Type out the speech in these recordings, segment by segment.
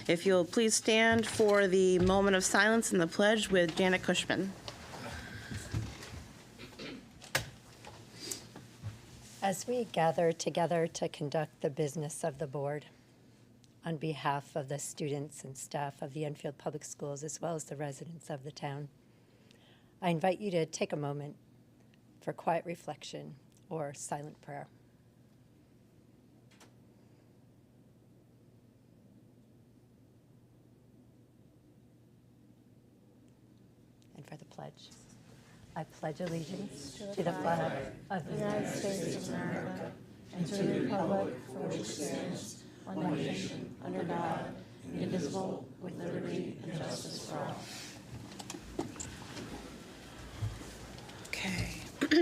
If you'll please stand for the moment of silence and the pledge with Janet Cushman. As we gather together to conduct the business of the board, on behalf of the students and staff of the Enfield Public Schools, as well as the residents of the town, I invite you to take a moment for quiet reflection or silent prayer. And for the pledge. I pledge allegiance to the flag of the United States of America and to the republic for which it stands, one nation, under God, indivisible, with liberty and justice for all. Okay.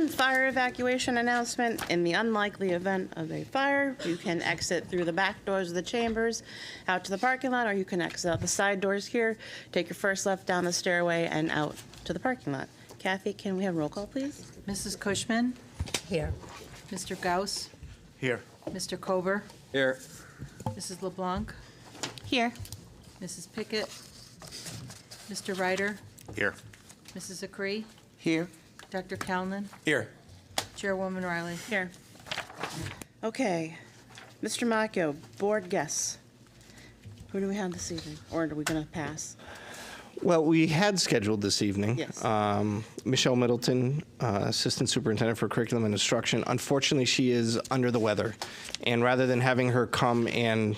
Fire evacuation announcement. In the unlikely event of a fire, you can exit through the back doors of the chambers out to the parking lot, or you can exit out the side doors here, take your first left down the stairway and out to the parking lot. Kathy, can we have roll call, please? Mrs. Cushman, Here. Mr. Gauss, Here. Mr. Kober, Here. Mrs. LeBlanc, Here. Mrs. Pickett, Mr. Ryder, Here. Mrs. Acree, Here. Dr. Calnan, Here. Chairwoman Riley. Here. Okay. Mr. Macchio, board guests. Who do we have this evening? Or are we going to pass? Well, we had scheduled this evening. Yes. Michelle Middleton, Assistant Superintendent for Curriculum and Instruction. Unfortunately, she is under the weather. And rather than having her come and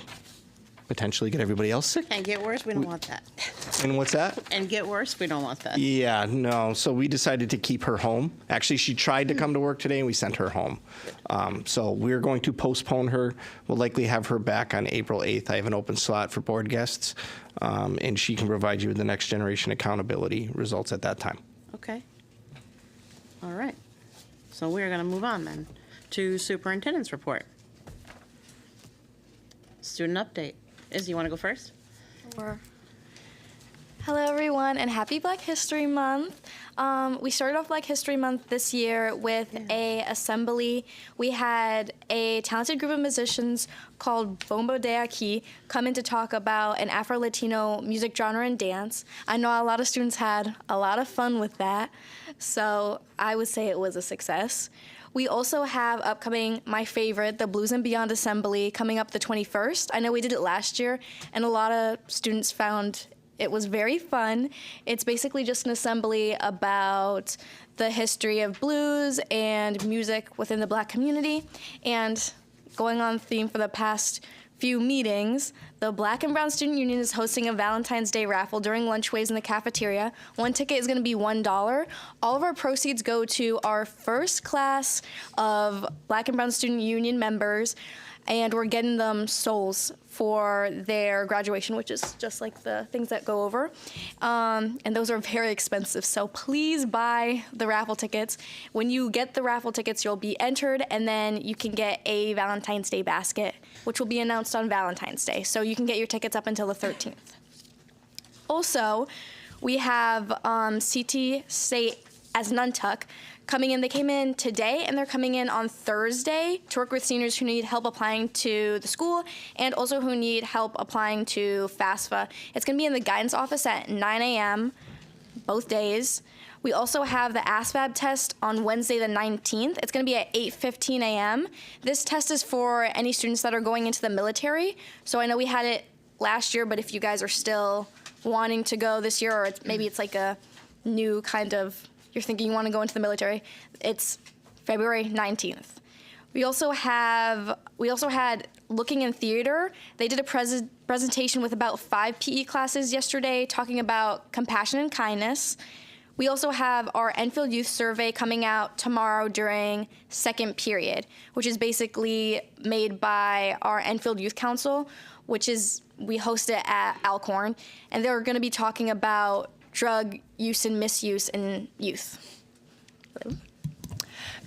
potentially get everybody else sick. And get worse, we don't want that. And what's that? And get worse, we don't want that. Yeah, no. So we decided to keep her home. Actually, she tried to come to work today, and we sent her home. So we're going to postpone her. We'll likely have her back on April 8th. I have an open slot for board guests, and she can provide you with the next generation accountability results at that time. Okay. All right. So we're going to move on then to superintendent's report. Student update. Izzy, you want to go first? Sure. Hello, everyone, and happy Black History Month. We started off Black History Month this year with a assembly. We had a talented group of musicians called Bombo de Aquí come in to talk about an Afro-Latino music genre and dance. I know a lot of students had a lot of fun with that, so I would say it was a success. We also have upcoming, my favorite, the Blues and Beyond Assembly, coming up the 21st. I know we did it last year, and a lot of students found it was very fun. It's basically just an assembly about the history of blues and music within the Black community. And going on theme for the past few meetings, the Black and Brown Student Union is hosting a Valentine's Day raffle during lunchways in the cafeteria. One ticket is going to be $1. All of our proceeds go to our first class of Black and Brown Student Union members, and we're getting them souls for their graduation, which is just like the things that go over. And those are very expensive, so please buy the raffle tickets. When you get the raffle tickets, you'll be entered, and then you can get a Valentine's Day basket, which will be announced on Valentine's Day. So you can get your tickets up until the 13th. Also, we have CT State as Nuntuck coming in. They came in today, and they're coming in on Thursday to work with seniors who need help applying to the school and also who need help applying to FAFSA. It's going to be in the guidance office at 9 a.m. both days. We also have the ASVAB test on Wednesday the 19th. It's going to be at 8:15 a.m. This test is for any students that are going into the military. So I know we had it last year, but if you guys are still wanting to go this year, or maybe it's like a new kind of, you're thinking you want to go into the military, it's February 19th. We also had Looking in Theater. They did a presentation with about 5 PE classes yesterday talking about compassion and kindness. We also have our Enfield Youth Survey coming out tomorrow during second period, which is basically made by our Enfield Youth Council, which is, we host it at Alcorn, and they're going to be talking about drug use and misuse in youth.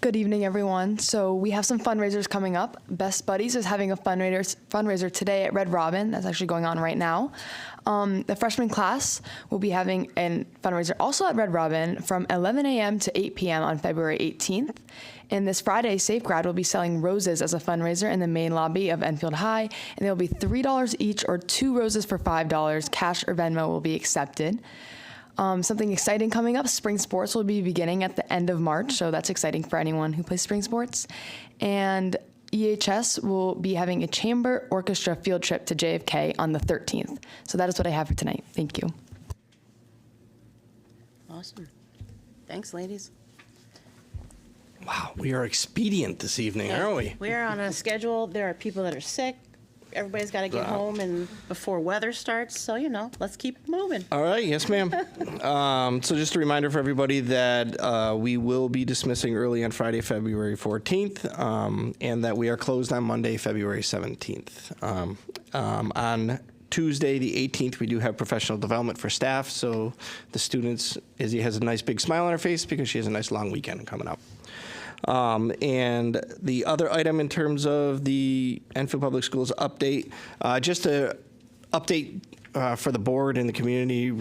Good evening, everyone. So we have some fundraisers coming up. Best Buddies is having a fundraiser today at Red Robin. That's actually going on right now. The freshman class will be having a fundraiser also at Red Robin from 11 a.m. to 8 p.m. on February 18th. And this Friday, Safe Grad will be selling roses as a fundraiser in the main lobby of Enfield High, and they'll be $3 each or 2 roses for $5. Cash or Venmo will be accepted. Something exciting coming up, spring sports will be beginning at the end of March, so that's exciting for anyone who plays spring sports. And EHS will be having a chamber orchestra field trip to JFK on the 13th. So that is what I have for tonight. Thank you. Awesome. Thanks, ladies. Wow, we are expedient this evening, aren't we? We are on a schedule. There are people that are sick. Everybody's got to get home and before weather starts. So, let's keep moving. All right, yes, ma'am. So just a reminder for everybody that we will be dismissing early on Friday, February 14th, and that we are closed on Monday, February 17th. On Tuesday, the 18th, we do have professional development for staff. So the students, Izzy has a nice big smile on her face because she has a nice long weekend coming up. And the other item in terms of the Enfield Public Schools update, just a update for the board and the community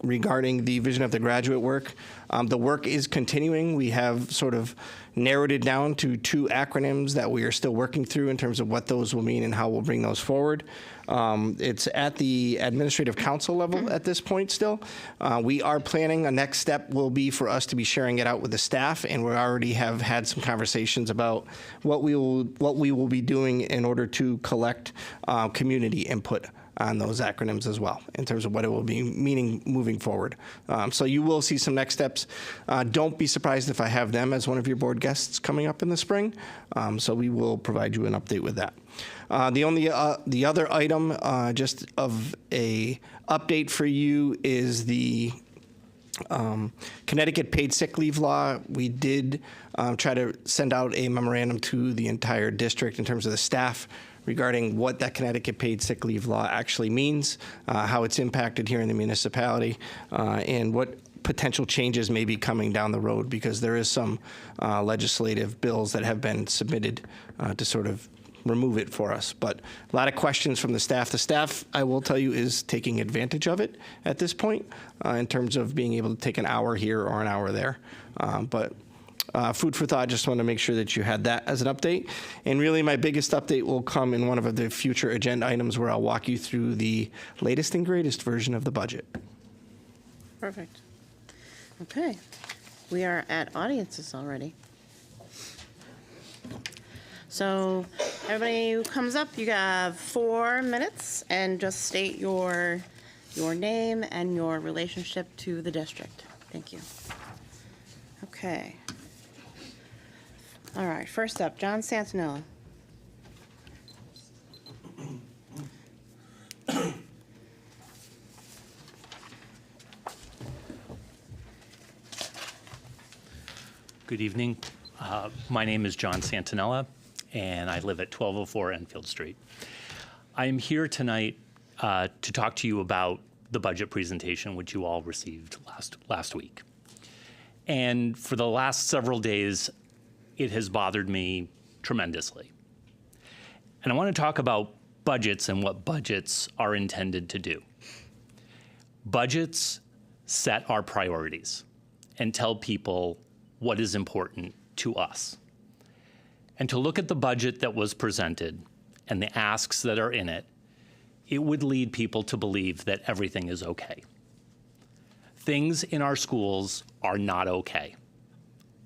regarding the vision of the graduate work. The work is continuing. We have sort of narrowed it down to 2 acronyms that we are still working through in terms of what those will mean and how we'll bring those forward. It's at the administrative council level at this point still. We are planning, a next step will be for us to be sharing it out with the staff, and we already have had some conversations about what we will be doing in order to collect community input on those acronyms as well, in terms of what it will be meaning moving forward. So you will see some next steps. Don't be surprised if I have them as one of your board guests coming up in the spring. So we will provide you an update with that. The other item, just of a update for you, is the Connecticut paid sick leave law. We did try to send out a memorandum to the entire district in terms of the staff regarding what that Connecticut paid sick leave law actually means, how it's impacted here in the municipality, and what potential changes may be coming down the road, because there is some legislative bills that have been submitted to sort of remove it for us. But a lot of questions from the staff. The staff, I will tell you, is taking advantage of it at this point in terms of being able to take an hour here or an hour there. But food for thought, just wanted to make sure that you had that as an update. And really my biggest update will come in one of the future agenda items where I'll walk you through the latest and greatest version of the budget. Perfect. Okay. We are at audiences already. So everybody who comes up, you have 4 minutes, and just state your name and your relationship to the district. Thank you. Okay. All right, first up, John Santinella. Good evening. My name is John Santinella, and I live at 1204 Enfield Street. I am here tonight to talk to you about the budget presentation, which you all received last week. And for the last several days, it has bothered me tremendously. And I want to talk about budgets and what budgets are intended to do. Budgets set our priorities and tell people what is important to us. And to look at the budget that was presented and the asks that are in it, it would lead people to believe that everything is okay. Things in our schools are not okay.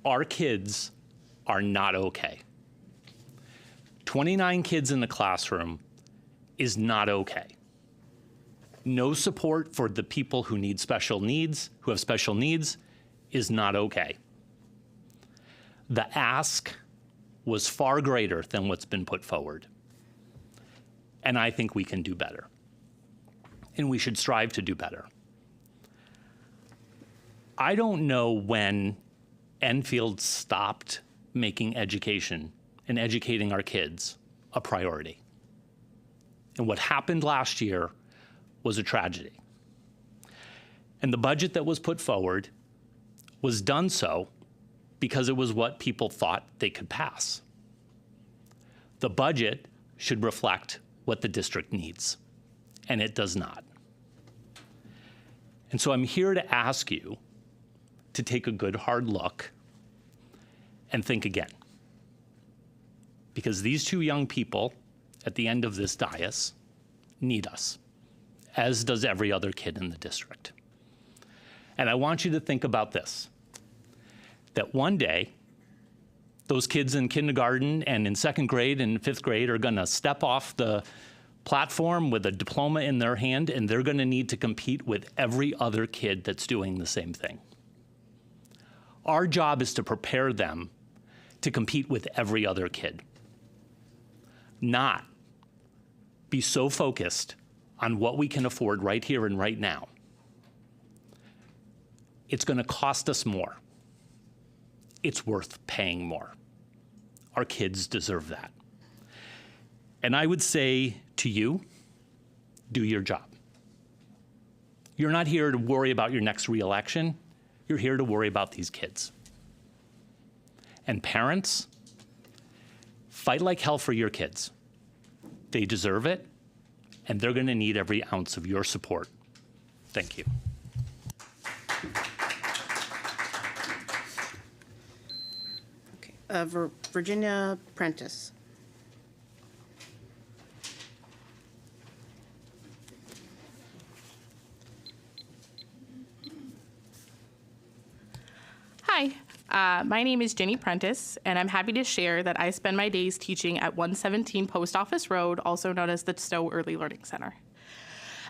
Our kids are not okay. 29 kids in the classroom is not okay. No support for the people who need special needs, who have special needs, is not okay. The ask was far greater than what's been put forward. And I think we can do better. And we should strive to do better. I don't know when Enfield stopped making education and educating our kids a priority. And what happened last year was a tragedy. And the budget that was put forward was done so because it was what people thought they could pass. The budget should reflect what the district needs, and it does not. And so I'm here to ask you to take a good hard look and think again. Because these two young people at the end of this dais need us, as does every other kid in the district. And I want you to think about this, that one day, those kids in kindergarten and in second grade and fifth grade are gonna step off the platform with a diploma in their hand, and they're gonna need to compete with every other kid that's doing the same thing. Our job is to prepare them to compete with every other kid, not be so focused on what we can afford right here and right now. It's gonna cost us more. It's worth paying more. Our kids deserve that. And I would say to you, do your job. You're not here to worry about your next reelection. You're here to worry about these kids. And parents, fight like hell for your kids. They deserve it, and they're gonna need every ounce of your support. Thank you. Virginia Prentice. Hi, my name is Jenny Prentice, and I'm happy to share that I spend my days teaching at 117 Post Office Road, also known as the Stowe Early Learning Center.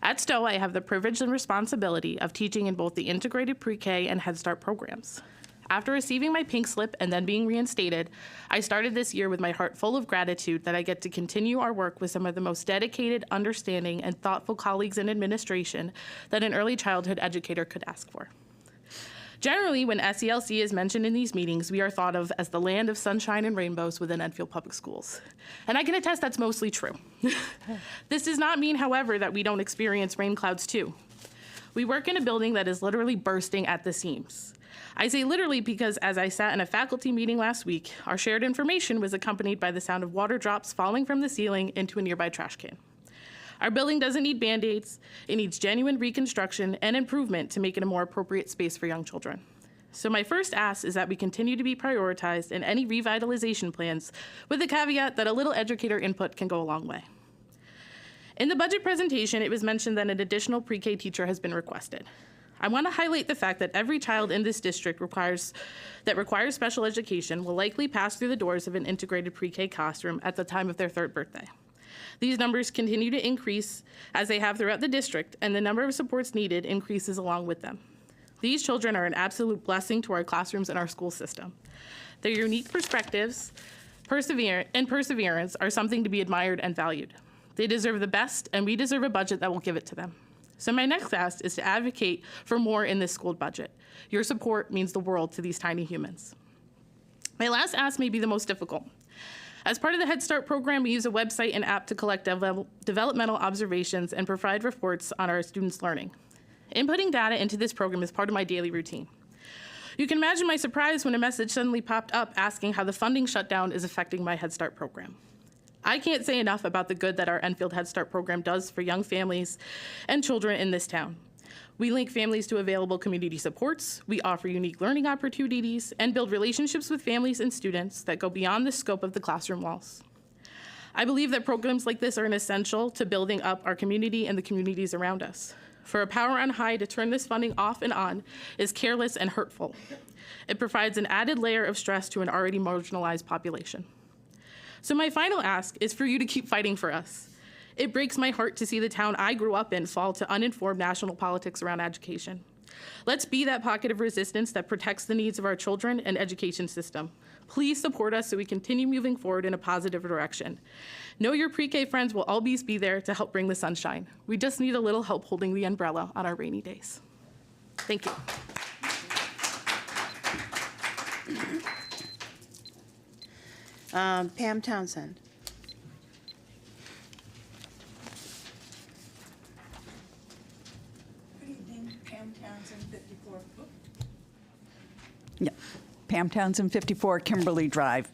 At Stowe, I have the privilege and responsibility of teaching in both the integrated pre-K and Head Start programs. After receiving my pink slip and then being reinstated, I started this year with my heart full of gratitude that I get to continue our work with some of the most dedicated, understanding, and thoughtful colleagues in administration that an early childhood educator could ask for. Generally, when SELC is mentioned in these meetings, we are thought of as the land of sunshine and rainbows within Enfield Public Schools. And I can attest that's mostly true. This does not mean, however, that we don't experience rain clouds too. We work in a building that is literally bursting at the seams. I say literally because as I sat in a faculty meeting last week, our shared information was accompanied by the sound of water drops falling from the ceiling into a nearby trash can. Our building doesn't need Band-Aids. It needs genuine reconstruction and improvement to make it a more appropriate space for young children. So my first ask is that we continue to be prioritized in any revitalization plans, with the caveat that a little educator input can go a long way. In the budget presentation, it was mentioned that an additional pre-K teacher has been requested. I want to highlight the fact that every child in this district requires special education will likely pass through the doors of an integrated pre-K classroom at the time of their 3rd birthday. These numbers continue to increase as they have throughout the district, and the number of supports needed increases along with them. These children are an absolute blessing to our classrooms and our school system. Their unique perspectives and perseverance are something to be admired and valued. They deserve the best, and we deserve a budget that will give it to them. So my next ask is to advocate for more in this school budget. Your support means the world to these tiny humans. My last ask may be the most difficult. As part of the Head Start program, we use a website and app to collect developmental observations and provide reports on our students' learning. Inputting data into this program is part of my daily routine. You can imagine my surprise when a message suddenly popped up asking how the funding shutdown is affecting my Head Start program. I can't say enough about the good that our Enfield Head Start program does for young families and children in this town. We link families to available community supports, we offer unique learning opportunities, and build relationships with families and students that go beyond the scope of the classroom walls. I believe that programs like this are an essential to building up our community and the communities around us. For a power on high to turn this funding off and on is careless and hurtful. It provides an added layer of stress to an already marginalized population. So my final ask is for you to keep fighting for us. It breaks my heart to see the town I grew up in fall to uninformed national politics around education. Let's be that pocket of resistance that protects the needs of our children and education system. Please support us so we continue moving forward in a positive direction. Know your pre-K friends will always be there to help bring the sunshine. We just need a little help holding the umbrella on our rainy days. Thank you. Pam Townsend. Good evening, Pam Townsend, 54. Yeah. Pam Townsend, 54 Kimberly Drive.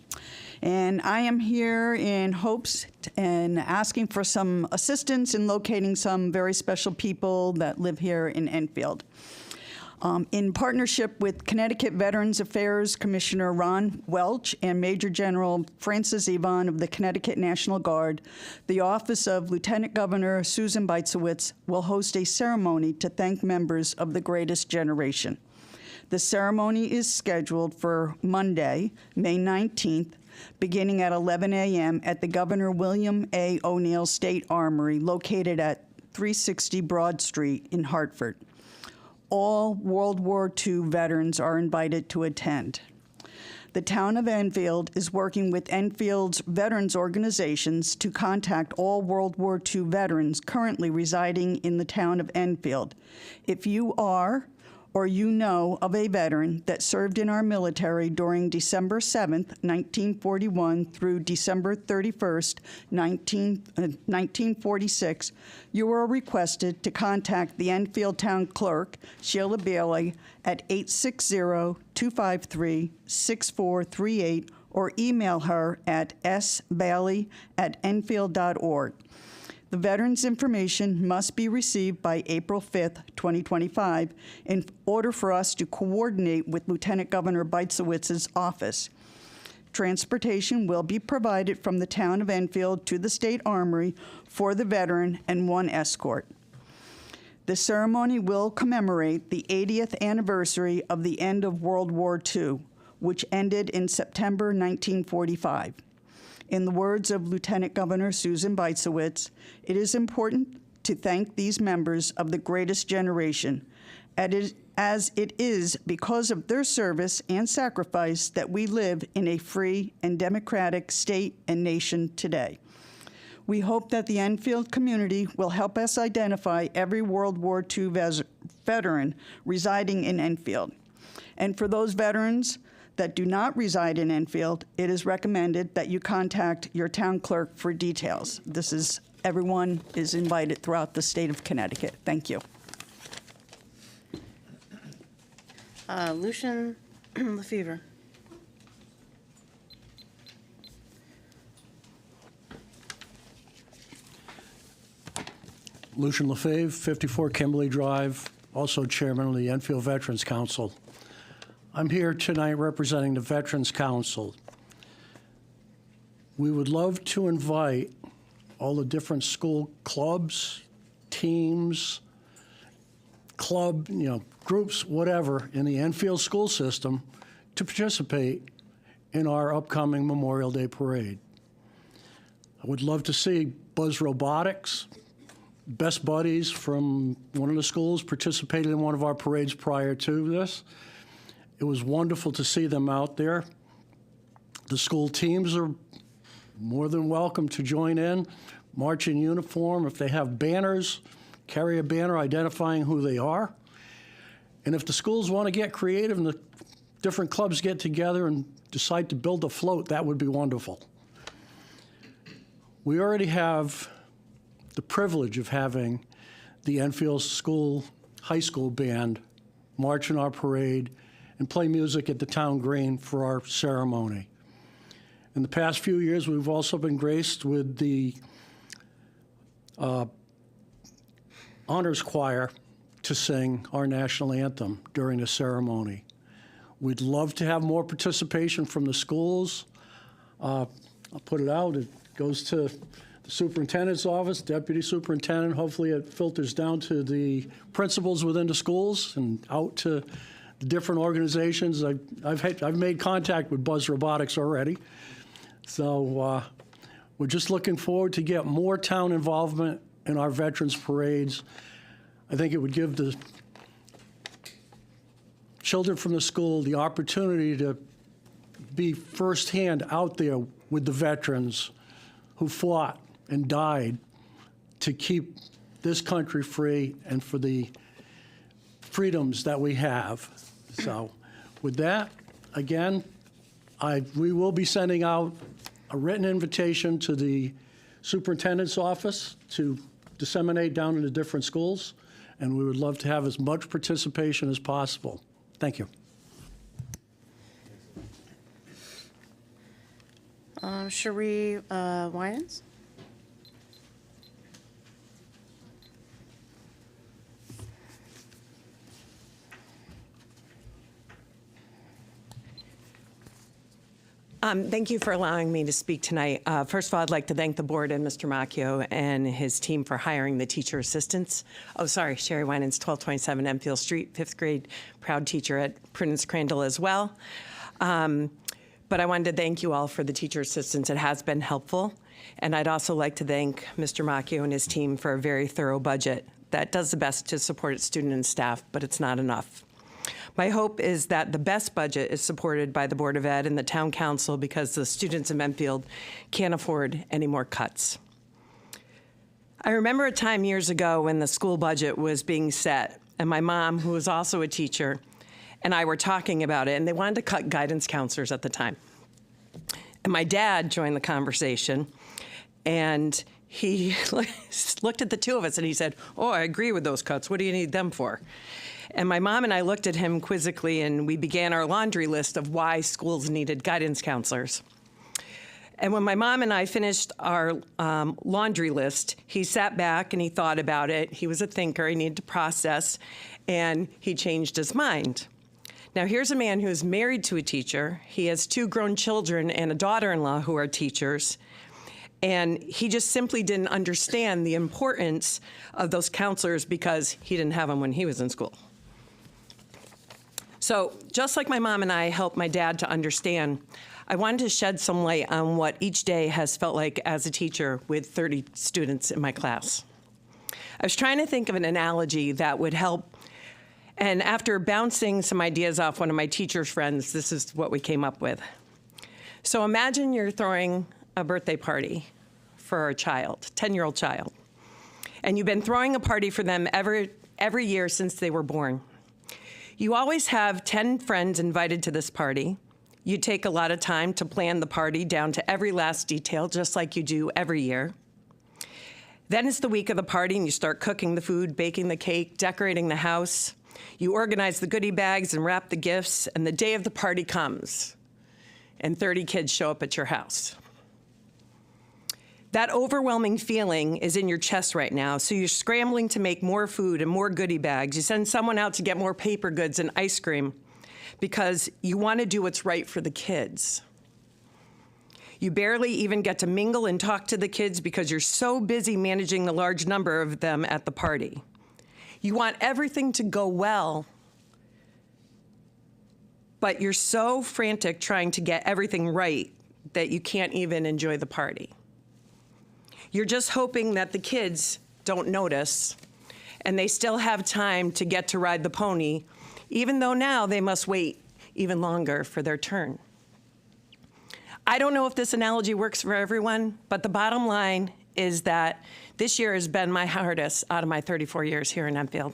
And I am here in hopes and asking for some assistance in locating some very special people that live here in Enfield. In partnership with Connecticut Veterans Affairs Commissioner Ron Welch and Major General Francis Yvonne of the Connecticut National Guard, the Office of Lieutenant Governor Susan Beitzowitz will host a ceremony to thank members of the Greatest Generation. The ceremony is scheduled for Monday, May 19th, beginning at 11 a.m. at the Governor William A. O'Neill State Armory, located at 360 Broad Street in Hartford. All World War II veterans are invited to attend. The town of Enfield is working with Enfield's veterans organizations to contact all World War II veterans currently residing in the town of Enfield. If you are or you know of a veteran that served in our military during December 7th, 1941 through December 31st, 1946, you are requested to contact the Enfield Town Clerk, Sheila Bailey, at 860-253-6438 or email her at sbailey@enfield.org. The veterans' information must be received by April 5th, 2025, in order for us to coordinate with Lieutenant Governor Beitzowitz's office. Transportation will be provided from the town of Enfield to the State Armory for the veteran and one escort. The ceremony will commemorate the 80th anniversary of the end of World War II, which ended in September 1945. In the words of Lieutenant Governor Susan Beitzowitz, it is important to thank these members of the Greatest Generation, as it is because of their service and sacrifice that we live in a free and democratic state and nation today. We hope that the Enfield community will help us identify every World War II veteran residing in Enfield. And for those veterans that do not reside in Enfield, it is recommended that you contact your town clerk for details. Everyone is invited throughout the state of Connecticut. Thank you. Lucian Lefevre. Lucian Lefebvre, 54 Kimberly Drive, also chairman of the Enfield Veterans Council. I'm here tonight representing the Veterans Council. We would love to invite all the different school clubs, teams, groups, whatever, in the Enfield school system to participate in our upcoming Memorial Day Parade. I would love to see Buzz Robotics, Best Buddies from one of the schools participated in one of our parades prior to this. It was wonderful to see them out there. The school teams are more than welcome to join in, march in uniform. If they have banners, carry a banner identifying who they are. And if the schools want to get creative and the different clubs get together and decide to build a float, that would be wonderful. We already have the privilege of having the Enfield High School Band march in our parade and play music at the town green for our ceremony. In the past few years, we've also been graced with the honors choir to sing our national anthem during the ceremony. We'd love to have more participation from the schools. I'll put it out. It goes to the superintendent's office, deputy superintendent. Hopefully it filters down to the principals within the schools and out to the different organizations. I've made contact with Buzz Robotics already. So we're just looking forward to get more town involvement in our veterans parades. I think it would give the children from the school the opportunity to be firsthand out there with the veterans who fought and died to keep this country free and for the freedoms that we have. So with that, again, we will be sending out a written invitation to the superintendent's office to disseminate down into different schools, and we would love to have as much participation as possible. Thank you. Cherie Winans? Thank you for allowing me to speak tonight. First of all, I'd like to thank the board and Mr. Macchio and his team for hiring the teacher assistants. Oh, sorry, Sherry Winans, 1227 Enfield Street, 5th grade, proud teacher at Prudence Crandall as well. But I wanted to thank you all for the teacher assistants. It has been helpful. And I'd also like to thank Mr. Macchio and his team for a very thorough budget that does the best to support its student and staff, but it's not enough. My hope is that the best budget is supported by the Board of Ed and the Town Council because the students in Enfield can't afford any more cuts. I remember a time years ago when the school budget was being set, and my mom, who was also a teacher, and I were talking about it, and they wanted to cut guidance counselors at the time. And my dad joined the conversation, and he looked at the two of us and he said, "Oh, I agree with those cuts. What do you need them for?" And my mom and I looked at him quizzically, and we began our laundry list of why schools needed guidance counselors. And when my mom and I finished our laundry list, he sat back and he thought about it. He was a thinker. He needed to process, and he changed his mind. Now, here's a man who is married to a teacher. He has 2 grown children and a daughter-in-law who are teachers. And he just simply didn't understand the importance of those counselors because he didn't have them when he was in school. So just like my mom and I helped my dad to understand, I wanted to shed some light on what each day has felt like as a teacher with 30 students in my class. I was trying to think of an analogy that would help, and after bouncing some ideas off one of my teacher's friends, this is what we came up with. So imagine you're throwing a birthday party for a child, 10-year-old child, and you've been throwing a party for them every year since they were born. You always have 10 friends invited to this party. You take a lot of time to plan the party down to every last detail, just like you do every year. Then it's the week of the party, and you start cooking the food, baking the cake, decorating the house. You organize the goodie bags and wrap the gifts, and the day of the party comes, and 30 kids show up at your house. That overwhelming feeling is in your chest right now, so you're scrambling to make more food and more goodie bags. You send someone out to get more paper goods and ice cream because you want to do what's right for the kids. You barely even get to mingle and talk to the kids because you're so busy managing the large number of them at the party. You want everything to go well, but you're so frantic trying to get everything right that you can't even enjoy the party. You're just hoping that the kids don't notice, and they still have time to get to ride the pony, even though now they must wait even longer for their turn. I don't know if this analogy works for everyone, but the bottom line is that this year has been my hardest out of my 34 years here in Enfield.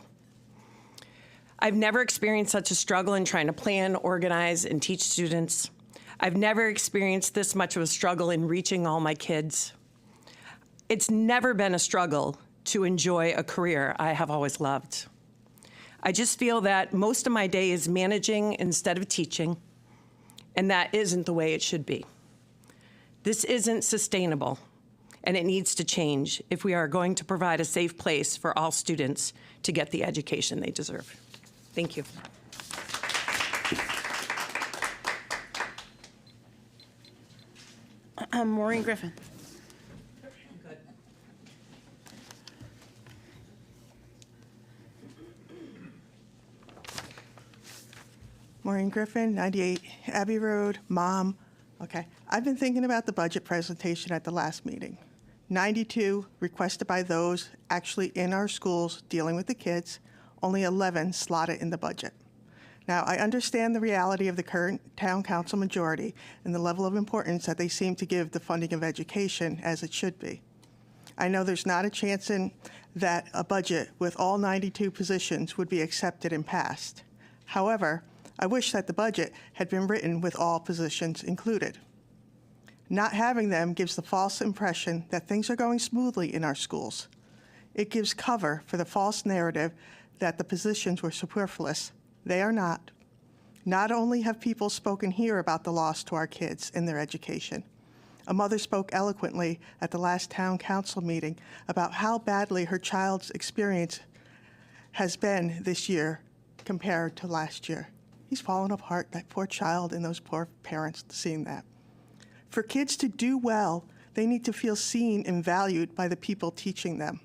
I've never experienced such a struggle in trying to plan, organize, and teach students. I've never experienced this much of a struggle in reaching all my kids. It's never been a struggle to enjoy a career I have always loved. I just feel that most of my day is managing instead of teaching, and that isn't the way it should be. This isn't sustainable, and it needs to change if we are going to provide a safe place for all students to get the education they deserve. Thank you. Maureen Griffin. Maureen Griffin, 98 Abbey Road, mom. Okay, I've been thinking about the budget presentation at the last meeting. 92 requested by those actually in our schools dealing with the kids, only 11 slotted in the budget. Now, I understand the reality of the current town council majority and the level of importance that they seem to give the funding of education as it should be. I know there's not a chance in that a budget with all 92 positions would be accepted and passed. However, I wish that the budget had been written with all positions included. Not having them gives the false impression that things are going smoothly in our schools. It gives cover for the false narrative that the positions were superfluous. They are not. Not only have people spoken here about the loss to our kids in their education, A mother spoke eloquently at the last town council meeting about how badly her child's experience has been this year compared to last year. He's fallen apart, that poor child and those poor parents seeing that. For kids to do well, they need to feel seen and valued by the people teaching them.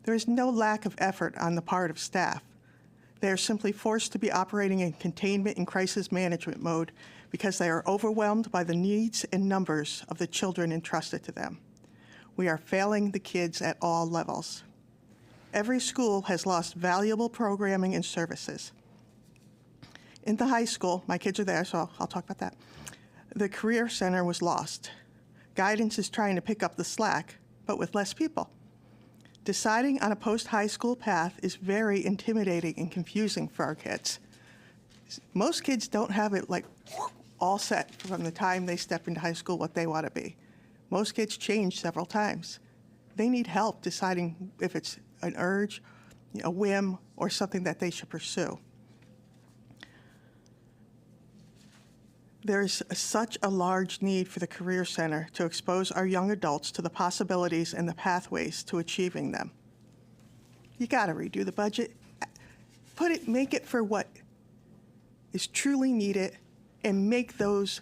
There is no lack of effort on the part of staff. They are simply forced to be operating in containment and crisis management mode because they are overwhelmed by the needs and numbers of the children entrusted to them. We are failing the kids at all levels. Every school has lost valuable programming and services. In the high school, my kids are there, so I'll talk about that. The Career Center was lost. Guidance is trying to pick up the slack, but with less people. Deciding on a post-high school path is very intimidating and confusing for our kids. Most kids don't have it like all set from the time they step into high school what they want to be. Most kids change several times. They need help deciding if it's an urge, a whim, or something that they should pursue. There is such a large need for the Career Center to expose our young adults to the possibilities and the pathways to achieving them. You got to redo the budget. Make it for what is truly needed, and make those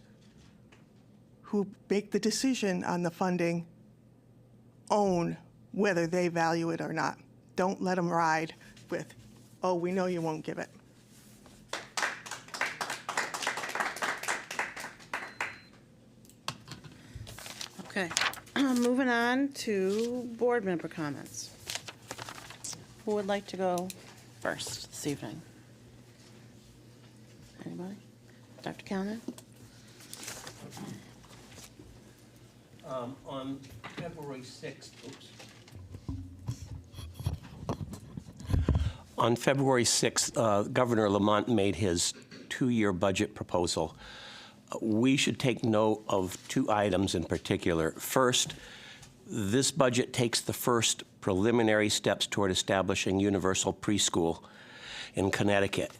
who make the decision on the funding own whether they value it or not. Don't let them ride with, oh, we know you won't give it. Okay, moving on to board member comments. Who would like to go first this evening? Anybody? Dr. Calnan? On February 6th, On February 6th, Governor Lamont made his two-year budget proposal. We should take note of two items in particular. First, this budget takes the first preliminary steps toward establishing universal preschool in Connecticut,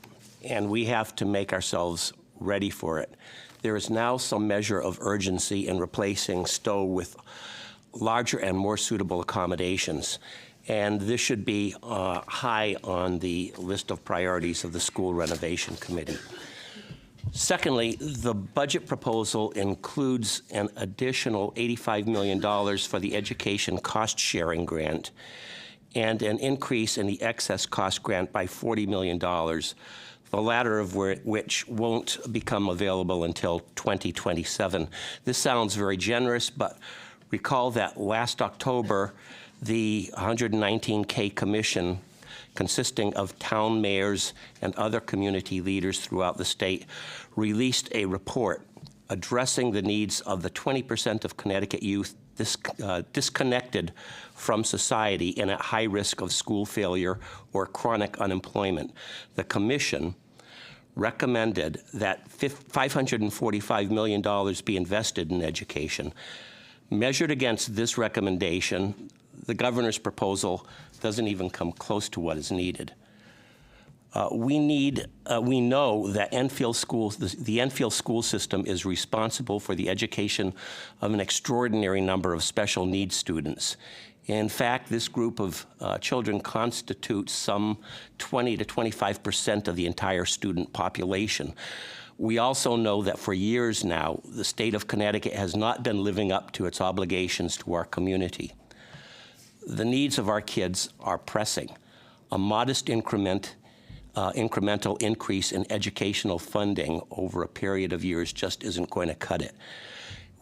and we have to make ourselves ready for it. There is now some measure of urgency in replacing Stowe with larger and more suitable accommodations, and this should be high on the list of priorities of the School Renovation Committee. Secondly, the budget proposal includes an additional $85 million for the Education Cost Sharing Grant and an increase in the excess cost grant by $40 million, the latter of which won't become available until 2027. This sounds very generous, but recall that last October, the 119K Commission, consisting of town mayors and other community leaders throughout the state, released a report addressing the needs of the 20% of Connecticut youth disconnected from society and at high risk of school failure or chronic unemployment. The commission recommended that $545 million be invested in education. Measured against this recommendation, the governor's proposal doesn't even come close to what is needed. We know that Enfield schools, the Enfield school system is responsible for the education of an extraordinary number of special needs students. In fact, this group of children constitutes some 20 to 25% of the entire student population. We also know that for years now, the state of Connecticut has not been living up to its obligations to our community. The needs of our kids are pressing. A modest incremental increase in educational funding over a period of years just isn't going to cut it.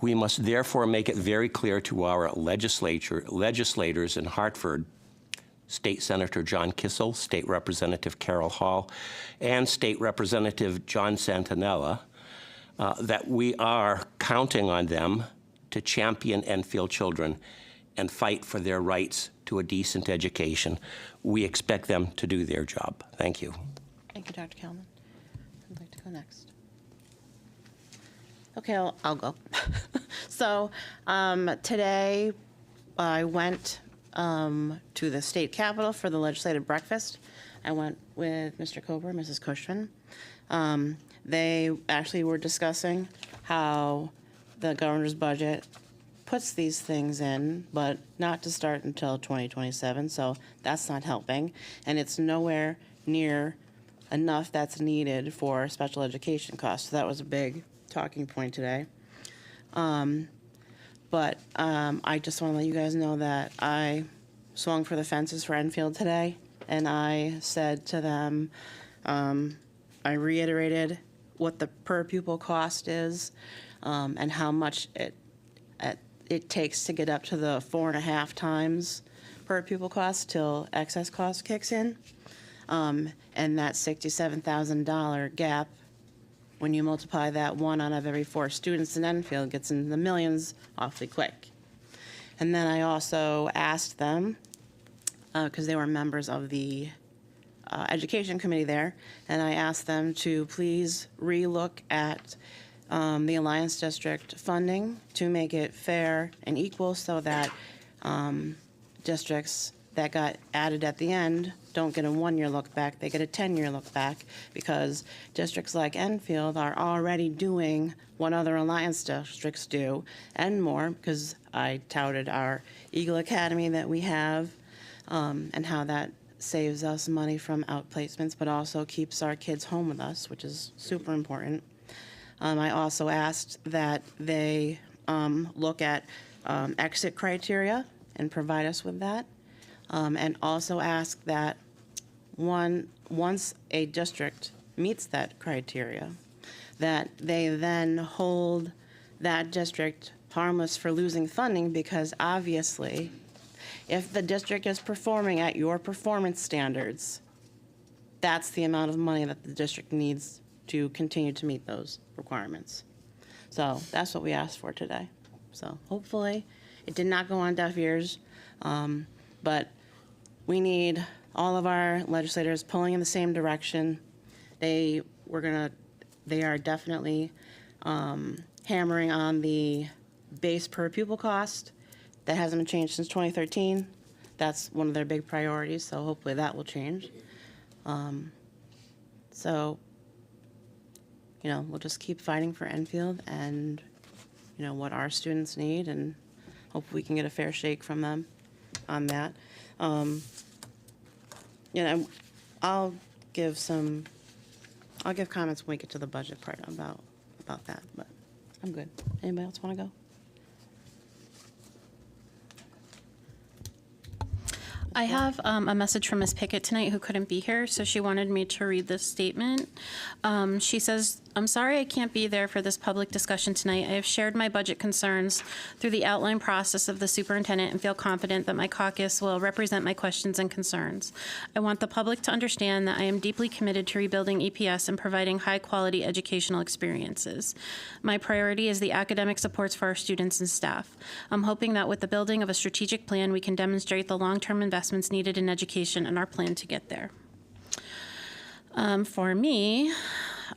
We must therefore make it very clear to our legislators in Hartford, State Senator John Kissel, State Representative Carol Hall, and State Representative John Santinella, that we are counting on them to champion Enfield children and fight for their rights to a decent education. We expect them to do their job. Thank you. Thank you, Dr. Kalman. I'd like to go next. Okay, I'll go. So today I went to the state capitol for the legislative breakfast. I went with Mr. Kober, Mrs. Cushman. They actually were discussing how the governor's budget puts these things in, but not to start until 2027, so that's not helping. And it's nowhere near enough that's needed for special education costs. So that was a big talking point today. But I just want to let you guys know that I swung for the fences for Enfield today, and I said to them, I reiterated what the per pupil cost is, and how much it takes to get up to the 4.5 times per pupil cost till excess cost kicks in. And that $67,000 gap, when you multiply that 1 out of every 4 students in Enfield, gets into the millions awfully quick. And then I also asked them, because they were members of the education committee there, and I asked them to please relook at the Alliance District funding to make it fair and equal, so that districts that got added at the end don't get a 1-year look back, they get a 10-year look back, because districts like Enfield are already doing what other Alliance districts do and more, because I touted our Eagle Academy that we have, and how that saves us money from outplacements, but also keeps our kids home with us, which is super important. I also asked that they look at exit criteria and provide us with that. And also ask that once a district meets that criteria, that they then hold that district harmless for losing funding, because obviously, if the district is performing at your performance standards, that's the amount of money that the district needs to continue to meet those requirements. So that's what we asked for today. So hopefully, it did not go on deaf ears, but we need all of our legislators pulling in the same direction. They are definitely hammering on the base per pupil cost. That hasn't been changed since 2013. That's one of their big priorities, so hopefully that will change. So, we'll just keep fighting for Enfield and, what our students need, and hope we can get a fair shake from them on that. I'll give comments when we get to the budget part about that, but I'm good. Anybody else want to go? I have a message from Ms. Pickett tonight, who couldn't be here, so she wanted me to read this statement. She says, "I'm sorry I can't be there for this public discussion tonight. I have shared my budget concerns through the outline process of the superintendent and feel confident that my caucus will represent my questions and concerns. I want the public to understand that I am deeply committed to rebuilding EPS and providing high-quality educational experiences. My priority is the academic supports for our students and staff. I'm hoping that with the building of a strategic plan, we can demonstrate the long-term investments needed in education and our plan to get there." For me,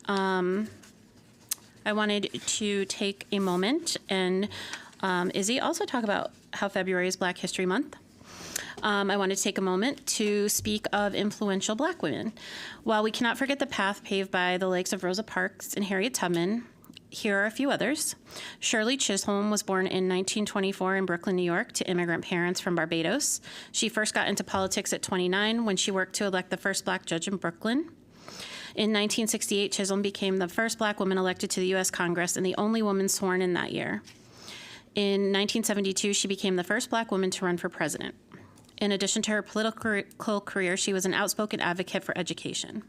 I wanted to take a moment and Izzy also talk about how February is Black History Month. I wanted to take a moment to speak of influential Black women. While we cannot forget the path paved by the likes of Rosa Parks and Harriet Tubman, here are a few others. Shirley Chisholm was born in 1924 in Brooklyn, New York, to immigrant parents from Barbados. She first got into politics at 29 when she worked to elect the first Black judge in Brooklyn. In 1968, Chisholm became the first Black woman elected to the U.S. Congress and the only woman sworn in that year. In 1972, she became the first Black woman to run for president. In addition to her political career, she was an outspoken advocate for education.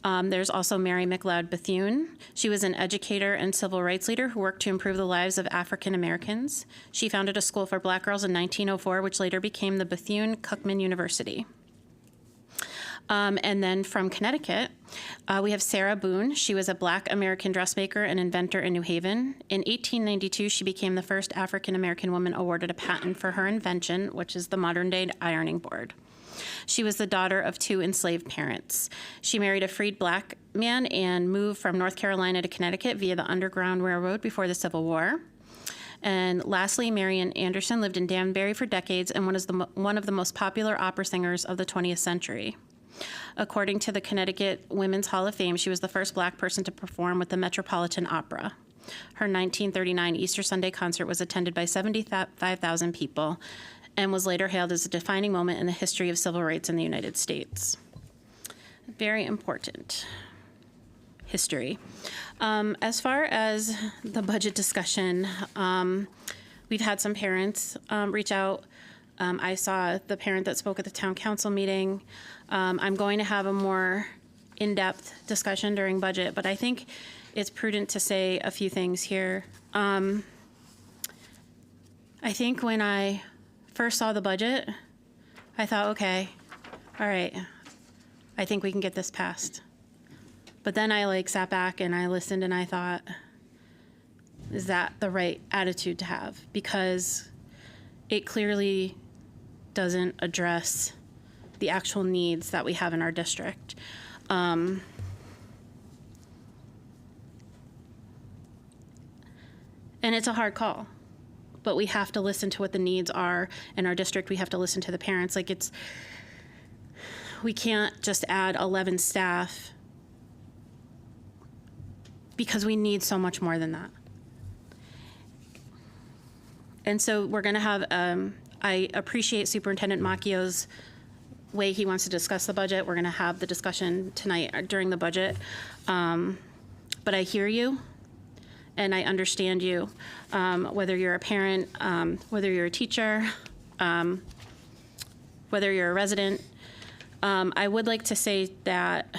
There's also Mary McLeod Bethune. She was an educator and civil rights leader who worked to improve the lives of African Americans. She founded a school for Black girls in 1904, which later became the Bethune-Cookman University. And then from Connecticut, we have Sarah Boone. She was a Black American dressmaker and inventor in New Haven. In 1892, she became the first African American woman awarded a patent for her invention, which is the modern-day ironing board. She was the daughter of 2 enslaved parents. She married a freed Black man and moved from North Carolina to Connecticut via the Underground Railroad before the Civil War. And lastly, Marian Anderson lived in Danbury for decades and was one of the most popular opera singers of the 20th century. According to the Connecticut Women's Hall of Fame, she was the first Black person to perform with the Metropolitan Opera. Her 1939 Easter Sunday concert was attended by 75,000 people and was later hailed as a defining moment in the history of civil rights in the United States. Very important history. As far as the budget discussion, we've had some parents reach out. I saw the parent that spoke at the town council meeting. I'm going to have a more in-depth discussion during budget, but I think it's prudent to say a few things here. I think when I first saw the budget, I thought, okay, all right, I think we can get this passed. But then I sat back and I listened and I thought, is that the right attitude to have? Because it clearly doesn't address the actual needs that we have in our district. And it's a hard call, but we have to listen to what the needs are in our district. We have to listen to the parents. We can't just add 11 staff because we need so much more than that. And so we're going to have, I appreciate Superintendent Macchio's way he wants to discuss the budget. We're going to have the discussion tonight during the budget. But I hear you and I understand you, whether you're a parent, whether you're a teacher, whether you're a resident. I would like to say that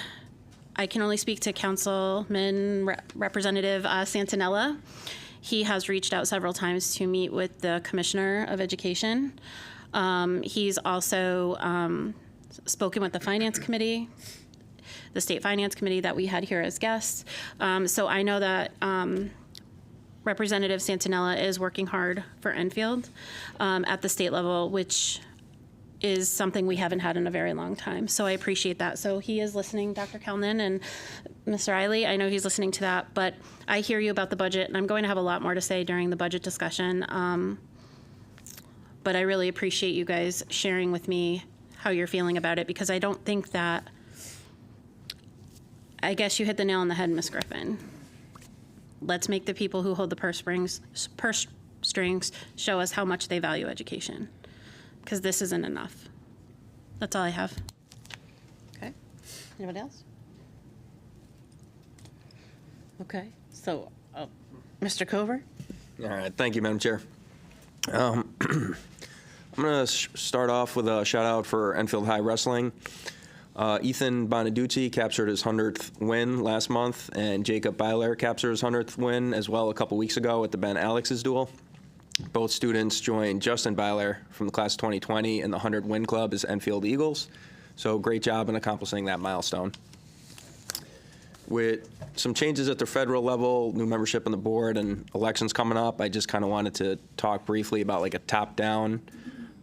I can only speak to Councilman Representative Santinella. He has reached out several times to meet with the Commissioner of Education. He's also spoken with the Finance Committee, the State Finance Committee that we had here as guests. So I know that Representative Santinella is working hard for Enfield at the state level, which is something we haven't had in a very long time. So I appreciate that. So he is listening, Dr. Kellnan and Mr. Eiley. I know he's listening to that, but I hear you about the budget, and I'm going to have a lot more to say during the budget discussion. But I really appreciate you guys sharing with me how you're feeling about it, because I don't think that, I guess you hit the nail on the head, Ms. Griffin. Let's make the people who hold the purse strings show us how much they value education, because this isn't enough. That's all I have. Okay. Anybody else? Okay. So, Mr. Cover? All right. Thank you, Madam Chair. I'm going to start off with a shout out for Enfield High Wrestling. Ethan Bonaducci captured his 100th win last month, and Jacob Byler captured his 100th win as well a couple weeks ago at the Ben Alex's duel. Both students joined Justin Byler from the class of 2020 in the 100 win club as Enfield Eagles. So great job in accomplishing that milestone. With some changes at the federal level, new membership on the board, and elections coming up, I just kind of wanted to talk briefly about a top-down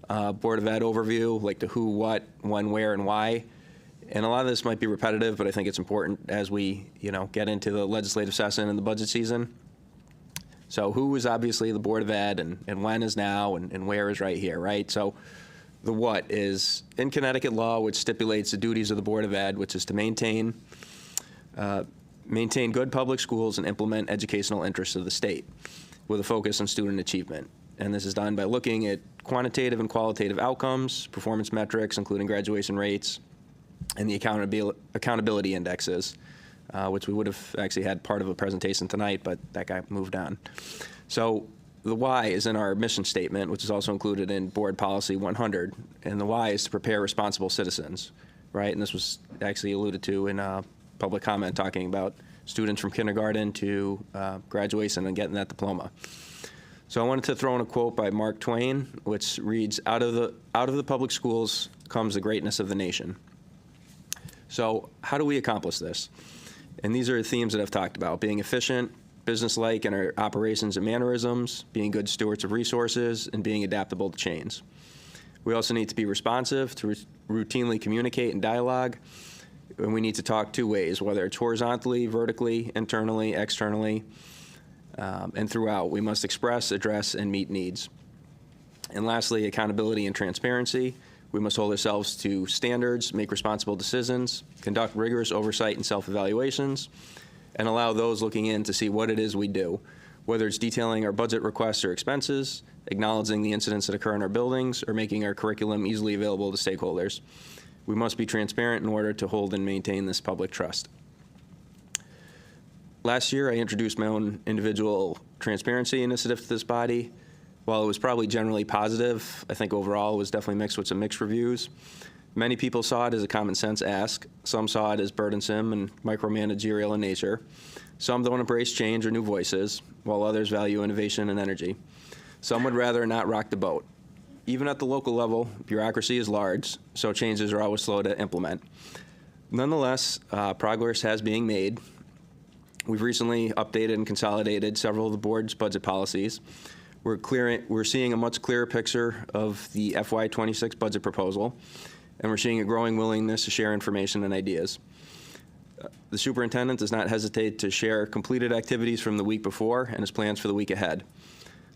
Board of Ed overview, like the who, what, when, where, and why. And a lot of this might be repetitive, but I think it's important as we, get into the legislative session and the budget season. So who is obviously the Board of Ed, and when is now, and where is right here, right? So the what is in Connecticut law, which stipulates the duties of the Board of Ed, which is to maintain good public schools and implement educational interests of the state with a focus on student achievement. And this is done by looking at quantitative and qualitative outcomes, performance metrics, including graduation rates, and the accountability indexes, which we would have actually had part of a presentation tonight, but that guy moved on. So the why is in our mission statement, which is also included in Board Policy 100, and the why is to prepare responsible citizens, right? And this was actually alluded to in public comment talking about students from kindergarten to graduation and getting that diploma. So I wanted to throw in a quote by Mark Twain, which reads, out of the public schools comes the greatness of the nation. So how do we accomplish this? And these are the themes that I've talked about: being efficient, businesslike in our operations and mannerisms, being good stewards of resources, and being adaptable to change. We also need to be responsive, to routinely communicate and dialogue, and we need to talk two ways, whether it's horizontally, vertically, internally, externally, and throughout. We must express, address, and meet needs. And lastly, accountability and transparency. We must hold ourselves to standards, make responsible decisions, conduct rigorous oversight and self-evaluations, and allow those looking in to see what it is we do, whether it's detailing our budget requests or expenses, acknowledging the incidents that occur in our buildings, or making our curriculum easily available to stakeholders. We must be transparent in order to hold and maintain this public trust. Last year, I introduced my own individual transparency initiative to this body. While it was probably generally positive, I think overall it was definitely mixed with some mixed reviews. Many people saw it as a common sense ask. Some saw it as burdensome and micromanagerial in nature. Some don't embrace change or new voices, while others value innovation and energy. Some would rather not rock the boat. Even at the local level, bureaucracy is large, so changes are always slow to implement. Nonetheless, progress has been made. We've recently updated and consolidated several of the board's budget policies. We're seeing a much clearer picture of the FY26 budget proposal, and we're seeing a growing willingness to share information and ideas. The superintendent does not hesitate to share completed activities from the week before and his plans for the week ahead.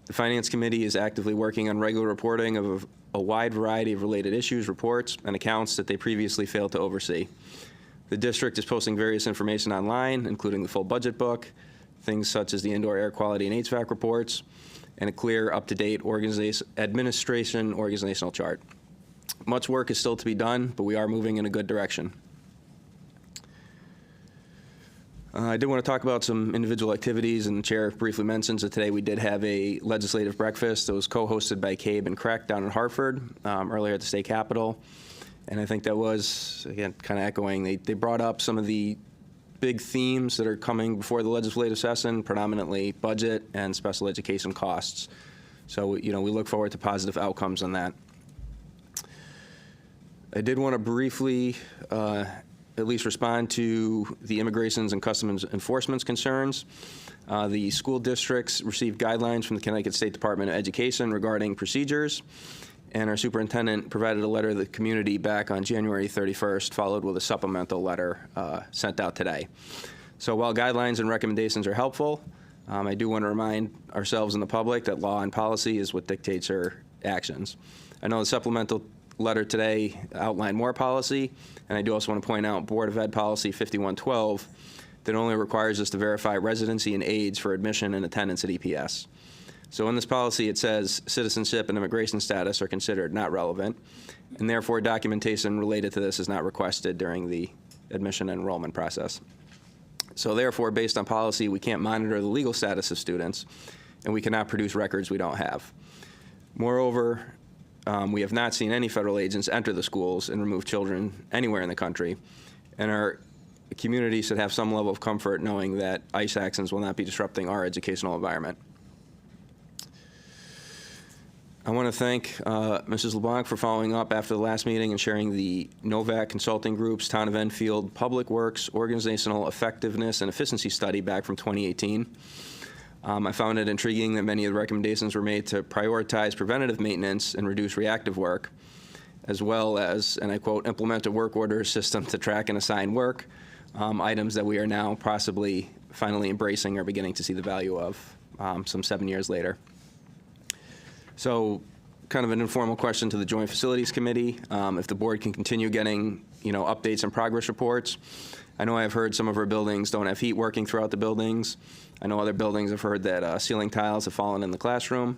The Finance Committee is actively working on regular reporting of a wide variety of related issues, reports, and accounts that they previously failed to oversee. The district is posting various information online, including the full budget book, things such as the indoor air quality and HVAC reports, and a clear, up-to-date administration organizational chart. Much work is still to be done, but we are moving in a good direction. I did want to talk about some individual activities, and the chair briefly mentions that today we did have a legislative breakfast that was co-hosted by CABE and CREC down in Hartford earlier at the state capitol. And I think that was, again, kind of echoing, they brought up some of the big themes that are coming before the legislative session, predominantly budget and special education costs. So, we look forward to positive outcomes on that. I did want to briefly at least respond to the Immigrations and Customs Enforcement's concerns. The school districts received guidelines from the Connecticut State Department of Education regarding procedures, and our superintendent provided a letter to the community back on January 31st, followed with a supplemental letter sent out today. So while guidelines and recommendations are helpful, I do want to remind ourselves and the public that law and policy is what dictates our actions. I know the supplemental letter today outlined more policy, and I do also want to point out Board of Ed Policy 5112 that only requires us to verify residency and age for admission and attendance at EPS. So in this policy, it says citizenship and immigration status are considered not relevant, and therefore documentation related to this is not requested during the admission and enrollment process. So therefore, based on policy, we can't monitor the legal status of students, and we cannot produce records we don't have. Moreover, we have not seen any federal agents enter the schools and remove children anywhere in the country, and our community should have some level of comfort knowing that ICE actions will not be disrupting our educational environment. I want to thank Mrs. LeBlanc for following up after the last meeting and sharing the Novak Consulting Group's Town of Enfield Public Works Organizational Effectiveness and Efficiency Study back from 2018. I found it intriguing that many of the recommendations were made to prioritize preventative maintenance and reduce reactive work, as well as, and I quote, implement a work order system to track and assign work, items that we are now possibly finally embracing or beginning to see the value of some 7 years later. So kind of an informal question to the Joint Facilities Committee, if the board can continue getting, updates and progress reports. I know I've heard some of our buildings don't have heat working throughout the buildings. I know other buildings have heard that ceiling tiles have fallen in the classroom.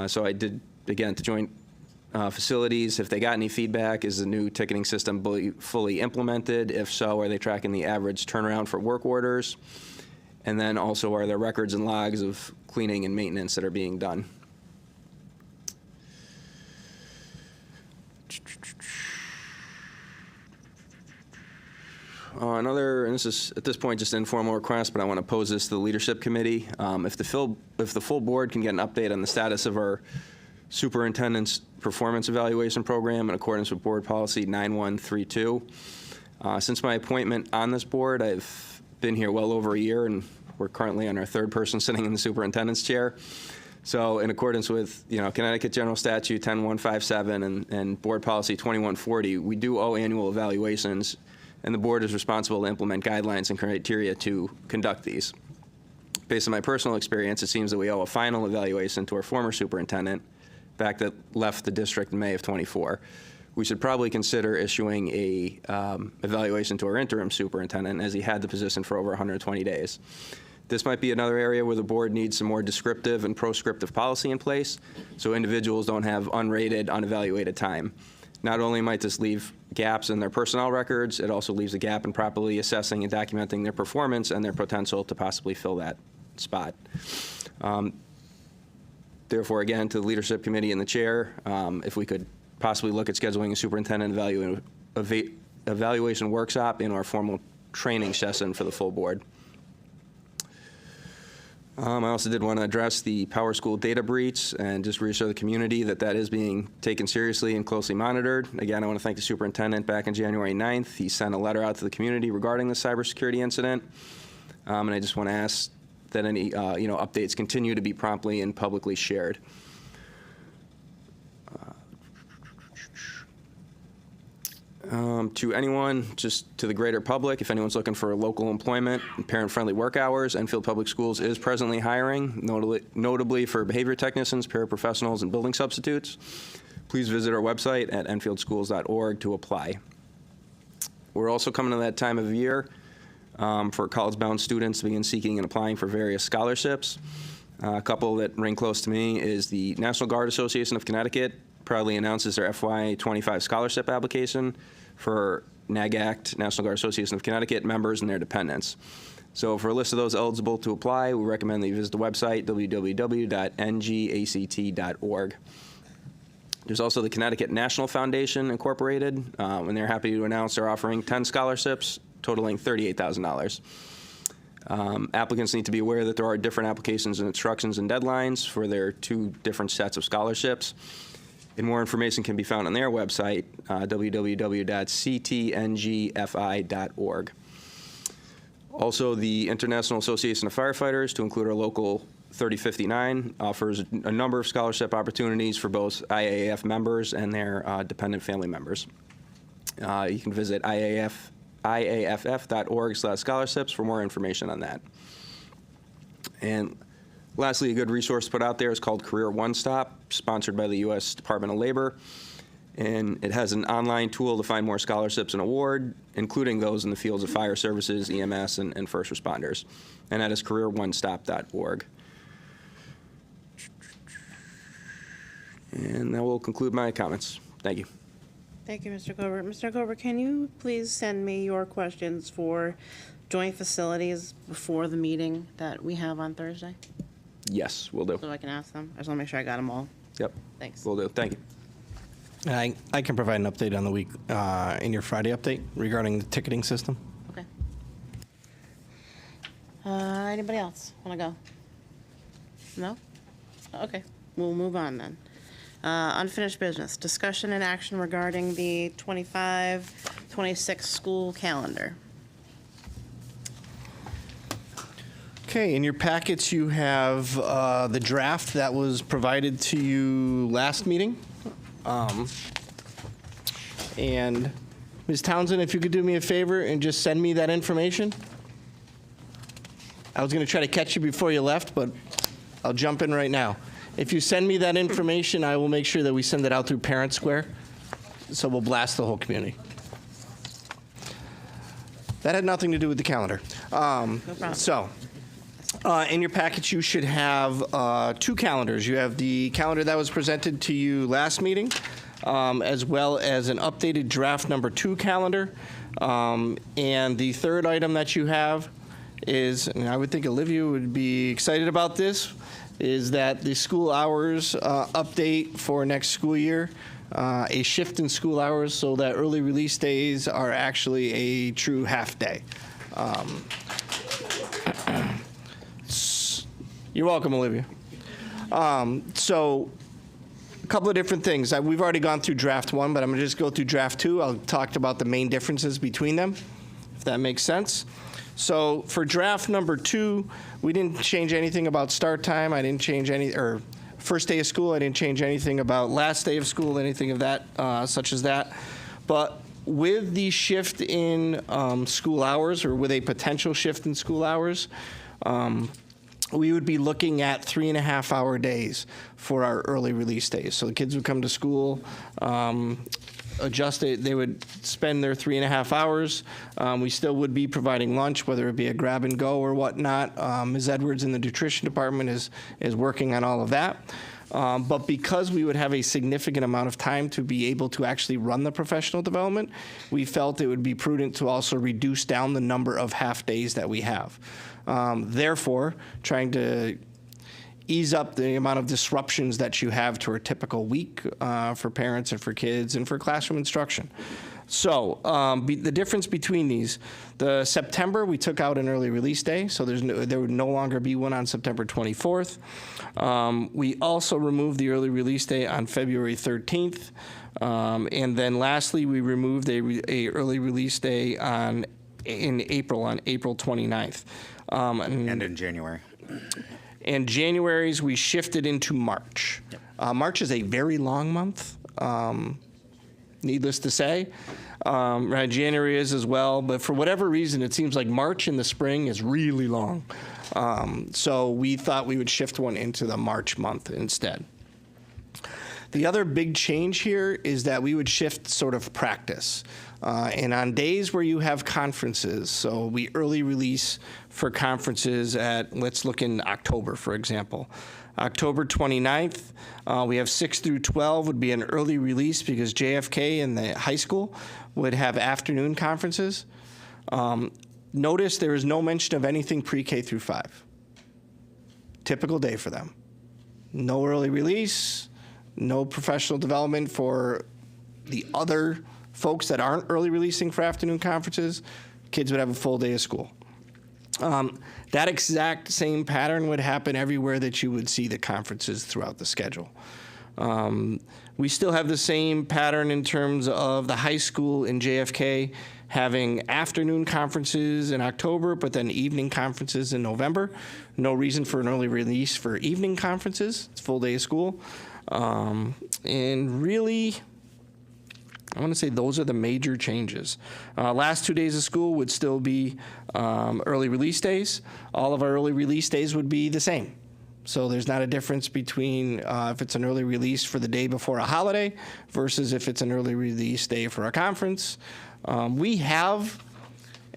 So I did, again, to Joint Facilities, if they got any feedback, is the new ticketing system fully implemented? If so, are they tracking the average turnaround for work orders? And then also, are there records and logs of cleaning and maintenance that are being done? And this is at this point just an informal request, but I want to pose this to the Leadership Committee. If the full board can get an update on the status of our superintendent's performance evaluation program in accordance with Board Policy 9132. Since my appointment on this board, I've been here well over a year, and we're currently on our third person sitting in the superintendent's chair. So in accordance with Connecticut General Statute 10157 and Board Policy 2140, we do owe annual evaluations, and the board is responsible to implement guidelines and criteria to conduct these. Based on my personal experience, it seems that we owe a final evaluation to our former superintendent, back that left the district in May of '24. we should probably consider issuing a evaluation to our interim superintendent, as he had the position for over 120 days. This might be another area where the board needs some more descriptive and proscriptive policy in place, so individuals don't have unrated, unevaluated time. Not only might this leave gaps in their personnel records, it also leaves a gap in properly assessing and documenting their performance and their potential to possibly fill that spot. Therefore, again, to the leadership committee and the chair, if we could possibly look at scheduling a superintendent evaluation workshop in our formal training session for the full board. I also did want to address the PowerSchool data breach and just reassure the community that that is being taken seriously and closely monitored. Again, I want to thank the superintendent. Back on January 9th, he sent a letter out to the community regarding the cybersecurity incident. And I just want to ask that any updates continue to be promptly and publicly shared. To anyone, just to the greater public, if anyone's looking for local employment and parent-friendly work hours, Enfield Public Schools is presently hiring, notably for behavior technicians, paraprofessionals, and building substitutes. Please visit our website at enfieldschools.org to apply. We're also coming to that time of year for college-bound students to begin seeking and applying for various scholarships. A couple that ring close to me is the National Guard Association of Connecticut proudly announces their FY25 scholarship application for NAGACT, National Guard Association of Connecticut, members and their dependents. So for a list of those eligible to apply, we recommend that you visit the website, www.ngact.org. There's also the Connecticut National Foundation Incorporated, and they're happy to announce they're offering 10 scholarships totaling $38,000. Applicants need to be aware that there are different applications and instructions and deadlines for their 2 different sets of scholarships. And more information can be found on their website, www.ctngfi.org. Also, the International Association of Firefighters, to include our local 3059, offers a number of scholarship opportunities for both IAAF members and their dependent family members. You can visit IAFF.org/scholarships for more information on that. And lastly, a good resource put out there is called Career One Stop, sponsored by the U.S. Department of Labor. And it has an online tool to find more scholarships and award, including those in the fields of fire services, EMS, and first responders. And that is careeronestop.org. And that will conclude my comments. Thank you. Thank you, Mr. Colbert. Mr. Colbert, can you please send me your questions for joint facilities before the meeting that we have on Thursday? Yes, will do. So I can ask them? I just want to make sure I got them all. Yep. Thanks. Will do. Thank you. I can provide an update on the week in your Friday update regarding the ticketing system. Okay. Anybody else want to go? No? Okay, we'll move on then. Unfinished business, discussion and action regarding the 25-26 school calendar. Okay, in your packets you have the draft that was provided to you last meeting. And Ms. Townsend, if you could do me a favor and just send me that information. I was going to try to catch you before you left, but I'll jump in right now. If you send me that information, I will make sure that we send it out through Parent Square, so we'll blast the whole community. That had nothing to do with the calendar. In your package, you should have 2 calendars. You have the calendar that was presented to you last meeting, as well as an updated draft number 2 calendar. And the third item that you have is, and I would think Olivia would be excited about this, is that the school hours update for next school year, a shift in school hours so that early release days are actually a true half day. You're welcome, Olivia. So a couple of different things. We've already gone through draft 1, but I'm going to just go through draft 2. I'll talk about the main differences between them, if that makes sense. So for draft number 2, we didn't change anything about start time. I didn't change any, or first day of school. I didn't change anything about last day of school, anything of that, such as that. But with the shift in school hours, or with a potential shift in school hours, we would be looking at 3.5-hour days for our early release days. So the kids would come to school adjust it. They would spend their 3.5 hours. We still would be providing lunch, whether it be a grab and go or whatnot. Ms. Edwards in the nutrition department is working on all of that. But because we would have a significant amount of time to be able to actually run the professional development, we felt it would be prudent to also reduce down the number of half days that we have. Therefore, trying to ease up the amount of disruptions that you have to a typical week for parents and for kids and for classroom instruction. So the difference between these, the September, we took out an early release day, so there would no longer be one on September 24th. We also removed the early release day on February 13th. And then lastly, we removed a early release day in April, on April 29th. And in January. And January's we shifted into March. Yep. March is a very long month, needless to say. Right, January is as well, but for whatever reason, it seems like March in the spring is really long. So we thought we would shift one into the March month instead. The other big change here is that we would shift sort of practice. And on days where you have conferences, so we early release for conferences let's look in October, for example. October 29th, we have 6 through 12 would be an early release because JFK and the high school would have afternoon conferences. Notice there is no mention of anything pre-K through 5. Typical day for them. No early release, no professional development for the other folks that aren't early releasing for afternoon conferences. Kids would have a full day of school. That exact same pattern would happen everywhere that you would see the conferences throughout the schedule. We still have the same pattern in terms of the high school and JFK having afternoon conferences in October, but then evening conferences in November. No reason for an early release for evening conferences. It's full day of school. And really, I want to say those are the major changes. Last 2 days of school would still be early release days. All of our early release days would be the same. So there's not a difference between if it's an early release for the day before a holiday versus if it's an early release day for a conference. We have,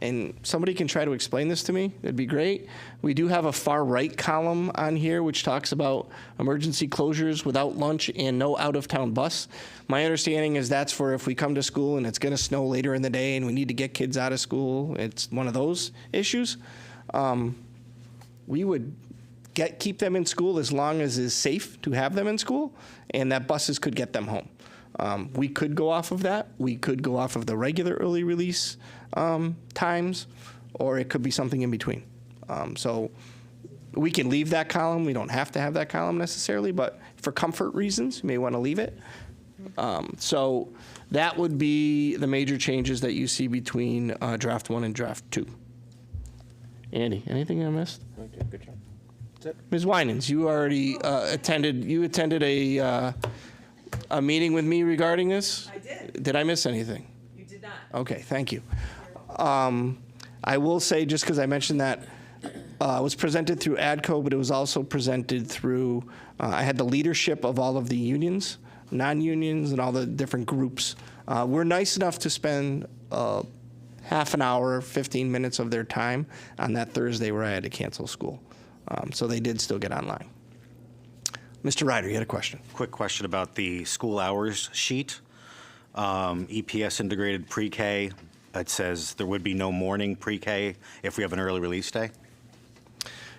and somebody can try to explain this to me, it'd be great. We do have a far right column on here which talks about emergency closures without lunch and no out-of-town bus. My understanding is that's for if we come to school and it's going to snow later in the day and we need to get kids out of school. It's one of those issues. We would keep them in school as long as it's safe to have them in school and that buses could get them home. We could go off of that. We could go off of the regular early release times, or it could be something in between. So we can leave that column. We don't have to have that column necessarily, but for comfort reasons, you may want to leave it. So that would be the major changes that you see between draft 1 and draft 2. Andy, anything I missed? Okay, good job. That's it. Ms. Winans, you already attended a meeting with me regarding this? I did. Did I miss anything? You did not. Okay, thank you. I will say, just because I mentioned that, it was presented through ADCO, but it was also presented through, I had the leadership of all of the unions, non-unions, and all the different groups. We're nice enough to spend half an hour, 15 minutes of their time on that Thursday where I had to cancel school. So they did still get online. Mr. Ryder, you had a question. Quick question about the school hours sheet. EPS integrated pre-K. It says there would be no morning pre-K if we have an early release day.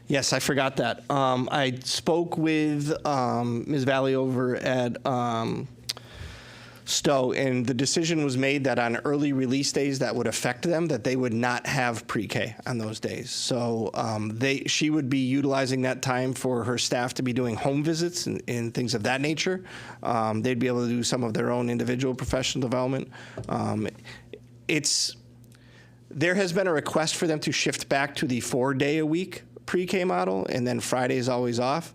Yes, I forgot that. I spoke with Ms. Valley over at Stowe, and the decision was made that on early release days that would affect them, that they would not have pre-K on those days. So she would be utilizing that time for her staff to be doing home visits and things of that nature. They'd be able to do some of their own individual professional development. There has been a request for them to shift back to the 4-day-a-week pre-K model, and then Friday is always off.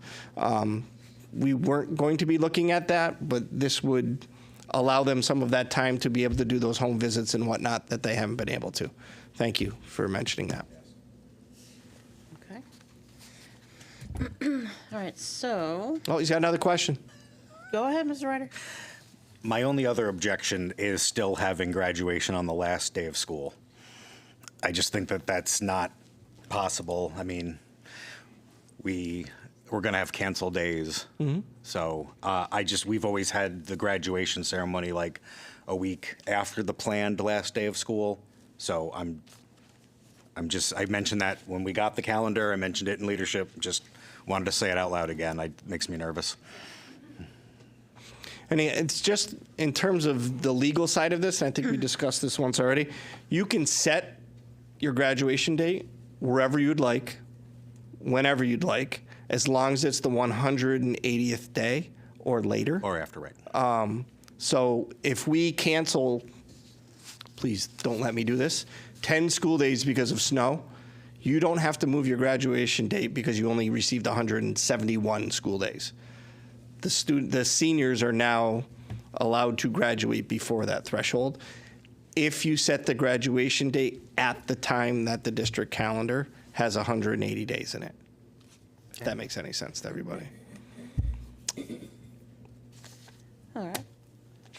We weren't going to be looking at that, but this would allow them some of that time to be able to do those home visits and whatnot that they haven't been able to. Thank you for mentioning that. Okay. All right, so Oh, he's got another question. go ahead, Mr. Ryder. My only other objection is still having graduation on the last day of school. I just think that that's not possible. I mean, we're going to have canceled days. So we've always had the graduation ceremony like a week after the planned last day of school. So I mentioned that when we got the calendar, I mentioned it in leadership, just wanted to say it out loud again. It makes me nervous. And it's just in terms of the legal side of this, and I think we discussed this once already, you can set your graduation date wherever you'd like, whenever you'd like, as long as it's the 180th day or later. Or after, right. So if we cancel, please don't let me do this, 10 school days because of snow, you don't have to move your graduation date because you only received 171 school days. The seniors are now allowed to graduate before that threshold if you set the graduation date at the time that the district calendar has 180 days in it. If that makes any sense to everybody. All right.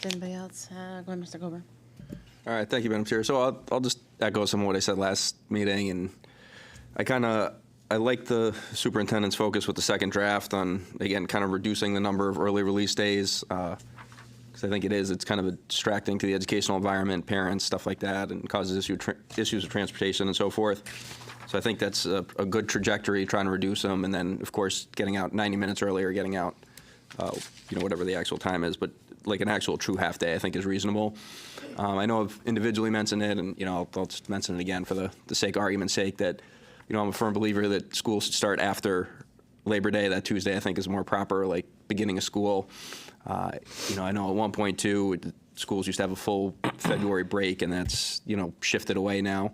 Does anybody else? Go ahead, Mr. Coburn. All right, thank you, Madam Chair. So I'll just echo some of what I said last meeting, and I like the superintendent's focus with the second draft on, again, kind of reducing the number of early release days, because I think it's kind of distracting to the educational environment, parents, stuff like that, and causes issues with transportation and so forth. So I think that's a good trajectory, trying to reduce them, and then, of course, getting out 90 minutes earlier, getting out, whatever the actual time is, but like an actual true half day, I think is reasonable. I know I've individually mentioned it, and I'll just mention it again for the sake, argument's sake, that I'm a firm believer that school should start after Labor Day. That Tuesday, I think, is more proper, like beginning of school. I know at one point too, schools used to have a full February break, and that's shifted away now.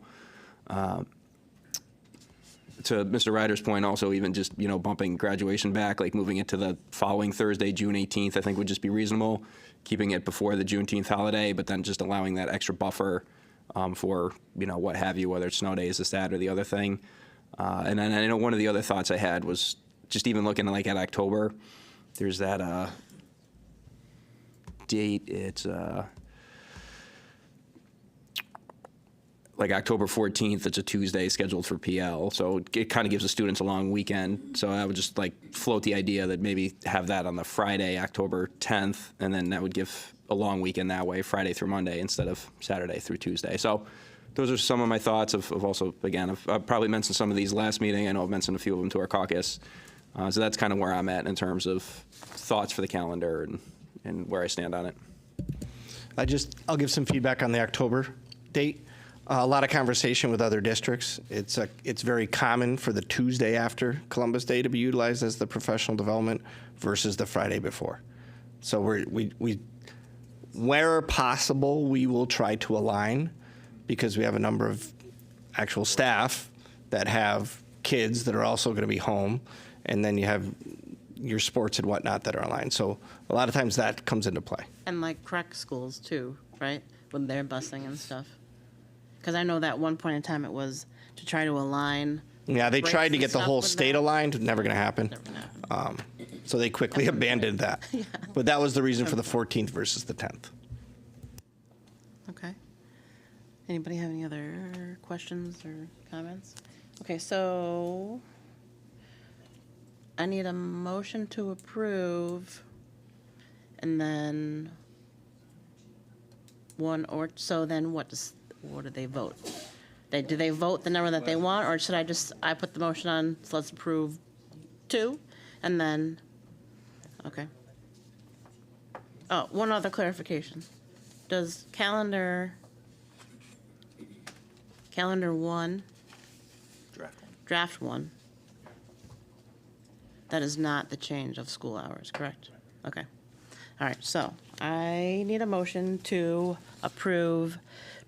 To Mr. Ryder's point, also even just bumping graduation back, like moving it to the following Thursday, June 18th, I think would just be reasonable. Keeping it before the Juneteenth holiday, but then just allowing that extra buffer for what have you, whether it's snow days, this, that, or the other thing. And then I know one of the other thoughts I had was just even looking at October. There's that date. It's like October 14th. It's a Tuesday scheduled for PL, so it kind of gives the students a long weekend. So I would just float the idea that maybe have that on the Friday, October 10th, and then that would give a long weekend that way, Friday through Monday instead of Saturday through Tuesday. So those are some of my thoughts of also, again, I've probably mentioned some of these last meeting. I know I've mentioned a few of them to our caucus. So that's kind of where I'm at in terms of thoughts for the calendar and where I stand on it. I'll give some feedback on the October date. A lot of conversation with other districts. It's very common for the Tuesday after Columbus Day to be utilized as the professional development versus the Friday before. So where possible, we will try to align, because we have a number of actual staff that have kids that are also going to be home, and then you have your sports and whatnot that are aligned. So a lot of times that comes into play. And like CREC schools too, right? When they're busing and stuff. Because I know that one point in time it was to try to align. Yeah, they breaks tried to and get the stuff whole with state that. aligned. Never going to happen. So they quickly abandoned that. Yeah. But that was the reason for the 14th versus the 10th. Okay. Anybody have any other questions or comments? Okay, so I need a motion to approve, and then what do they vote? Do they vote the number that they want, or should I put the motion on, so let's approve 2, and then, okay. Oh, one other clarification. Does calendar 1, draft 1, that is not the change of school hours, correct? Okay. All right, so I need a motion to approve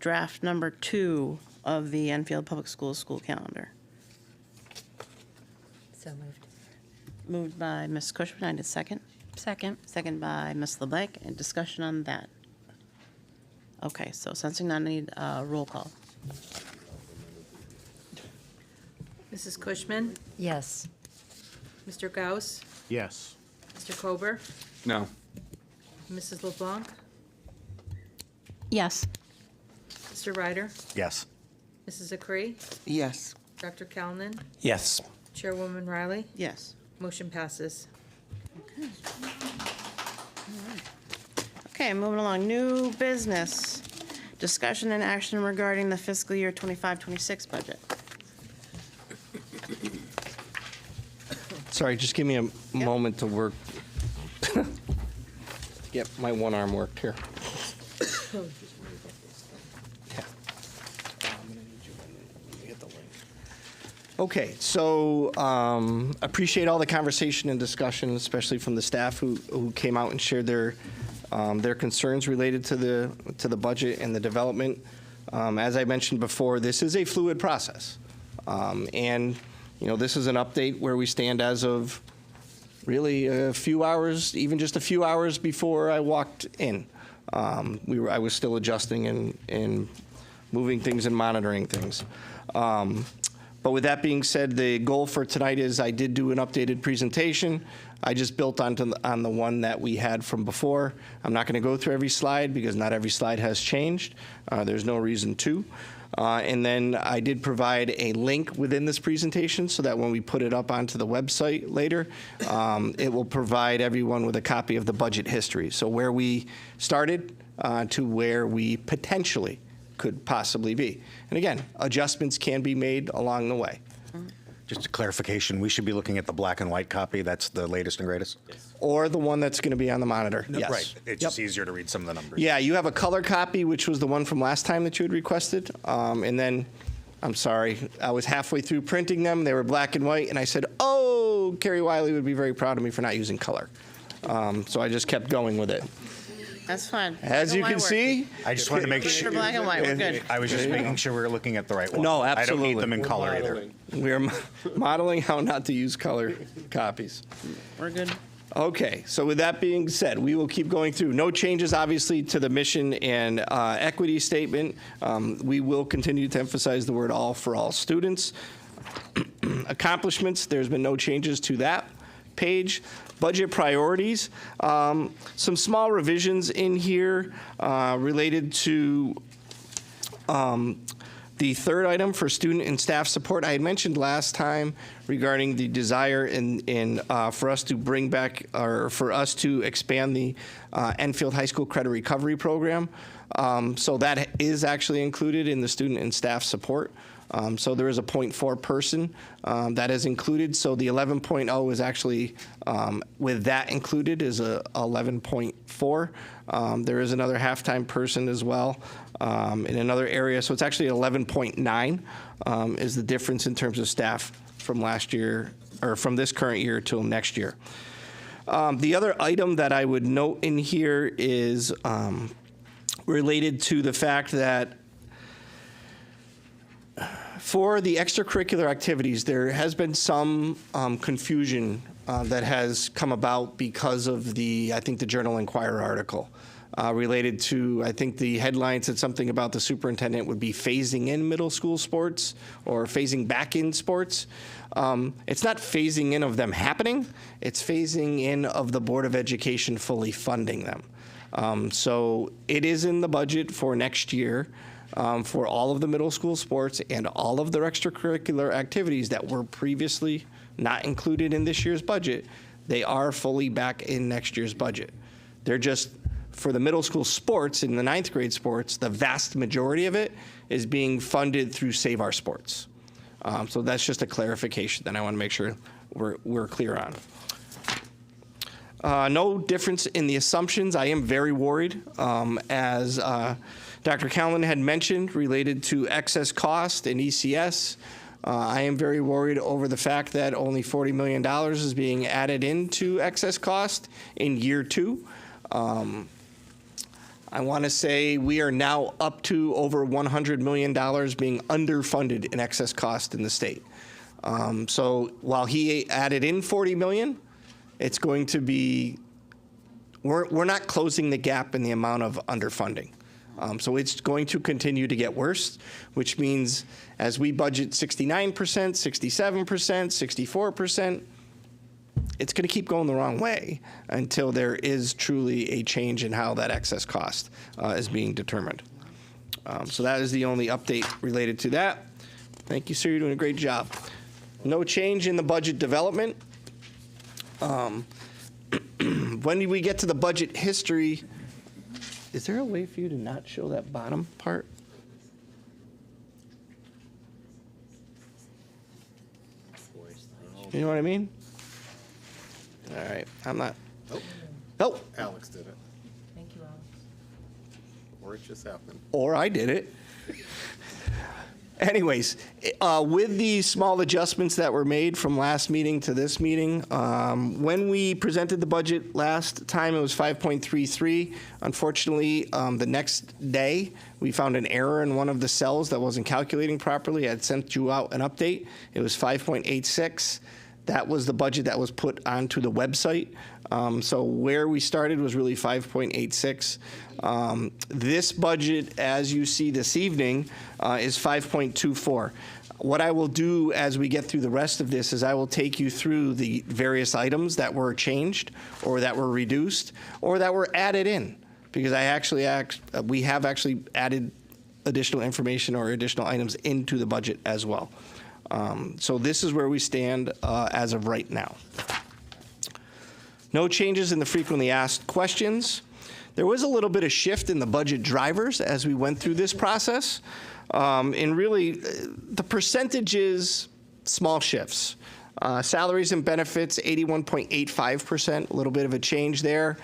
draft number 2 of the Enfield Public Schools school calendar. So moved. Moved by Ms. Cushman, I need a second. Second. Second by Ms. LeBlanc, and discussion on that. Okay, so sensing none, I need a roll call. Mrs. Cushman? Yes. Mr. Gauss? Yes. Mr. Kober? No. Mrs. LeBlanc? Yes. Mr. Ryder? Yes. Mrs. Acree? Yes. Dr. Calnan? Yes. Chairwoman Riley? Yes. Motion passes. Okay, moving along. New business. Discussion and action regarding the fiscal year 25-26 budget. Sorry, just give me a moment to work. Get my one arm worked here. Okay, so appreciate all the conversation and discussion, especially from the staff who came out and shared their concerns related to the budget and the development. As I mentioned before, this is a fluid process, and this is an update where we stand as of really a few hours, even just a few hours before I walked in. I was still adjusting and moving things and monitoring things. But with that being said, the goal for tonight is I did do an updated presentation. I just built on the one that we had from before. I'm not going to go through every slide because not every slide has changed. There's no reason to. And then I did provide a link within this presentation so that when we put it up onto the website later, it will provide everyone with a copy of the budget history. So where we started to where we potentially could possibly be. And again, adjustments can be made along the way. Just a clarification, we should be looking at the black and white copy. That's the latest and greatest? Or the one that's going to be on the monitor. No, Yes. Right. It's just easier to read some of the numbers. Yeah, you have a color copy, which was the one from last time that you had requested. And then, I'm sorry, I was halfway through printing them. They were black and white. And I said, oh, Carrie Wiley would be very proud of me for not using color. So I just kept going with it. That's fine. As you can see, I just wanted to make sure. For black and white, we're good. I was just making sure we were looking at the right one. No, I don't absolutely. need them in color either. We're modeling how not to use color copies. We're good. Okay, so with that being said, we will keep going through. No changes, obviously, to the mission and equity statement. We will continue to emphasize the word all for all students. Accomplishments, there's been no changes to that page. Budget priorities, some small revisions in here related to the third item for student and staff support. I had mentioned last time regarding the desire for us to bring back, or for us to expand the Enfield High School Credit Recovery Program. So that is actually included in the student and staff support. So there is a 0.4 person that is included. So the 11.0 is actually, with that included, is a 11.4. There is another halftime person as well in another area. So it's actually 11.9 is the difference in terms of staff from last year, or from this current year till next year. The other item that I would note in here is related to the fact that for the extracurricular activities, there has been some confusion that has come about because of the Journal Inquirer article related to, I think the headline said something about the superintendent would be phasing in middle school sports or phasing back in sports. It's not phasing in of them happening, it's phasing in of the Board of Education fully funding them. So it is in the budget for next year. For all of the middle school sports and all of their extracurricular activities that were previously not included in this year's budget, they are fully back in next year's budget. They're just, for the middle school sports and the 9th grade sports, the vast majority of it is being funded through Save Our Sports. So that's just a clarification that I want to make sure we're clear on. No difference in the assumptions. I am very worried, as Dr. Callan had mentioned, related to excess cost and ECS. I am very worried over the fact that only $40 million is being added into excess cost in year 2. I want to say we are now up to over $100 million being underfunded in excess cost in the state. So while he added in $40 million, it's going to be, we're not closing the gap in the amount of underfunding. So it's going to continue to get worse, which means as we budget 69%, 67%, 64%, it's going to keep going the wrong way until there is truly a change in how that excess cost is being determined. So that is the only update related to that. Thank you, sir. You're doing a great job. No change in the budget development. When we get to the budget history, is there a way for you to not show that bottom part? You know what I mean? All right, I'm not. Nope. Alex did it. Thank you, Alex. Or it just happened. Or I did it. Anyways, with the small adjustments that were made from last meeting to this meeting, when we presented the budget last time, it was 5.33. Unfortunately, the next day, we found an error in one of the cells that wasn't calculating properly. I had sent you out an update. It was 5.86. That was the budget that was put onto the website. So where we started was really 5.86. This budget, as you see this evening, is 5.24. What I will do as we get through the rest of this is I will take you through the various items that were changed or that were reduced or that were added in, because we have actually added additional information or additional items into the budget as well. So this is where we stand as of right now. No changes in the frequently asked questions. There was a little bit of shift in the budget drivers as we went through this process. And really, the percentages, small shifts. Salaries and benefits, 81.85%, a little bit of a change there.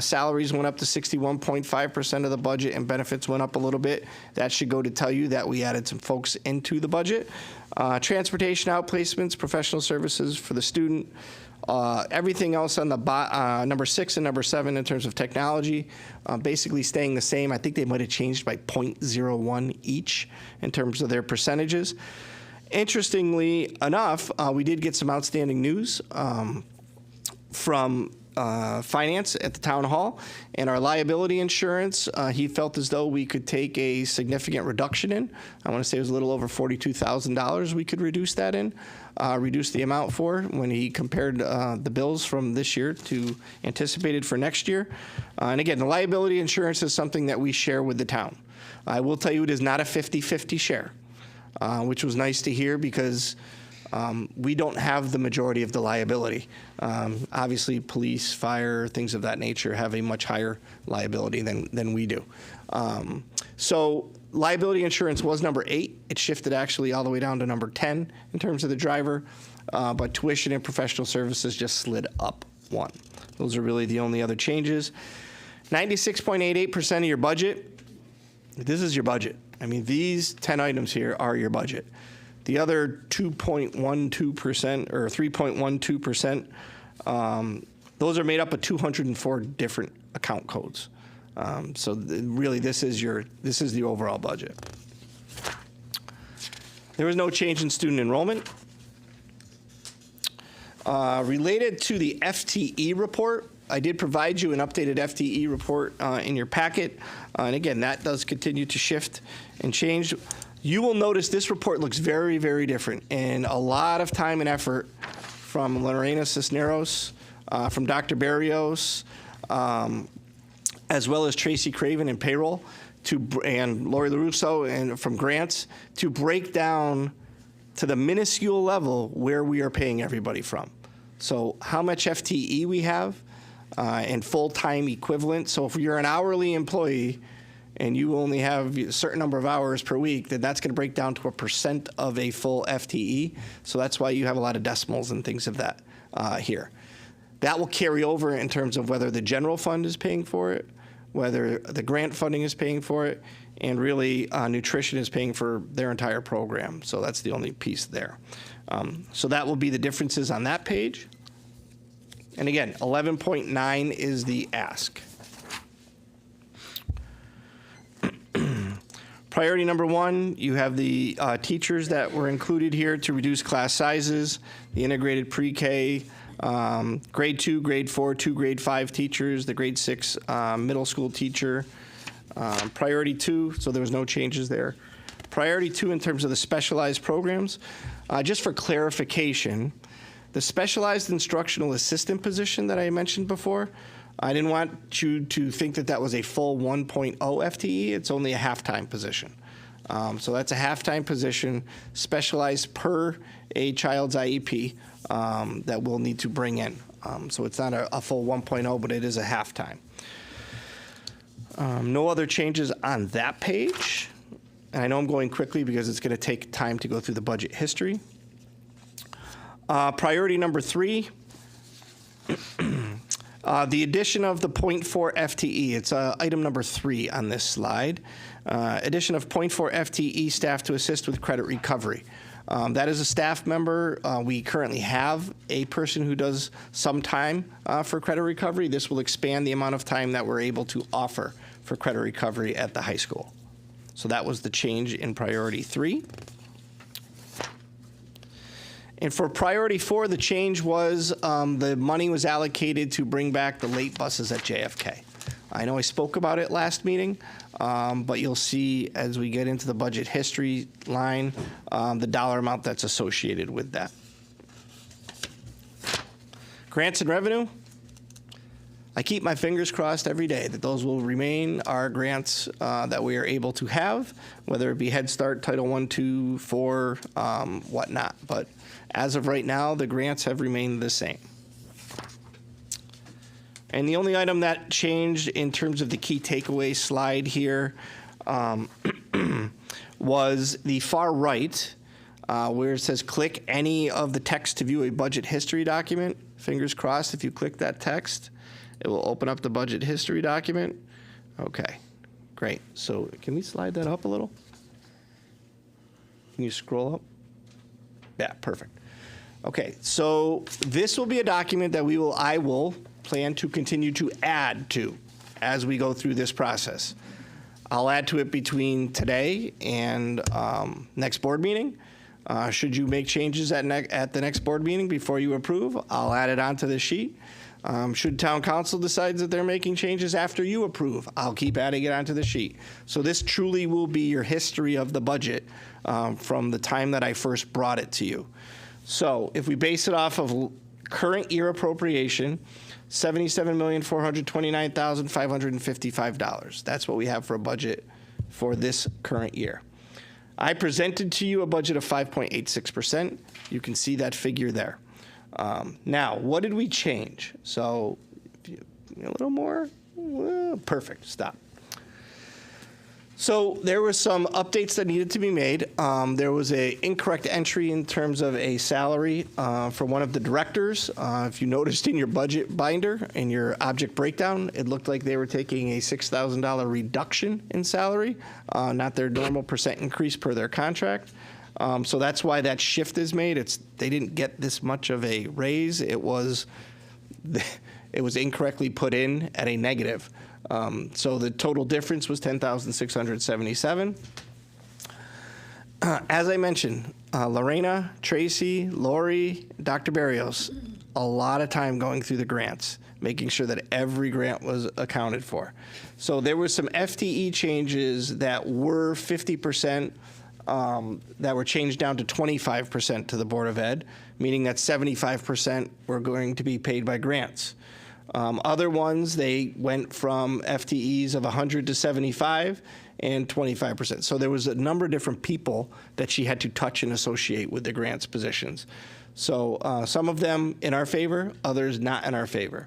Salaries went up to 61.5% of the budget, and benefits went up a little bit. That should go to tell you that we added some folks into the budget. Transportation outplacements, professional services for the student. Everything else on the number 6 and number 7 in terms of technology, basically staying the same. I think they might have changed by 0.01 each in terms of their percentages. Interestingly enough, we did get some outstanding news from finance at the town hall, and our liability insurance, he felt as though we could take a significant reduction in. I want to say it was a little over $42,000 we could reduce that in, reduce the amount for when he compared the bills from this year to anticipated for next year. And again, the liability insurance is something that we share with the town. I will tell you it is not a 50-50 share, which was nice to hear because we don't have the majority of the liability. Obviously, police, fire, things of that nature have a much higher liability than we do. So liability insurance was number 8. It shifted actually all the way down to number 10 in terms of the driver, but tuition and professional services just slid up 1. Those are really the only other changes. 96.88% of your budget, this is your budget. I mean, these 10 items here are your budget. The other 2.12% or 3.12%, those are made up of 204 different account codes. So really, this is the overall budget. There was no change in student enrollment. Related to the FTE report, I did provide you an updated FTE report in your packet. And again, that does continue to shift and change. You will notice this report looks very, very different, and a lot of time and effort from Lorena Cisneros, from Dr. Barrios, as well as Tracy Craven in payroll, and Lori LaRusso and from grants, to break down to the minuscule level where we are paying everybody from. So how much FTE we have and full-time equivalent. So if you're an hourly employee and you only have a certain number of hours per week, then that's going to break down to a % of a full FTE. So that's why you have a lot of decimals and things of that here. That will carry over in terms of whether the general fund is paying for it, whether the grant funding is paying for it, and really nutrition is paying for their entire program. So that's the only piece there. So that will be the differences on that page. And again, 11.9 is the ask. Priority number 1, you have the teachers that were included here to reduce class sizes, the integrated pre-K, grade 2, grade 4, 2 grade 5 teachers, the grade 6 middle school teacher. Priority 2, so there was no changes there. Priority 2 in terms of the specialized programs, just for clarification, The specialized instructional assistant position that I mentioned before, I didn't want you to think that that was a full 1.0 FTE. It's only a half-time position. So that's a half-time position specialized per a child's IEP that we'll need to bring in. So it's not a full 1.0, but it is a half-time. No other changes on that page. And I know I'm going quickly because it's going to take time to go through the budget history. Priority number 3, the addition of the 0.4 FTE. It's item number 3 on this slide. Addition of 0.4 FTE staff to assist with credit recovery. That is a staff member. We currently have a person who does some time for credit recovery. This will expand the amount of time that we're able to offer for credit recovery at the high school. So that was the change in priority 3. And for priority 4, the change was the money was allocated to bring back the late buses at JFK. I know I spoke about it last meeting, but you'll see as we get into the budget history line, the dollar amount that's associated with that. Grants and revenue. I keep my fingers crossed every day that those will remain our grants that we are able to have, whether it be Head Start, Title I, II, IV, whatnot. But as of right now, the grants have remained the same. And the only item that changed in terms of the key takeaway slide here was the far right, where it says click any of the text to view a budget history document. Fingers crossed, if you click that text, it will open up the budget history document. Okay, great. So can we slide that up a little? Can you scroll up? Yeah, perfect. Okay, so this will be a document that I will plan to continue to add to as we go through this process. I'll add to it between today and next board meeting. Should you make changes at the next board meeting before you approve, I'll add it onto the sheet. Should town council decide that they're making changes after you approve, I'll keep adding it onto the sheet. So this truly will be your history of the budget from the time that I first brought it to you. So if we base it off of current year appropriation, $77,429,555. That's what we have for a budget for this current year. I presented to you a budget of 5.86%. You can see that figure there. Now, what did we change? So, a little more? Perfect, stop. So there were some updates that needed to be made. There was an incorrect entry in terms of a salary for one of the directors. If you noticed in your budget binder, in your object breakdown, it looked like they were taking a $6,000 reduction in salary, not their normal percent increase per their contract. So that's why that shift is made. They didn't get this much of a raise. It was incorrectly put in at a negative. So the total difference was $10,677. As I mentioned, Lorena, Tracy, Lori, Dr. Barrios, a lot of time going through the grants, making sure that every grant was accounted for. So there were some FTE changes that were 50%, that were changed down to 25% to the Board of Ed, meaning that 75% were going to be paid by grants. Other ones, they went from FTEs of 100 to 75 and 25%. So there was a number of different people that she had to touch and associate with the grants positions. So some of them in our favor, others not in our favor.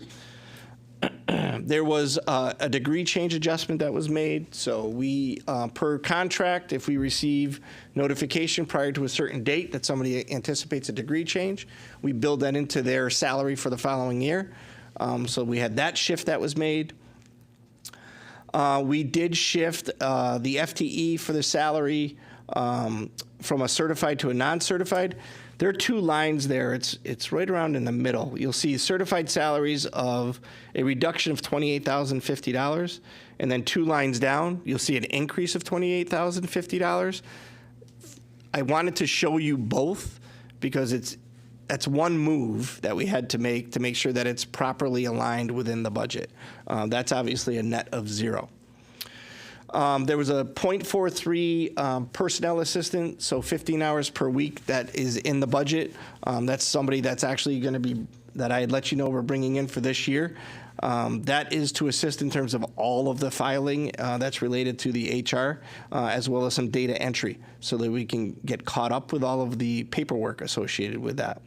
There was a degree change adjustment that was made. So we, per contract, if we receive notification prior to a certain date that somebody anticipates a degree change, we build that into their salary for the following year. So we had that shift that was made. We did shift the FTE for the salary from a certified to a non-certified. There are two lines there. It's right around in the middle. You'll see certified salaries of a reduction of $28,050, and then two lines down, you'll see an increase of $28,050. I wanted to show you both because that's one move that we had to make sure that it's properly aligned within the budget. That's obviously a net of zero. There was a .43 personnel assistant, so 15 hours per week that is in the budget. That's somebody that's actually going to be, that I had let you know we're bringing in for this year. That is to assist in terms of all of the filing that's related to the HR, as well as some data entry, so that we can get caught up with all of the paperwork associated with that.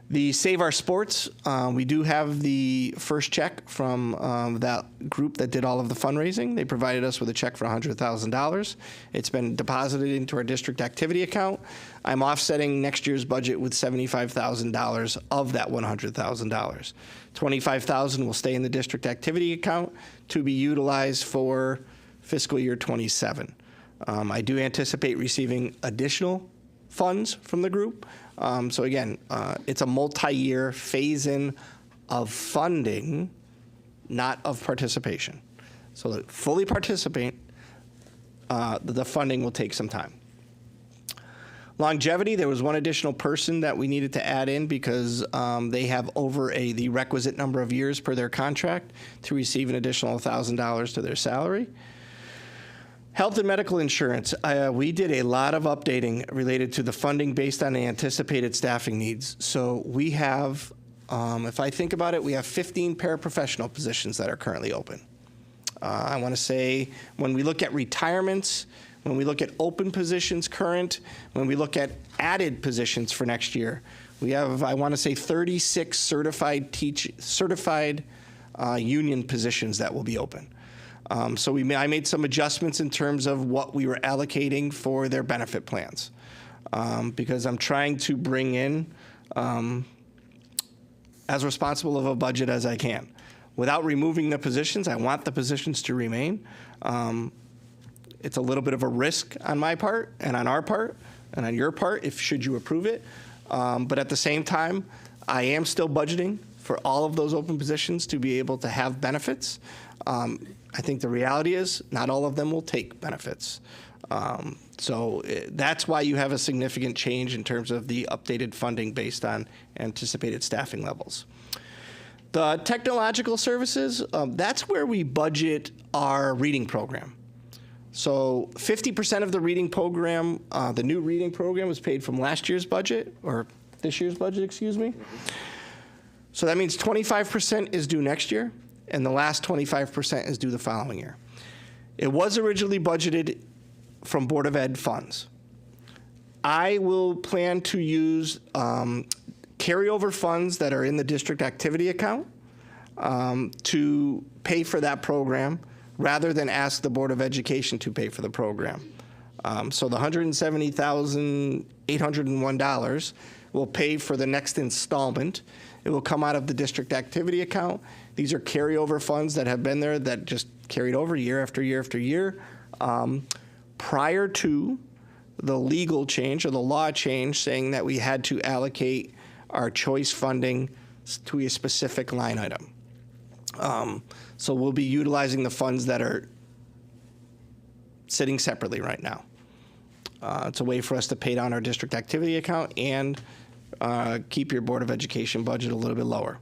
The Save Our Sports, we do have the first check from that group that did all of the fundraising. They provided us with a check for $100,000. It's been deposited into our district activity account. I'm offsetting next year's budget with $75,000 of that $100,000. $25,000 will stay in the district activity account to be utilized for fiscal year 27. I do anticipate receiving additional funds from the group. So again, it's a multi-year phase-in of funding, not of participation. So to fully participate, the funding will take some time. Longevity, there was one additional person that we needed to add in because they have over the requisite number of years per their contract to receive an additional $1,000 to their salary. Health and medical insurance, we did a lot of updating related to the funding based on the anticipated staffing needs. So we have, if I think about it, we have 15 paraprofessional positions that are currently open. I want to say when we look at retirements, when we look at open positions current, when we look at added positions for next year, we have, I want to say, 36 certified union positions that will be open. So I made some adjustments in terms of what we were allocating for their benefit plans, because I'm trying to bring in as responsible of a budget as I can. Without removing the positions, I want the positions to remain. It's a little bit of a risk on my part and on our part and on your part should you approve it. But at the same time, I am still budgeting for all of those open positions to be able to have benefits. I think the reality is not all of them will take benefits. So that's why you have a significant change in terms of the updated funding based on anticipated staffing levels. The technological services, that's where we budget our reading program. So 50% of the reading program, the new reading program was paid from last year's budget, or this year's budget, excuse me. So that means 25% is due next year, and the last 25% is due the following year. It was originally budgeted from Board of Ed funds. I will plan to use carryover funds that are in the district activity account to pay for that program rather than ask the Board of Education to pay for the program. So the $170,801 will pay for the next installment. It will come out of the district activity account. These are carryover funds that have been there that just carried over year after year after year. Prior to the legal change or the law change saying that we had to allocate our choice funding to a specific line item. So we'll be utilizing the funds that are sitting separately right now. It's a way for us to pay down our district activity account and keep your Board of Education budget a little bit lower.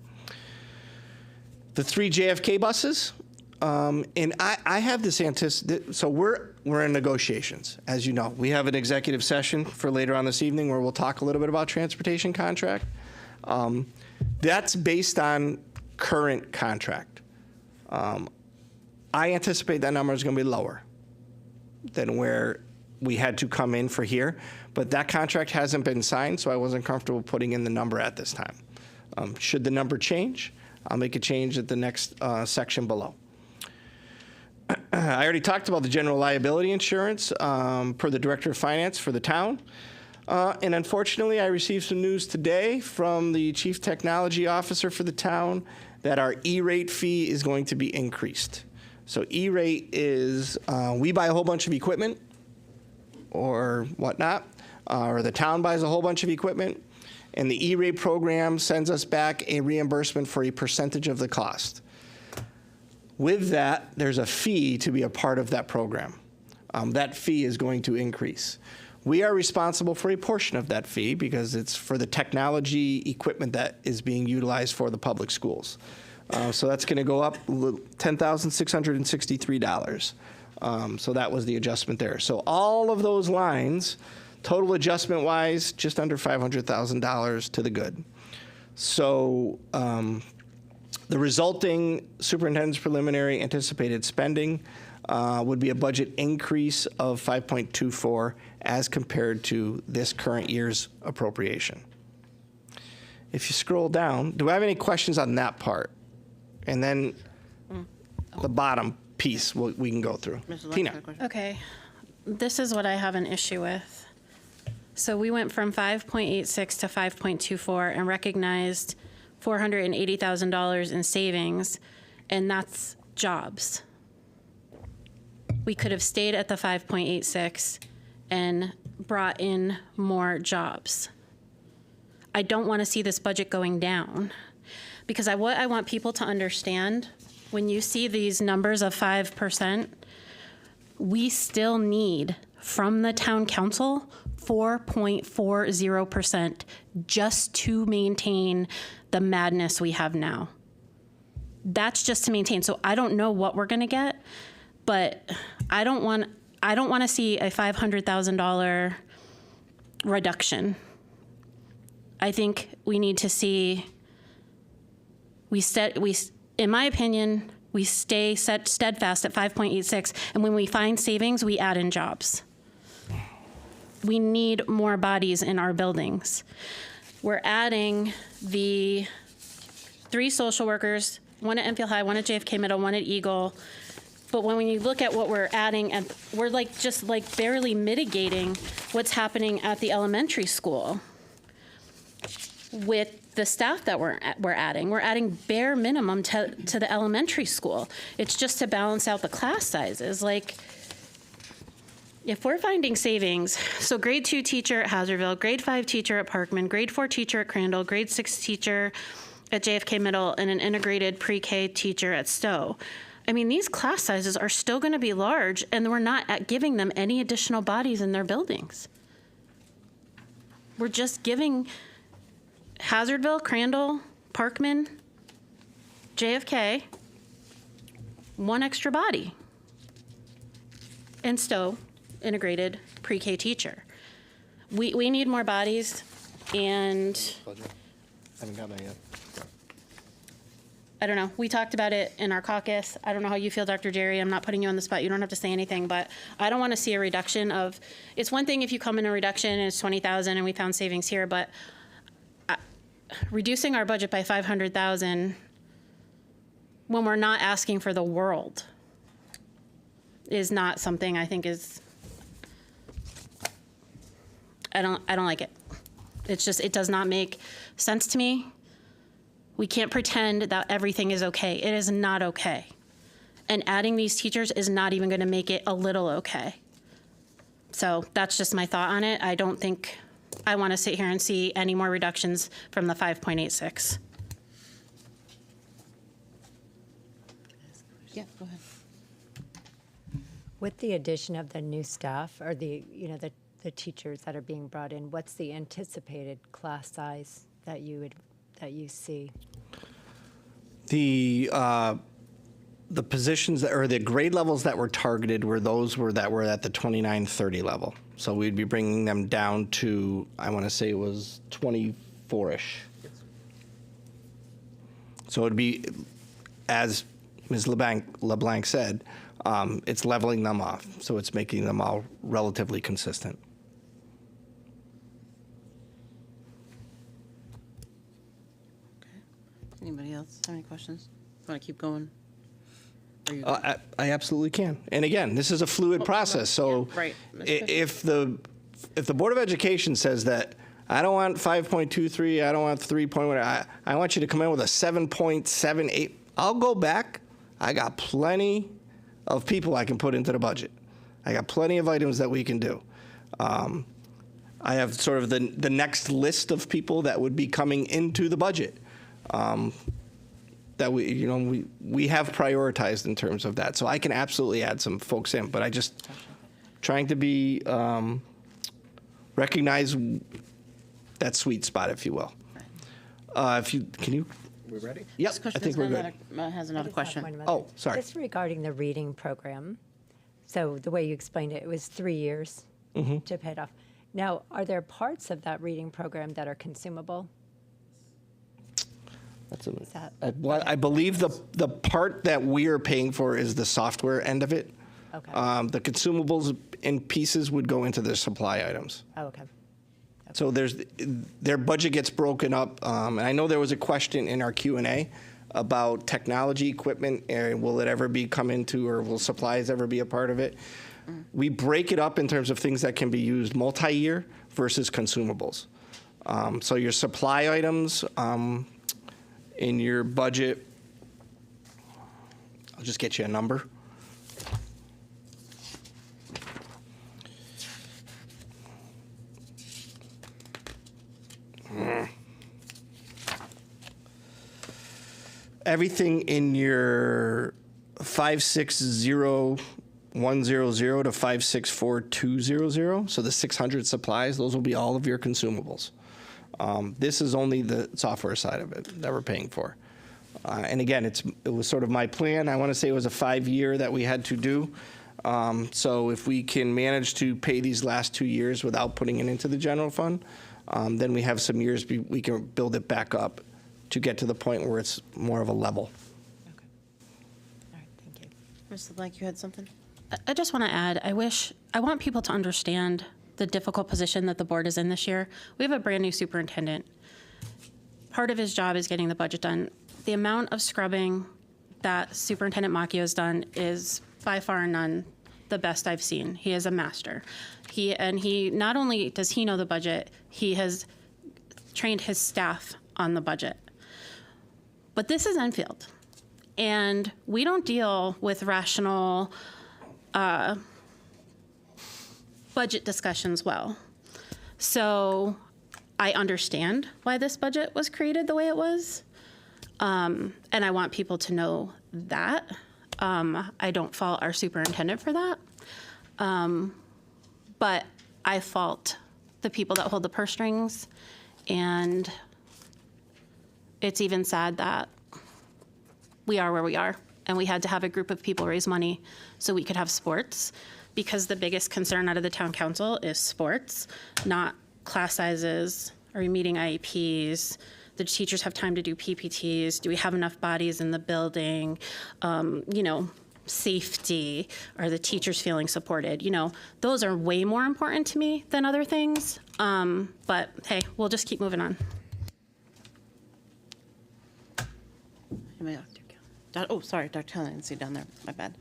The 3 JFK buses, and I have this so we're in negotiations, as you know. We have an executive session for later on this evening where we'll talk a little bit about transportation contract. That's based on current contract. I anticipate that number is going to be lower than where we had to come in for here, but that contract hasn't been signed, so I wasn't comfortable putting in the number at this time. Should the number change, I'll make a change at the next section below. I already talked about the general liability insurance per the Director of Finance for the town. And unfortunately, I received some news today from the Chief Technology Officer for the town that our E-rate fee is going to be increased. So E-rate is, we buy a whole bunch of equipment or whatnot, or the town buys a whole bunch of equipment, and the E-rate program sends us back a reimbursement for a percentage of the cost. With that, there's a fee to be a part of that program. That fee is going to increase. We are responsible for a portion of that fee because it's for the technology equipment that is being utilized for the public schools. So that's going to go up $10,663. So that was the adjustment there. So all of those lines, total adjustment-wise, just under $500,000 to the good. So the resulting superintendent's preliminary anticipated spending would be a budget increase of 5.24 as compared to this current year's appropriation. If you scroll down, do I have any questions on that part? And then the bottom piece we can go through. Tina. Okay, this is what I have an issue with. So we went from 5.86 to 5.24 and recognized $480,000 in savings, and that's jobs. We could have stayed at the 5.86 and brought in more jobs. I don't want to see this budget going down, because what I want people to understand, when you see these numbers of 5%, we still need from the town council 4.40% just to maintain the madness we have now. That's just to maintain. So I don't know what we're going to get, but I don't want to see a $500,000 reduction. I think we need to see, in my opinion, we stay steadfast at 5.86, and when we find savings, we add in jobs. We need more bodies in our buildings. We're adding the 3 social workers, 1 at Enfield High, 1 at JFK Middle, 1 at Eagle. But when you look at what we're adding, and we're just barely mitigating what's happening at the elementary school with the staff that we're adding. We're adding bare minimum to the elementary school. It's just to balance out the class sizes. If we're finding savings, so grade 2 teacher at Hazardville, grade 5 teacher at Parkman, grade 4 teacher at Crandall, grade 6 teacher at JFK Middle, and an integrated pre-K teacher at Stowe. I mean, these class sizes are still going to be large, and we're not giving them any additional bodies in their buildings. We're just giving Hazardville, Crandall, Parkman, JFK 1 extra body, and Stowe, integrated pre-K teacher. We need more bodies, and I haven't got that yet. I don't know. We talked about it in our caucus. I don't know how you feel, Dr. Jerry. I'm not putting you on the spot. You don't have to say anything, but I don't want to see a reduction of, it's one thing if you come in a reduction and it's 20,000 and we found savings here, but reducing our budget by 500,000 when we're not asking for the world is not something I think is, I don't like it. It does not make sense to me. We can't pretend that everything is okay. It is not okay. And adding these teachers is not even going to make it a little okay. So that's just my thought on it. I don't think I want to sit here and see any more reductions from the 5.86. Yeah, go ahead. With the addition of the new staff or the teachers that are being brought in, what's the anticipated class size that you see? The positions or the grade levels that were targeted were those that were at the 29-30 level. So we'd be bringing them down to, I want to say it was 24-ish. So it'd be, as Ms. LeBlanc said, it's leveling them off. So it's making them all relatively consistent. Anybody else have any questions? Want to keep going? I absolutely can. And again, this is a fluid process. So yeah, right. if the Board of Education says that I don't want 5.23, I don't want 3.1, I want you to come in with a 7.78, I'll go back. I got plenty of people I can put into the budget. I got plenty of items that we can do. I have sort of the next list of people that would be coming into the budget. That we have prioritized in terms of that. So I can absolutely add some folks in, but I just trying to be recognize that sweet spot, if you will. We ready? Yep, I think we're good. Has another question. One Oh, sorry. Just regarding the reading program. So the way you explained it, it was 3 years to pay it off. Now, are there parts of that reading program that are consumable? That's that- I believe the part that we are paying for is the software end of it. Okay. The consumables and pieces would go into the supply items. Oh, okay. So their budget gets broken up, and I know there was a question in our Q&A about technology equipment, and will it ever be come into, or will supplies ever be a part of it? We break it up in terms of things that can be used multi-year versus consumables. So your supply items in your budget, I'll just get you a number. Everything in your 560100 to 564200, so the 600 supplies, those will be all of your consumables. This is only the software side of it that we're paying for. And again, it was sort of my plan. I want to say it was a 5-year that we had to do. So if we can manage to pay these last 2 years without putting it into the general fund, then we have some years we can build it back up to get to the point where it's more of a level. Ms. LeBlanc, you had something? I just want to add, I want people to understand the difficult position that the board is in this year. We have a brand new superintendent. Part of his job is getting the budget done. The amount of scrubbing that Superintendent Macchio has done is by far and none the best I've seen. He is a master. He not only does he know the budget, he has trained his staff on the budget. But this is Enfield, and we don't deal with rational budget discussions well. So I understand why this budget was created the way it was, and I want people to know that. I don't fault our superintendent for that, but I fault the people that hold the purse strings, and it's even sad that we are where we are, and we had to have a group of people raise money so we could have sports, because the biggest concern out of the town council is sports, not class sizes or meeting IEPs. The teachers have time to do PPTs. Do we have enough bodies in the building? Safety. Are the teachers feeling supported? Those are way more important to me than other things. But hey, we'll just keep moving on. Oh, sorry, Dr. Kelly, I didn't see down there. My bad.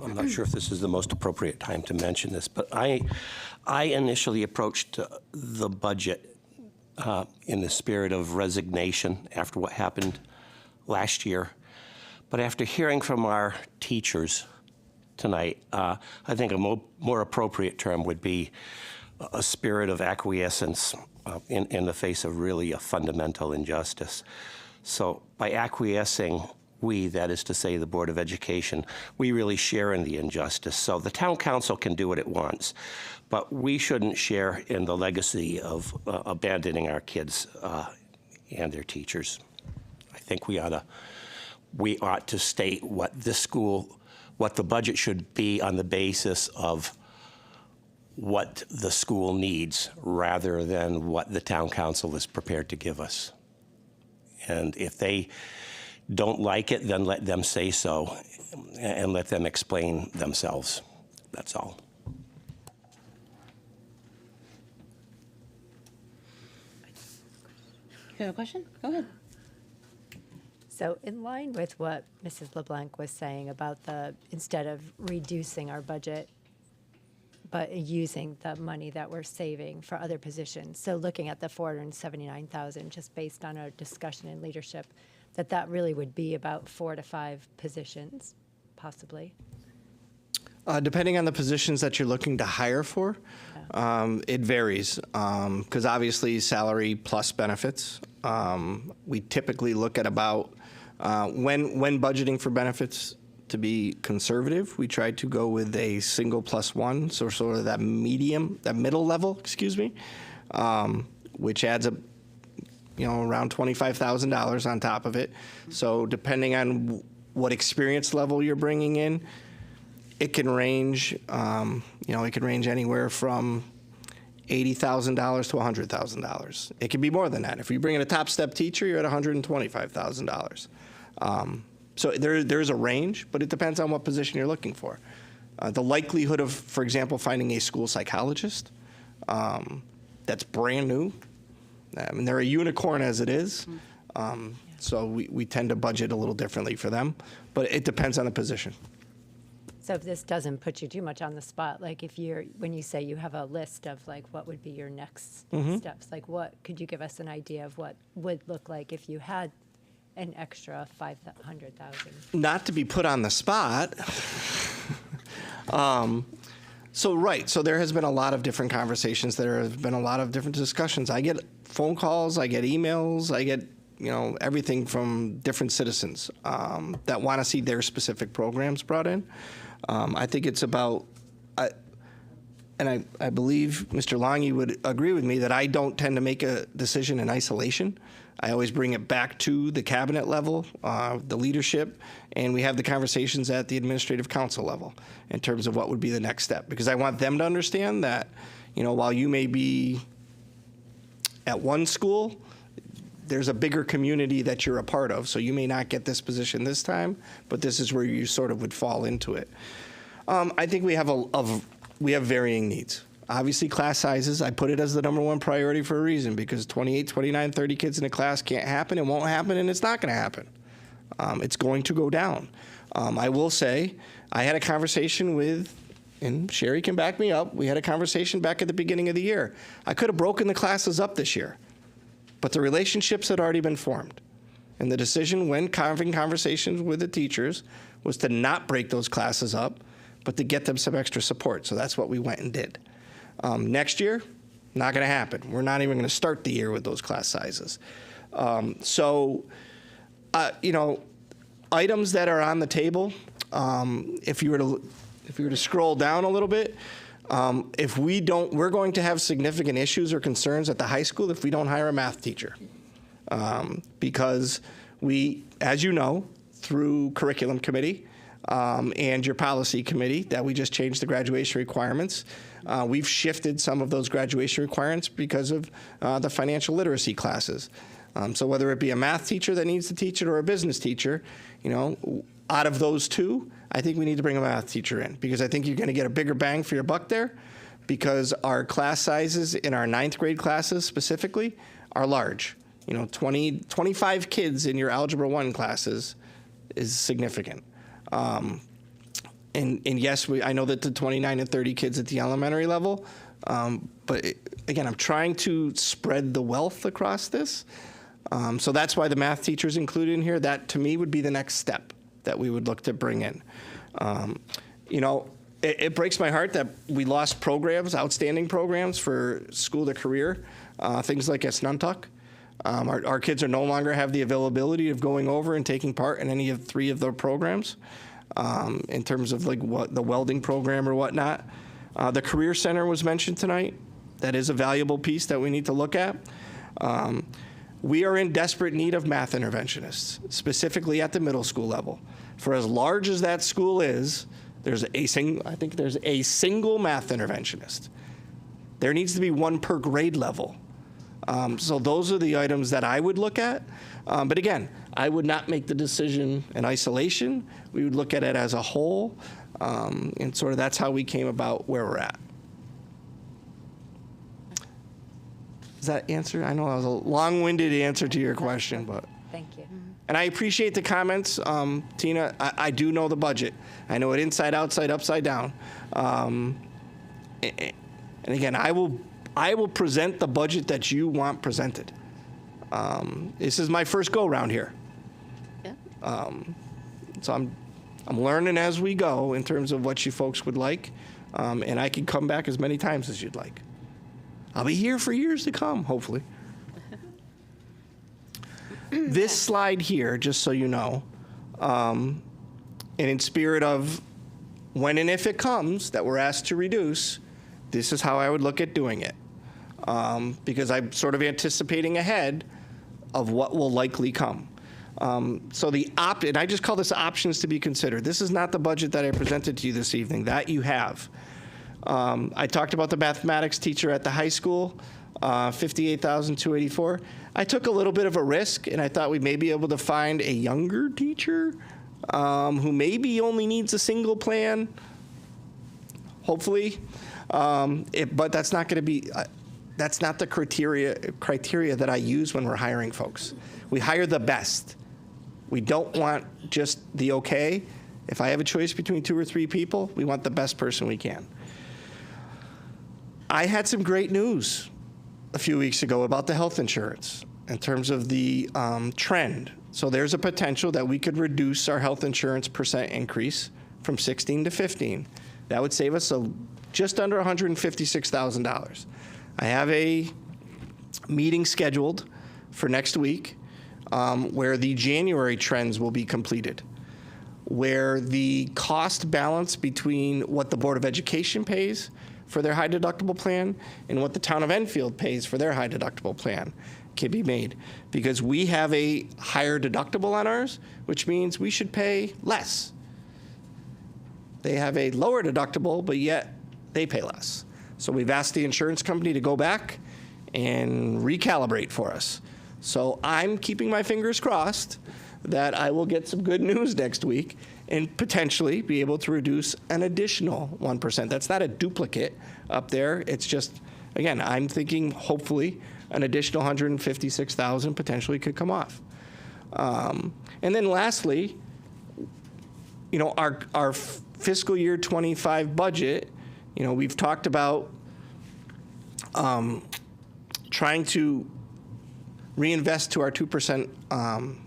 I'm not sure if this is the most appropriate time to mention this, but I initially approached the budget in the spirit of resignation after what happened last year. But after hearing from our teachers tonight, I think a more appropriate term would be a spirit of acquiescence in the face of really a fundamental injustice. So by acquiescing, we, that is to say the Board of Education, we really share in the injustice. So the town council can do what it wants, but we shouldn't share in the legacy of abandoning our kids and their teachers. I think we ought to state what the budget should be on the basis of what the school needs rather than what the town council is prepared to give us. And if they don't like it, then let them say so and let them explain themselves. That's all. You have a question? Go ahead. So in line with what Mrs. LeBlanc was saying about instead of reducing our budget, but using the money that we're saving for other positions. So looking at the $479,000, just based on our discussion in leadership, that really would be about 4 to 5 positions, possibly. Depending on the positions that you're looking to hire for, it varies, because obviously salary plus benefits. We typically look at about, when budgeting for benefits, to be conservative, we try to go with a single plus one, so sort of that middle level, which adds up, around $25,000 on top of it. So depending on what experience level you're bringing in, it can range, it can range anywhere from $80,000 to $100,000. It can be more than that. If you bring in a top step teacher, you're at $125,000. So there's a range, but it depends on what position you're looking for. The likelihood of, for example, finding a school psychologist that's brand new, I mean, they're a unicorn as it is. So we tend to budget a little differently for them, but it depends on the position. So if this doesn't put you too much on the spot, like when you say you have a list of like what would be your next steps, like what, could you give us an idea of what would look like if you had an extra 500,000? Not to be put on the spot. So there has been a lot of different conversations. There have been a lot of different discussions. I get phone calls, I get emails, I get everything from different citizens that want to see their specific programs brought in. I think it's about, and I believe Mr. Longy would agree with me that I don't tend to make a decision in isolation. I always bring it back to the cabinet level, the leadership, and we have the conversations at the administrative council level in terms of what would be the next step. Because I want them to understand that, while you may be at one school, there's a bigger community that you're a part of. So you may not get this position this time, but this is where you sort of would fall into it. I think we have varying needs. Obviously, class sizes, I put it as the #1 priority for a reason, because 28, 29, 30 kids in a class can't happen, it won't happen, and it's not going to happen. It's going to go down. I will say, I had a conversation with, and Sherry can back me up, we had a conversation back at the beginning of the year. I could have broken the classes up this year, but the relationships had already been formed. And the decision when having conversations with the teachers was to not break those classes up, but to get them some extra support. So that's what we went and did. Next year, not going to happen. We're not even going to start the year with those class sizes. Items that are on the table, if you were to scroll down a little bit, we're going to have significant issues or concerns at the high school if we don't hire a math teacher. Because we, as you know, through curriculum committee and your policy committee, that we just changed the graduation requirements. We've shifted some of those graduation requirements because of the financial literacy classes. So whether it be a math teacher that needs to teach it or a business teacher, out of those two, I think we need to bring a math teacher in, because I think you're going to get a bigger bang for your buck there, because our class sizes in our 9th grade classes specifically are large. 25 kids in your Algebra 1 classes is significant. And yes, I know that the 29 and 30 kids at the elementary level, but again, I'm trying to spread the wealth across this. So that's why the math teacher is included in here. That, to me, would be the next step that we would look to bring in. It breaks my heart that we lost programs, outstanding programs for school to career, things like at Snuntuck. Our kids are no longer have the availability of going over and taking part in any of 3 of their programs, in terms of like what the welding program or whatnot. The Career Center was mentioned tonight. That is a valuable piece that we need to look at. We are in desperate need of math interventionists, specifically at the middle school level. For as large as that school is, I think there's a single math interventionist. There needs to be 1 per grade level. So those are the items that I would look at. But again, I would not make the decision in isolation. We would look at it as a whole, and sort of that's how we came about where we're at. Does that answer? I know that was a long-winded answer to your question, but. Thank you. And I appreciate the comments, Tina. I do know the budget. I know it inside, outside, upside down. And again, I will present the budget that you want presented. This is my first go around here. Yeah. So I'm learning as we go in terms of what you folks would like, and I can come back as many times as you'd like. I'll be here for years to come, hopefully. This slide here, just so you know, and in spirit of when and if it comes that we're asked to reduce, this is how I would look at doing it. Because I'm sort of anticipating ahead of what will likely come. So and I just call this options to be considered. This is not the budget that I presented to you this evening. That you have. I talked about the mathematics teacher at the high school, $58,284. I took a little bit of a risk, and I thought we may be able to find a younger teacher who maybe only needs a single plan, hopefully. But that's not going to be, that's not the criteria that I use when we're hiring folks. We hire the best. We don't want just the okay. If I have a choice between 2 or 3 people, we want the best person we can. I had some great news a few weeks ago about the health insurance in terms of the trend. So there's a potential that we could reduce our health insurance percent increase from 16 to 15. That would save us just under $156,000. I have a meeting scheduled for next week where the January trends will be completed, where the cost balance between what the Board of Education pays for their high deductible plan and what the town of Enfield pays for their high deductible plan can be made. Because we have a higher deductible on ours, which means we should pay less. They have a lower deductible, but yet they pay less. So we've asked the insurance company to go back and recalibrate for us. So I'm keeping my fingers crossed that I will get some good news next week and potentially be able to reduce an additional 1%. That's not a duplicate up there. It's just, again, I'm thinking hopefully an additional $156,000 potentially could come off. And then lastly, our fiscal year 25 budget, we've talked about trying to reinvest to our 2%,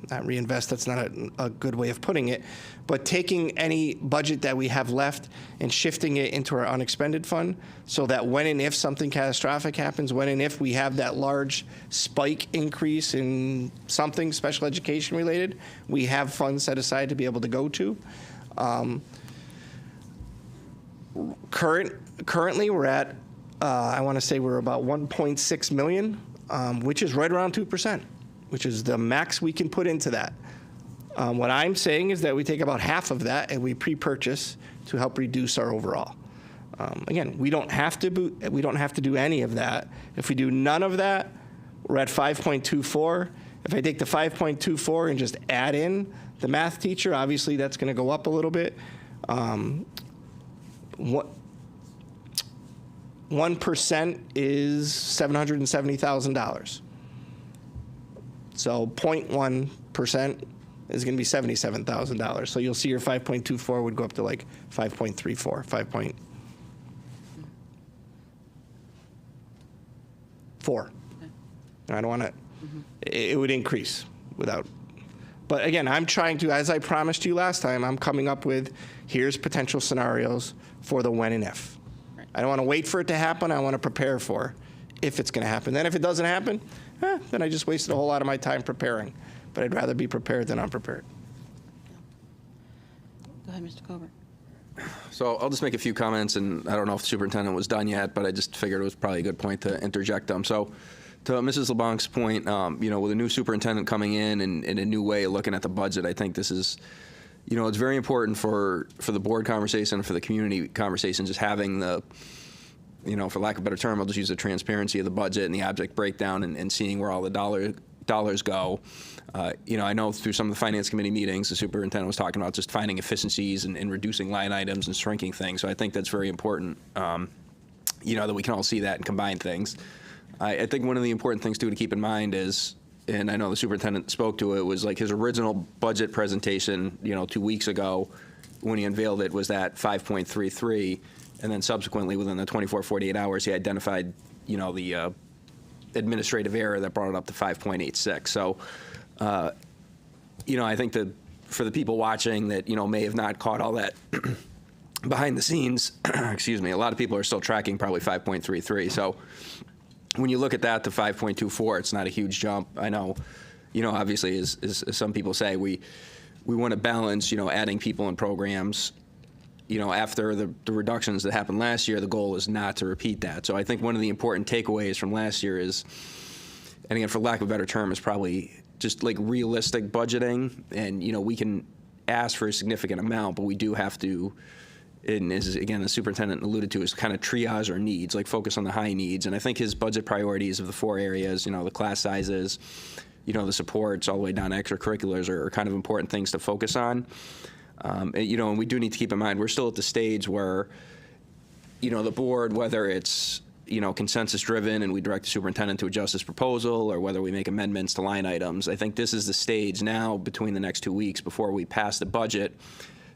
not reinvest, that's not a good way of putting it, but taking any budget that we have left and shifting it into our unexpended fund so that when and if something catastrophic happens, when and if we have that large spike increase in something special education related, we have funds set aside to be able to go to. Currently we're at, I want to say we're about 1.6 million. Which is right around 2%, which is the max we can put into that. What I'm saying is that we take about half of that and we pre-purchase to help reduce our overall. Again, we don't have to do any of that. If we do none of that, we're at 5.24. If I take the 5.24 and just add in the math teacher, obviously that's going to go up a little bit. 1% is $770,000. So 0.1% is going to be $77,000. So you'll see your 5.24 would go up to like 5.34, 5.4. I don't want to, it would increase without. But again, I'm trying to, as I promised you last time, I'm coming up with here's potential scenarios for the when and if. I don't want to wait for it to happen. I want to prepare for if it's going to happen. Then if it doesn't happen, then I just wasted a whole lot of my time preparing. But I'd rather be prepared than unprepared. Go ahead, Mr. Colbert. So I'll just make a few comments, and I don't know if the superintendent was done yet, but I just figured it was probably a good point to interject them. So to Mrs. LeBlanc's point, with a new superintendent coming in and a new way of looking at the budget, I think this is, it's very important for the board conversation, for the community conversation, just having the, for lack of a better term, I'll just use the transparency of the budget and the object breakdown and seeing where all the dollars go. I know through some of the finance committee meetings, the superintendent was talking about just finding efficiencies and reducing line items and shrinking things. So I think that's very important, that we can all see that and combine things. I think one of the important things, too, to keep in mind is, and I know the superintendent spoke to it, was like his original budget presentation, 2 weeks ago when he unveiled it was that 5.33, and then subsequently within the 48 hours, he identified, the administrative error that brought it up to 5.86. So, I think that for the people watching that, may have not caught all that behind the scenes, excuse me, a lot of people are still tracking probably 5.33. So when you look at that to 5.24, it's not a huge jump. I know, obviously, as some people say, we want to balance, adding people and programs. After the reductions that happened last year, the goal is not to repeat that. So I think one of the important takeaways from last year is, and again, for lack of a better term, is probably just like realistic budgeting, and we can ask for a significant amount, but we do have to, and as again the superintendent alluded to, is kind of triage our needs, like focus on the high needs. And I think his budget priorities of the 4 areas, the class sizes, the supports, all the way down to extracurriculars are kind of important things to focus on. And we do need to keep in mind we're still at the stage where, the board, whether it's consensus driven and we direct the superintendent to adjust his proposal, or whether we make amendments to line items, I think this is the stage now between the next 2 weeks before we pass the budget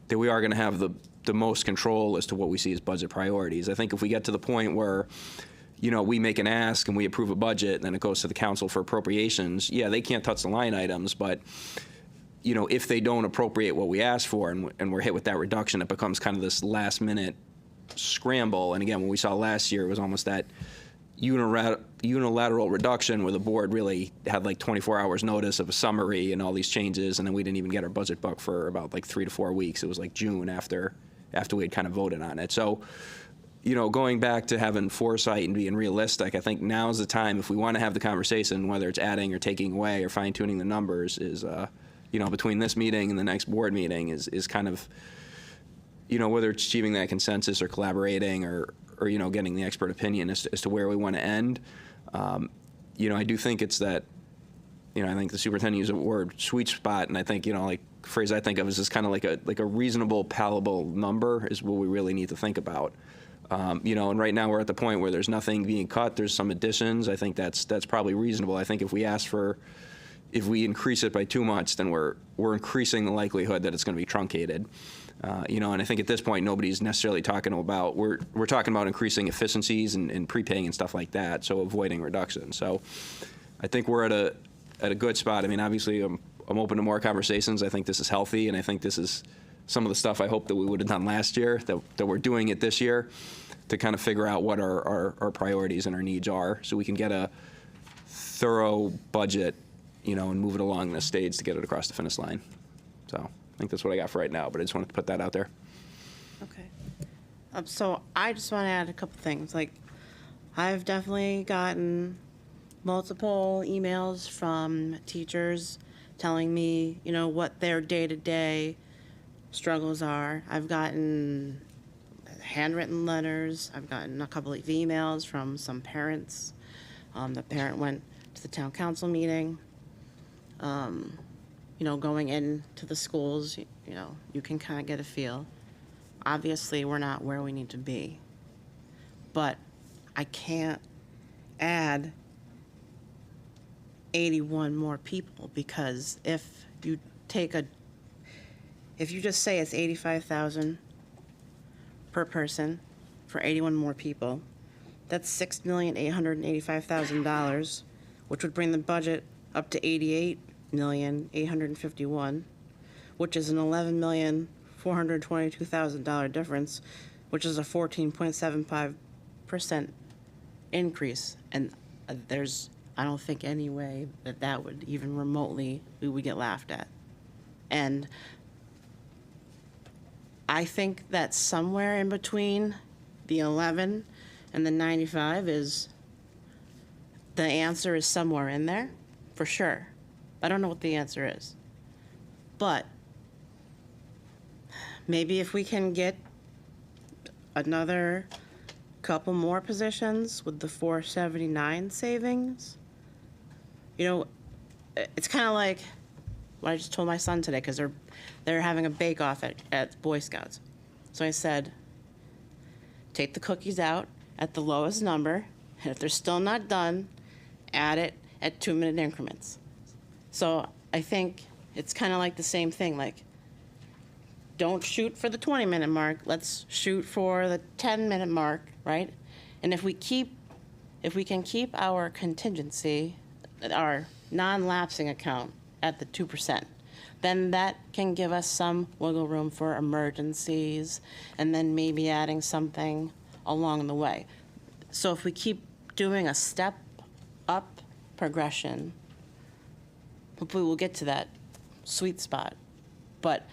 that we are going to have the most control as to what we see as budget priorities. I think if we get to the point where we make an ask and we approve a budget, and then it goes to the council for appropriations, they can't touch the line items, but if they don't appropriate what we asked for and we're hit with that reduction, it becomes kind of this last minute scramble. And again, what we saw last year was almost that unilateral reduction where the board really had like 24 hours notice of a summary and all these changes, and then we didn't even get our budget book for about like 3 to 4 weeks. It was like June after we had kind of voted on it. So, going back to having foresight and being realistic, I think now's the time, if we want to have the conversation, whether it's adding or taking away or fine tuning the numbers, is between this meeting and the next board meeting is kind of, whether it's achieving that consensus or collaborating or getting the expert opinion as to where we want to end. I do think it's that, I think the superintendent used the word sweet spot, and I think, like the phrase I think of is just kind of like a reasonable, palatable number is what we really need to think about. And right now we're at the point where there's nothing being cut, there's some additions. I think that's probably reasonable. I think if we increase it by too much, then we're increasing the likelihood that it's going to be truncated. And I think at this point nobody's necessarily talking about, we're talking about increasing efficiencies and prepaying and stuff like that, so avoiding reduction. So I think we're at a good spot. I mean, obviously I'm open to more conversations. I think this is healthy, and I think this is some of the stuff I hope that we would have done last year, that we're doing it this year, to kind of figure out what our priorities and our needs are, so we can get a thorough budget, and move it along the stage to get it across the finish line. So I think that's what I got for right now, but I just wanted to put that out there. Okay. So I just want to add a couple things. Like, I've definitely gotten multiple emails from teachers telling me, what their day-to-day struggles are. I've gotten handwritten letters. I've gotten a couple of emails from some parents. The parent went to the town council meeting. Going into the schools, you can kind of get a feel. Obviously, we're not where we need to be, but I can't add 81 more people, because if you just say it's 85,000 per person for 81 more people, that's $6,885,000, which would bring the budget up to $88,851,000, which is an $11,422,000 difference, which is a 14.75% increase. And I don't think any way that would even remotely, we would get laughed at. And I think that somewhere in between the 11 and the 95 the answer is somewhere in there, for sure. I don't know what the answer is. But maybe if we can get another couple more positions with the 479 savings, it's kind of like what I just told my son today, because they're having a bake-off at Boy Scouts. So I said, take the cookies out at the lowest number, and if they're still not done, add it at 2-minute increments. So I think it's kind of like the same thing, like, don't shoot for the 20-minute mark, let's shoot for the 10-minute mark, right? And if we can keep our contingency, our non-lapsing account at the 2%, then that can give us some wiggle room for emergencies, and then maybe adding something along the way. So if we keep doing a step-up progression, hopefully we'll get to that sweet spot. But,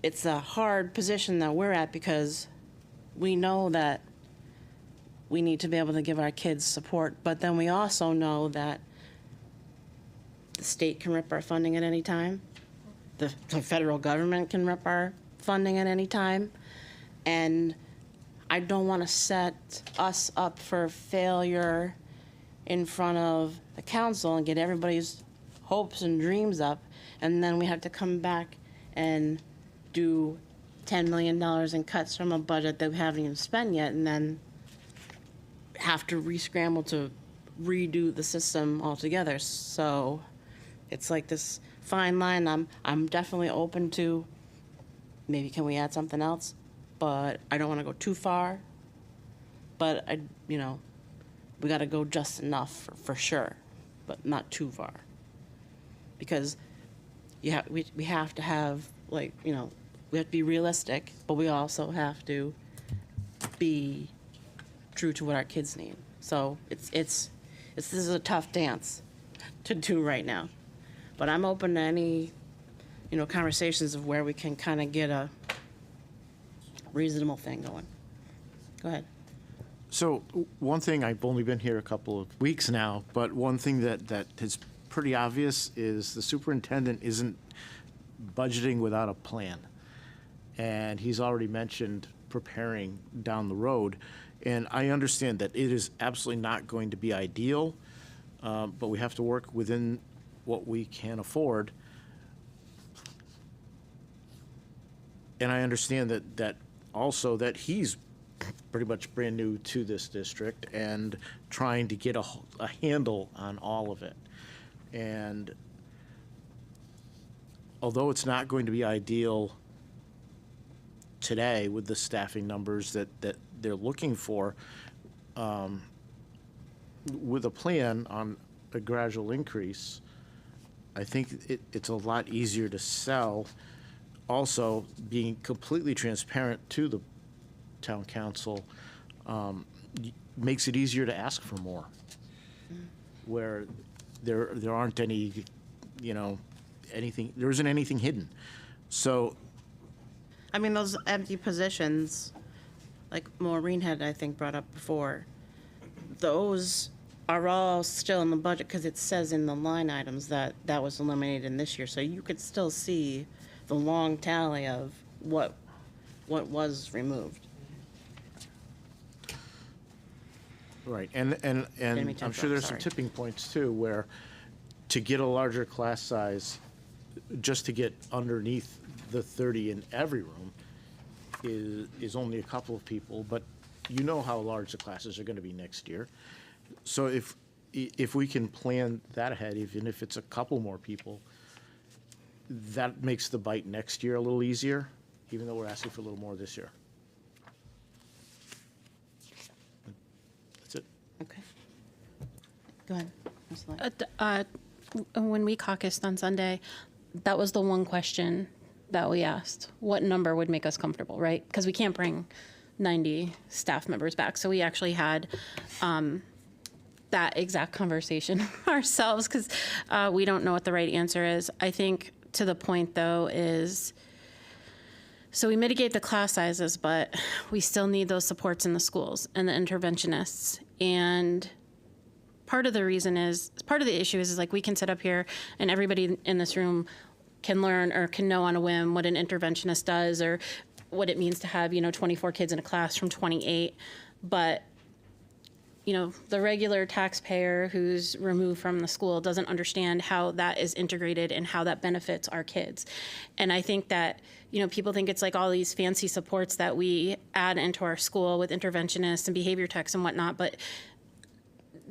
it's a hard position that we're at, because we know that we need to be able to give our kids support, but then we also know that the state can rip our funding at any time. The federal government can rip our funding at any time. And I don't want to set us up for failure in front of the council and get everybody's hopes and dreams up, and then we have to come back and do $10 million in cuts from a budget that we haven't even spent yet, and then have to re-scramble to redo the system altogether. So it's like this fine line. I'm definitely open to maybe can we add something else, but I don't want to go too far. But we got to go just enough for sure, but not too far. Because we have to have we have to be realistic, but we also have to be true to what our kids need. So this is a tough dance to do right now, but I'm open to any conversations of where we can kind of get a reasonable thing going. Go ahead. So one thing, I've only been here a couple of weeks now, but one thing that is pretty obvious is the superintendent isn't budgeting without a plan. And he's already mentioned preparing down the road. And I understand that it is absolutely not going to be ideal, but we have to work within what we can afford. And I understand that also that he's pretty much brand new to this district and trying to get a handle on all of it. And although it's not going to be ideal today with the staffing numbers that they're looking for, with a plan on a gradual increase, I think it's a lot easier to sell. Also, being completely transparent to the town council makes it easier to ask for more, where there aren't any, anything, there isn't anything hidden. So, I mean, those empty positions, like Maureen had, I think, brought up before, those are all still in the budget because it says in the line items that was eliminated in this year. So you could still see the long tally of what was removed. right, and I'm sure there's some tipping points too, where to get a larger class size, just to get underneath the 30 in every room is only a couple of people, but you know how large the classes are going to be next year. So if we can plan that ahead, even if it's a couple more people, that makes the bite next year a little easier, even though we're asking for a little more this year. That's it. Okay. Go ahead. Ms. Light. When we caucused on Sunday, that was the one question that we asked. What number would make us comfortable, right? Because we can't bring 90 staff members back. So we actually had that exact conversation ourselves because we don't know what the right answer is. I think to the point, though, is so we mitigate the class sizes, but we still need those supports in the schools and the interventionists. And part of the issue is like we can sit up here and everybody in this room can learn or can know on a whim what an interventionist does or what it means to have, 24 kids in a class from 28. But, the regular taxpayer who's removed from the school doesn't understand how that is integrated and how that benefits our kids. And I think that, people think it's like all these fancy supports that we add into our school with interventionists and behavior techs and whatnot, but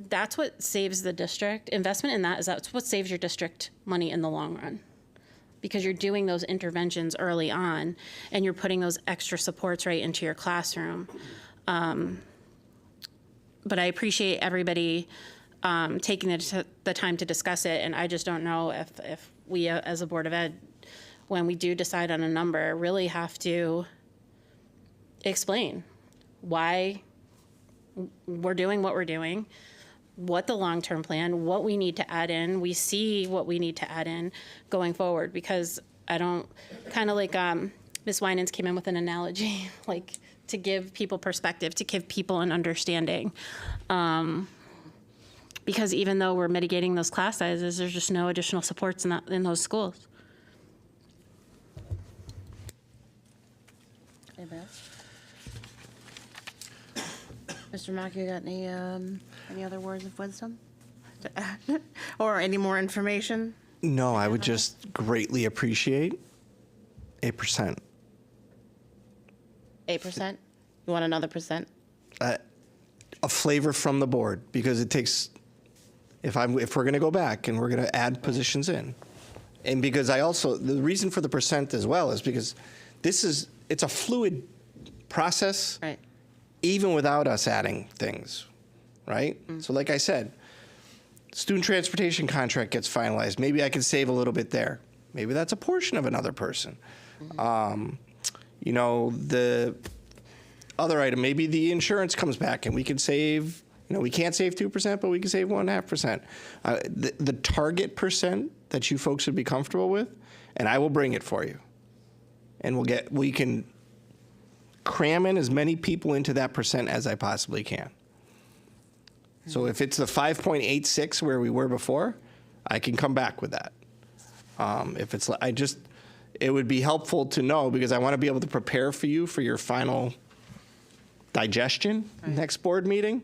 that's what saves the district. Investment in that's what saves your district money in the long run. Because you're doing those interventions early on and you're putting those extra supports right into your classroom. But I appreciate everybody taking the time to discuss it, and I just don't know if we as a Board of Ed, when we do decide on a number, really have to explain why we're doing what we're doing, what the long-term plan, what we need to add in. We see what we need to add in going forward, because I don't, kind of like Ms. Winans came in with an analogy, like to give people perspective, to give people an understanding. because even though we're mitigating those class sizes, there's just no additional supports in those schools. Anybody else? Mr. Macchio, got any other words of wisdom to add? Or any more information? No, I would just greatly appreciate 8%. 8%? You want another percent? A flavor from the board, because it takes, if we're going to go back and we're going to add positions in, and because the reason for the percent as well is because it's a fluid process, right? Even without us adding things, right? So like I said, student transportation contract gets finalized. Maybe I can save a little bit there. Maybe that's a portion of another person. The other item, maybe the insurance comes back and we can save, we can't save 2%, but we can save 1.5%. The target percent that you folks would be comfortable with, and I will bring it for you. And we can cram in as many people into that percent as I possibly can. So if it's the 5.86 where we were before, I can come back with that. It would be helpful to know, because I want to be able to prepare for you for your final digestion next board meeting,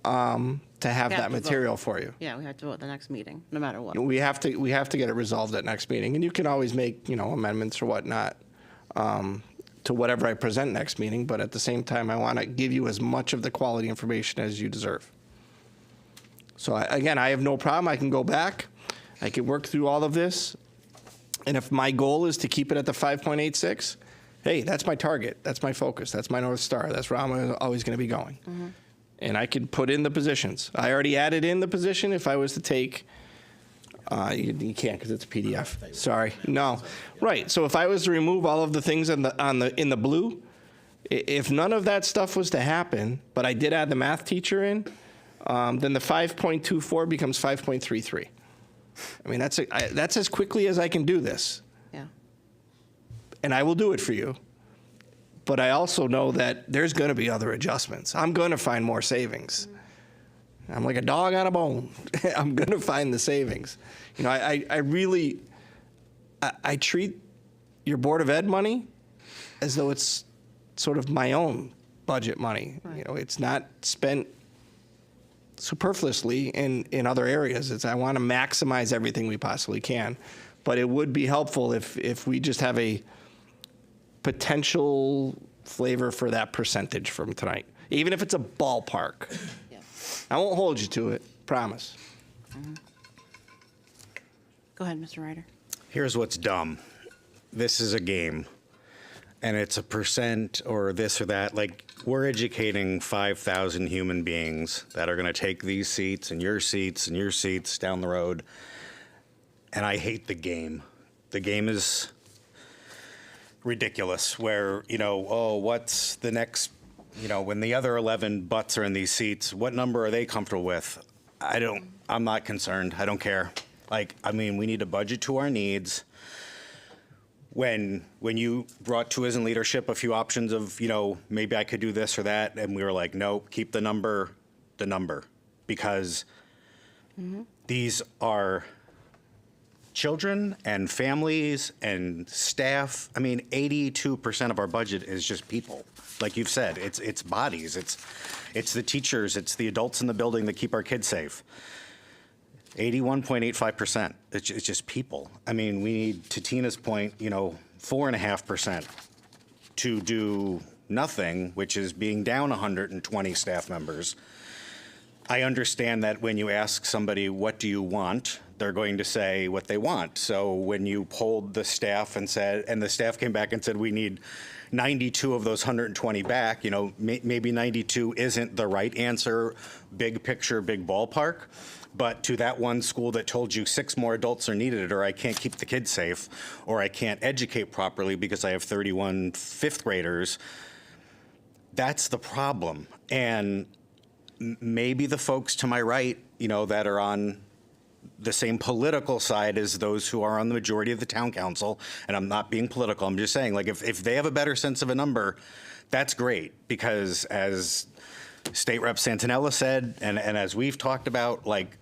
to have that material for you. Yeah, we have to vote the next meeting, no matter what. We have to get it resolved at next meeting, and you can always make amendments or whatnot to whatever I present next meeting. But at the same time, I want to give you as much of the quality information as you deserve. So I have no problem. I can go back. I can work through all of this. And if my goal is to keep it at the 5.86, hey, that's my target. That's my focus. That's my North Star. That's where I'm always going to be going. And I can put in the positions. I already added in the position if I was to take, you can't because it's a PDF. Sorry. No. Right. So if I was to remove all of the things in the blue, if none of that stuff was to happen, but I did add the math teacher in, then the 5.24 becomes 5.33. I mean, that's as quickly as I can do this. Yeah. And I will do it for you. But I also know that there's going to be other adjustments. I'm going to find more savings. I'm like a dog on a bone. I'm going to find the savings. I really treat your Board of Ed money as though it's sort of my own budget money. Right. It's not spent superfluously in other areas. I want to maximize everything we possibly can. But it would be helpful if we just have a potential flavor for that percentage from tonight, even if it's a ballpark. Yeah. I won't hold you to it, promise. Go ahead, Mr. Ryder. Here's what's dumb. This is a game, and it's a percent or this or that. Like, we're educating 5,000 human beings that are going to take these seats and your seats down the road, and I hate the game. The game is ridiculous where, what's the next, when the other 11 butts are in these seats, what number are they comfortable with? I'm not concerned. I don't care. We need a budget to our needs. When you brought to us in leadership a few options of, maybe I could do this or that, and we were like, nope, keep the number, because these are children and families and staff. 82% of our budget is just people. Like you've said, it's bodies, it's the teachers, it's the adults in the building that keep our kids safe. 81.85%. It's just people. We need, to Tina's point, 4.5% to do nothing, which is being down 120 staff members. I understand that when you ask somebody, what do you want? They're going to say what they want. So when you polled the staff and the staff came back and said, we need 92 of those 120 back, maybe 92 isn't the right answer, big picture, big ballpark. But to that one school that told you 6 more adults are needed, or I can't keep the kids safe, or I can't educate properly because I have 31 fifth graders, that's the problem. And maybe the folks to my right, that are on the same political side as those who are on the majority of the town council, and I'm not being political, I'm just saying, if they have a better sense of a number, that's great, because as State Rep Santinella said, and as we've talked about, like,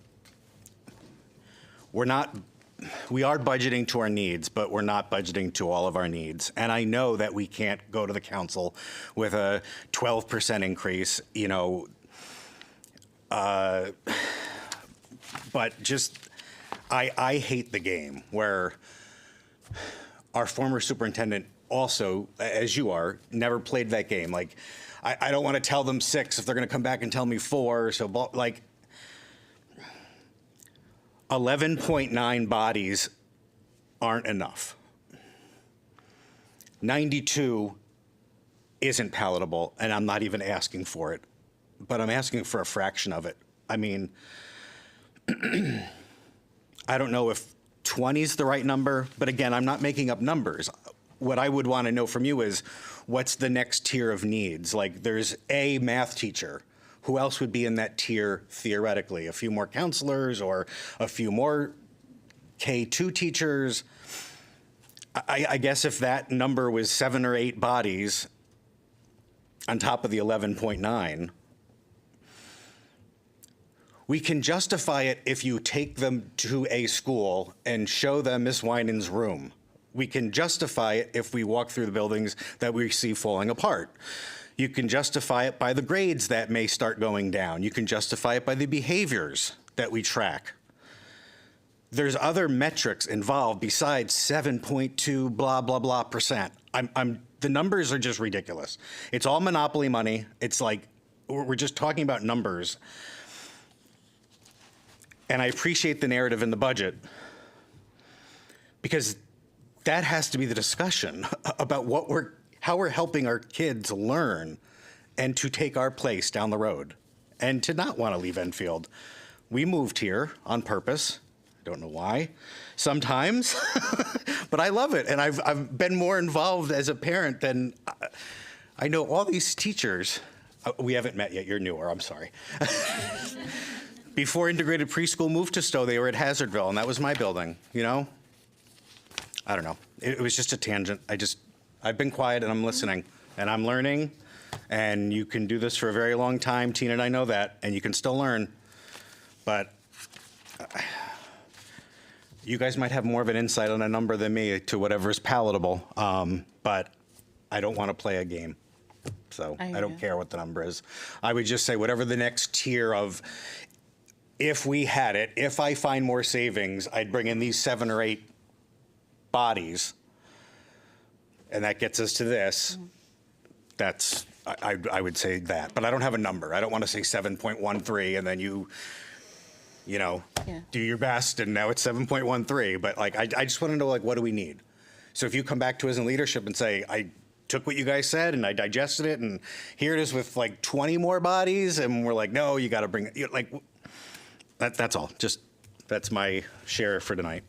we are budgeting to our needs, but we're not budgeting to all of our needs. And I know that we can't go to the council with a 12% increase, you know, but just, I hate the game where our former superintendent also, as you are, never played that game. Like, I don't want to tell them 6 if they're going to come back and tell me 4. So, like, 11.9 bodies aren't enough. 92 isn't palatable, and I'm not even asking for it, but I'm asking for a fraction of it. I mean, I don't know if 20 is the right number, but again, I'm not making up numbers. What I would want to know from you is, what's the next tier of needs? Like, there's a math teacher. Who else would be in that tier theoretically? A few more counselors or a few more K2 teachers? I guess if that number was 7 or 8 bodies on top of the 11.9, we can justify it if you take them to a school and show them Miss Winans' room. We can justify it if we walk through the buildings that we see falling apart. You can justify it by the grades that may start going down. You can justify it by the behaviors that we track. There's other metrics involved besides 7.2 blah, blah, blah %. The numbers are just ridiculous. It's all monopoly money. It's like, we're just talking about numbers. And I appreciate the narrative in the budget, because that has to be the discussion about how we're helping our kids learn and to take our place down the road and to not want to leave Enfield. We moved here on purpose. I don't know why sometimes, but I love it. And I've been more involved as a parent than I know all these teachers. We haven't met yet. You're newer. I'm sorry. Before integrated preschool moved to Stowe, they were at Hazardville, and that was my building, you know? I don't know. It was just a tangent. I've been quiet and I'm listening and I'm learning, and you can do this for a very long time. Tina and I know that, and you can still learn. But you guys might have more of an insight on a number than me to whatever is palatable. But I don't want to play a game. So I don't care what the number is. I would just say whatever the next tier of, if we had it, if I find more savings, I'd bring in these 7 or 8 bodies. And that gets us to this. That's, I would say that, but I don't have a number. I don't want to say 7.13 and then you know, do your best and now it's 7.13. But like, I just want to know, like, what do we need? So if you come back to us in leadership and say, I took what you guys said and I digested it, and here it is with like 20 more bodies, and we're like, no, you got to bring it, like, that's all. Just, that's my share for tonight.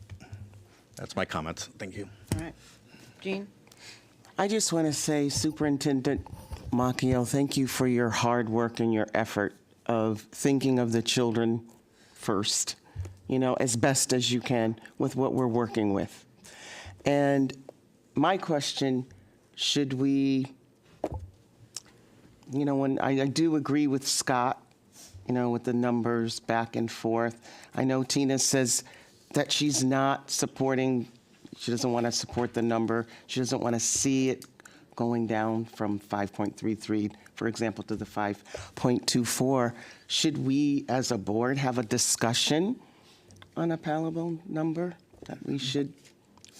That's my comments. Thank you. All right. Jean? I just want to say, Superintendent Macchio, thank you for your hard work and your effort of thinking of the children first, you know, as best as you can with what we're working with. And my question, should we, you know, when I do agree with Scott, you know, with the numbers back and forth. I know Tina says that she's not supporting, she doesn't want to support the number. She doesn't want to see it going down from 5.33, for example, to the 5.24. Should we, as a board, have a discussion on a palatable number that we should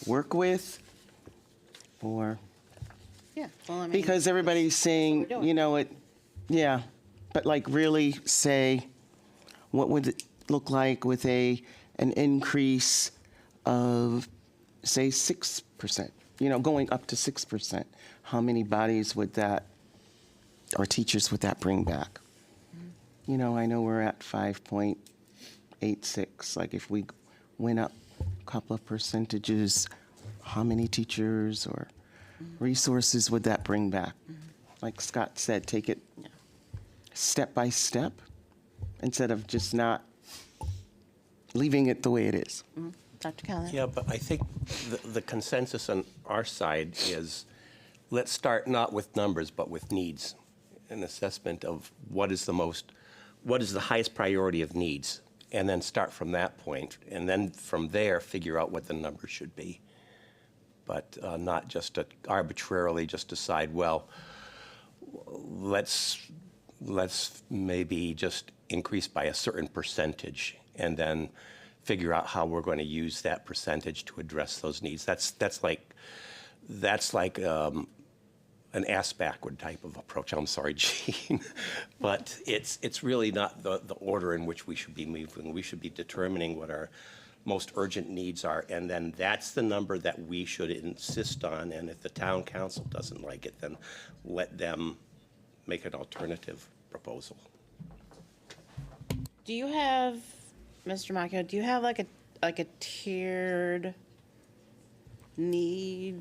work with? Or, Yeah, well, I mean, because everybody's saying, you know, yeah, but like really say, what would it look like with an increase of, say, 6%, you know, going up to 6%? How many bodies would that, or teachers would that bring back? You know, I know we're at 5.86. Like if we went up a couple of percentages, how many teachers or resources would that bring back? Like Scott said, take it step by step instead of just not leaving it the way it is. Dr. Callahan? Yeah, but I think the consensus on our side is, let's start not with numbers, but with needs. an assessment of what is the highest priority of needs, and then start from that point, and then from there figure out what the number should be. But not just to arbitrarily just decide, well, let's maybe just increase by a certain percentage, and then figure out how we're going to use that percentage to address those needs. That's like an ass-backward type of approach. I'm sorry, Gene, but it's really not the order in which we should be moving. We should be determining what our most urgent needs are, and then that's the number that we should insist on. And if the town council doesn't like it, then let them make an alternative proposal. Do you have, Mr. Macchio, do you have like a tiered need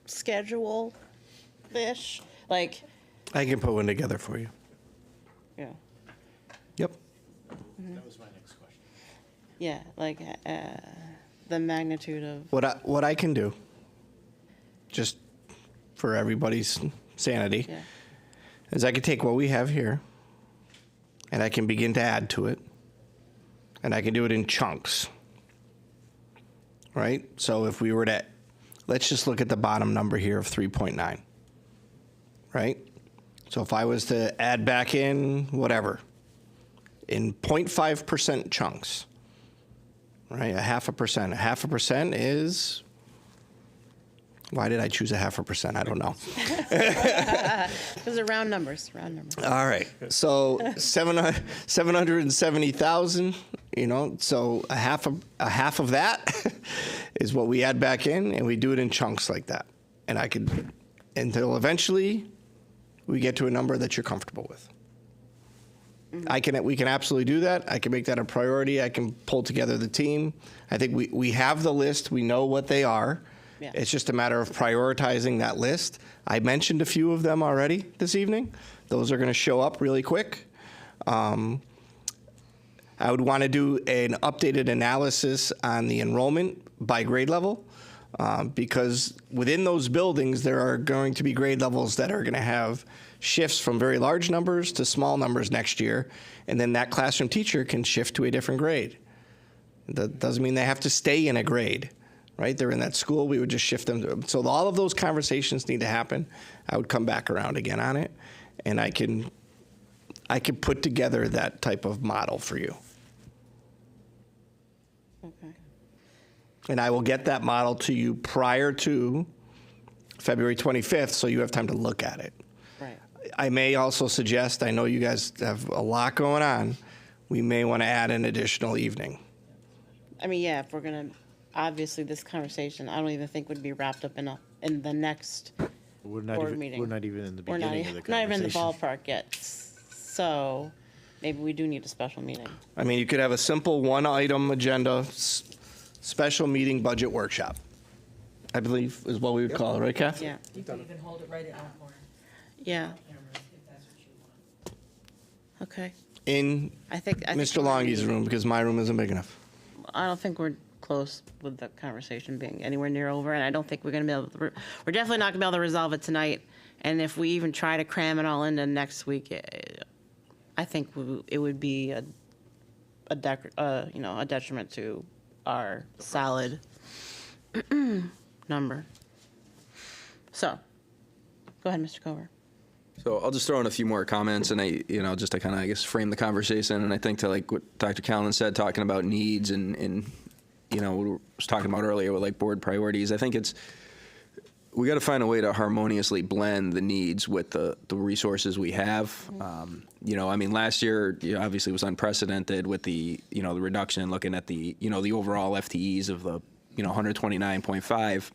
schedule-ish? Like, I can put one together for you. yeah. Yep. That was my next question. Yeah, like the magnitude of. What I can do, just for everybody's sanity, Yeah. is I can take what we have here, and I can begin to add to it, and I can do it in chunks. Right? So if we were to, let's just look at the bottom number here of 3.9. Right? So if I was to add back in whatever, in 0.5% chunks, right? 0.5%. 0.5% is, why did I choose 0.5%? I don't know. Those are round numbers. All right. So 770,000, so a half of that is what we add back in, and we do it in chunks like that. And until eventually we get to a number that you're comfortable with. We can absolutely do that. I can make that a priority. I can pull together the team. I think we have the list. We know what they are. Yeah. It's just a matter of prioritizing that list. I mentioned a few of them already this evening. Those are going to show up really quick. I would want to do an updated analysis on the enrollment by grade level, because within those buildings, there are going to be grade levels that are going to have shifts from very large numbers to small numbers next year, and then that classroom teacher can shift to a different grade. That doesn't mean they have to stay in a grade, right? They're in that school, we would just shift them. So all of those conversations need to happen. I would come back around again on it, and I can put together that type of model for you. Okay. And I will get that model to you prior to February 25th, so you have time to look at it. Right. I may also suggest, I know you guys have a lot going on, we may want to add an additional evening. I mean, yeah, if we're gonna, obviously this conversation, I don't even think would be wrapped up in the next We're not board even, meeting. We're not even in the We're beginning of the not even in the conversation. ballpark yet. So maybe we do need a special meeting. I mean, you could have a simple one-item agenda, special meeting budget workshop, I believe is what we would call it, right, Kath? Yeah. You can even hold it right in that corner. Yeah. Okay. In I think Mr. Longy's room, because my room isn't big enough. I don't think we're close with the conversation being anywhere near over, and I don't think we're going to be able to, we're definitely not going to be able to resolve it tonight. And if we even try to cram it all into next week, I think it would be a detriment to our solid number. So, go ahead, Mr. Cover. So I'll just throw in a few more comments, and just to kind of, I guess, frame the conversation. And I think to like what Dr. Callan said, talking about needs and what we was talking about earlier with like board priorities. I think we got to find a way to harmoniously blend the needs with the resources we have. I mean, last year obviously was unprecedented with the the reduction, looking at the the overall FTEs of the 129.5.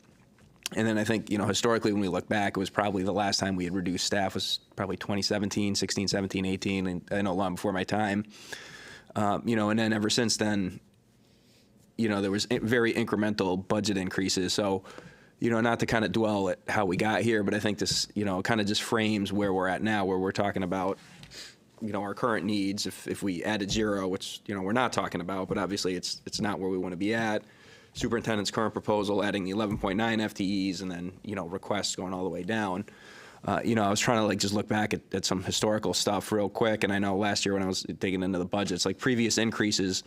And then I think, historically, when we look back, it was probably the last time we had reduced staff was probably 2017, 16, 17, 18, and I know long before my time. And then ever since then, there was very incremental budget increases. So, not to kind of dwell at how we got here, but I think this, kind of just frames where we're at now, where we're talking about, our current needs. If we added zero, which, we're not talking about, but obviously it's not where we want to be at. Superintendent's current proposal, adding the 11.9 FTEs, and then, requests going all the way down. I was trying to like just look back at some historical stuff real quick, and I know last year when I was digging into the budgets, like previous increases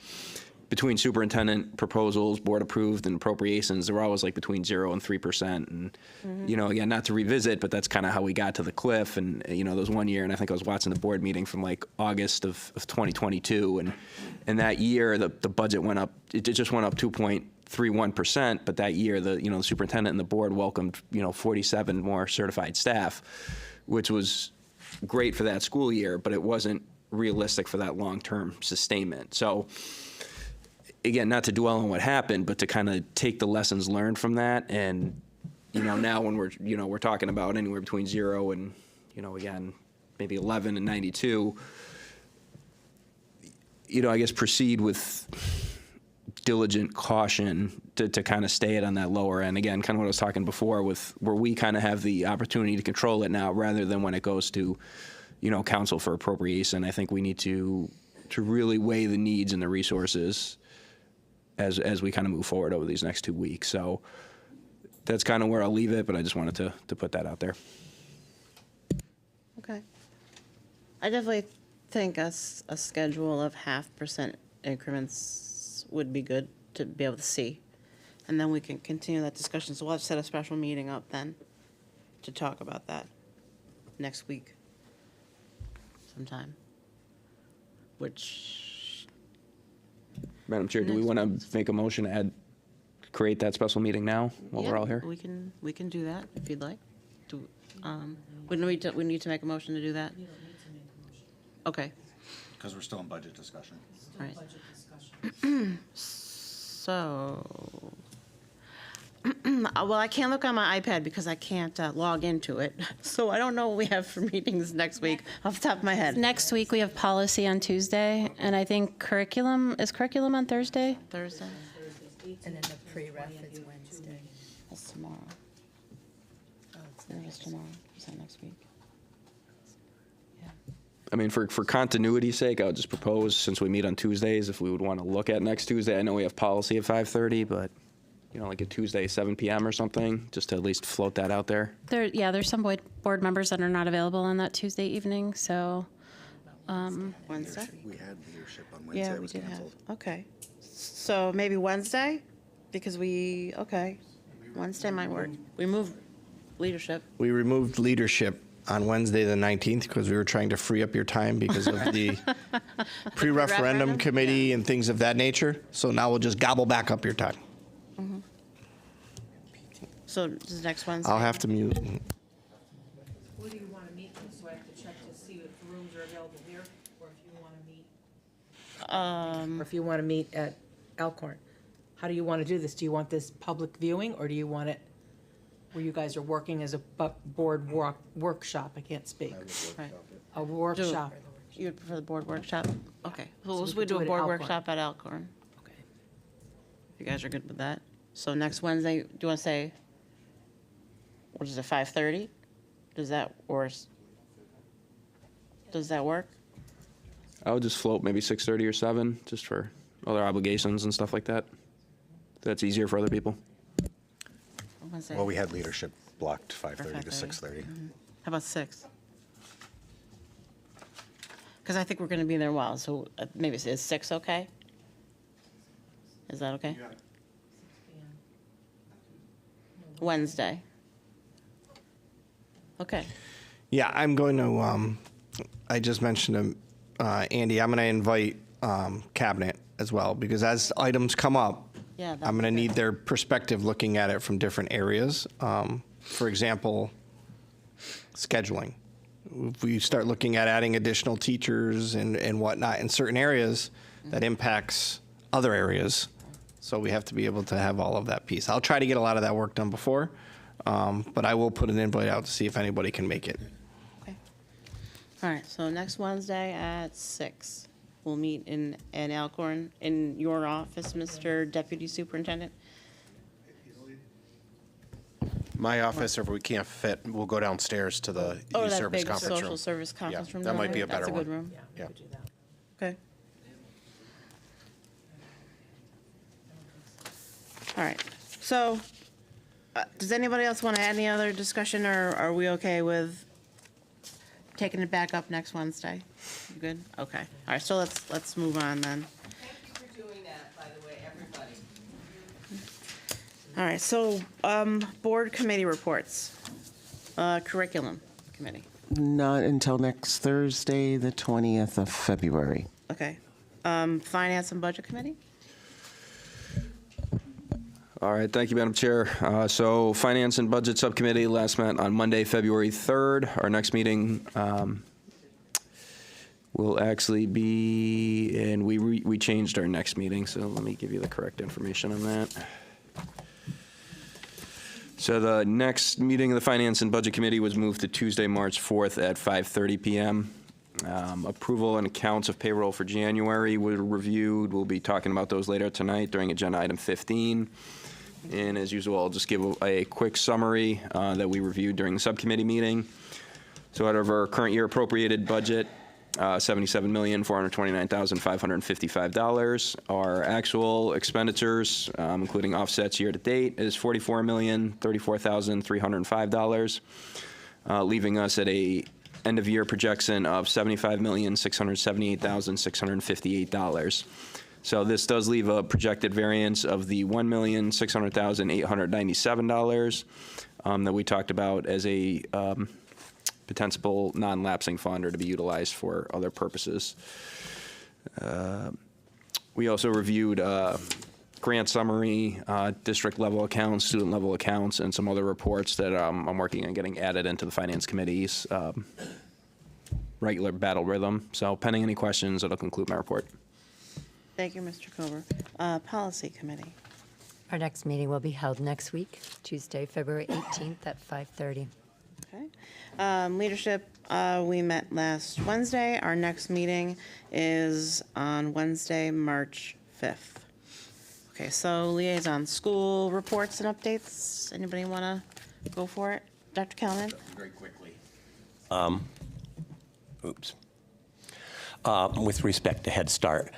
between superintendent proposals, board approved, and appropriations, they were always like between 0 and 3%. And, again, not to revisit, but that's kind of how we got to the cliff. And, there was one year, and I think I was watching the board meeting from like August of 2022. And that year, the budget went up, it just went up 2.31%. But that year, the superintendent and the board welcomed, 47 more certified staff, which was great for that school year, but it wasn't realistic for that long-term sustainment. So, again, not to dwell on what happened, but to kind of take the lessons learned from that. And, now when we're talking about anywhere between 0 and, again, maybe 11 and 92, I guess proceed with diligent caution to kind of stay it on that lower end. Again, kind of what I was talking before with where we kind of have the opportunity to control it now rather than when it goes to, council for appropriation. I think we need to really weigh the needs and the resources as we kind of move forward over these next 2 weeks. So that's kind of where I'll leave it, but I just wanted to put that out there. Okay. I definitely think a schedule of 0.5% increments would be good to be able to see. And then we can continue that discussion. So we'll have to set a special meeting up then to talk about that next week sometime. Which, Madam Chair, do we want to make a motion to create that special meeting now while we're all here? we can do that if you'd like. We need to make a motion to do that? You don't need to make a motion. Okay. Because we're still in budget discussion. Right. So, well, I can't look on my iPad because I can't log into it. So I don't know what we have for meetings next week off the top of my head. Next week, we have policy on Tuesday, and I think curriculum on Thursday? Thursday? And then the pre-ref is Wednesday. That's tomorrow. It's tomorrow. Is that next week? I mean, for continuity's sake, I would just propose, since we meet on Tuesdays, if we would want to look at next Tuesday. I know we have policy at 5:30, but, like a Tuesday, 7 p.m. or something, just to at least float that out there. There's some board members that are not available on that Tuesday evening, so. Wednesday? We had leadership on Wednesday. Yeah, It we was did have. canceled. Okay. So maybe Wednesday? Because Wednesday might work. We moved leadership. We removed leadership on Wednesday, the 19th, because we were trying to free up your time because of the pre-referendum committee and things of that nature. So now we'll just gobble back up your time. Mm-hmm. So this is next Wednesday? I'll have to mute. Where do you want to meet, so I have to check to see if the rooms are available here, or if you want to meet? Or if you want to meet at Elkhorn. How do you want to do this? Do you want this public viewing, or do you want it where you guys are working as a board workshop? I can't speak. Right. A workshop. You would prefer the board workshop? Okay. So we we'll could do do a it at board Elkhorn. workshop at Elkhorn. Okay. If you guys are good with that. So next Wednesday, do you want to say, what is it, 5:30? Does that work? I would just float maybe 6:30 or 7, just for other obligations and stuff like that. That's easier for other people. Wednesday. Well, we had leadership blocked 5:30 to 5:30. 6:30. How about 6? Because I think we're going to be there a while, so maybe is 6 okay? Is that okay? Wednesday. Okay. Yeah, I'm going to, I just mentioned to Andy, I'm going to invite Cabinet as well, because as items come up, Yeah, that'd I'm going to be need good. their perspective looking at it from different areas. For example, scheduling. If we start looking at adding additional teachers and whatnot in certain areas, that impacts other areas. So we have to be able to have all of that piece. I'll try to get a lot of that work done before, but I will put an invite out to see if anybody can make it. All right, so next Wednesday at 6, we'll meet in Elkhorn, in your office, Mr. Deputy Superintendent. My office, or if we can't fit, we'll go downstairs to the Oh, youth that service big conference room. social service conference room That down might be there? a better one. That's a good room. Yeah. Okay. All right, so Does anybody else want to add any other discussion, or are we okay with taking it back up next Wednesday? You good? Okay. All right, so let's move on then. Thank you for doing that, by the way, everybody. All right, so board committee reports. Curriculum committee. Not until next Thursday, the 20th of February. Okay. Finance and budget committee. All right, thank you, Madam Chair. So Finance and Budget Subcommittee last met on Monday, February 3rd. Our next meeting will actually be, and we changed our next meeting, so let me give you the correct information on that. So the next meeting of the Finance and Budget Committee was moved to Tuesday, March 4th at 5:30 p.m. Approval and accounts of payroll for January were reviewed. We'll be talking about those later tonight during agenda item 15. And as usual, I'll just give a quick summary that we reviewed during the subcommittee meeting. So out of our current year appropriated budget, $77,429,555. Our actual expenditures, including offsets year to date, is $44,034,305, leaving us at a end of year projection of $75,678,658. So this does leave a projected variance of the $1,600,897 that we talked about as a potential non-lapsing fund or to be utilized for other purposes. We also reviewed grant summary, district level accounts, student level accounts, and some other reports that I'm working on getting added into the Finance Committee's regular battle rhythm. So pending any questions, that'll conclude my report. Thank you, Mr. Kober. Policy committee. Our next meeting will be held next week, Tuesday, February 18th at 5:30. Okay. Leadership, we met last Wednesday. Our next meeting is on Wednesday, March 5th. Okay, so liaison, school reports and updates. Anybody want to go for it? Dr. Kelman? Very quickly. With respect to Head Start,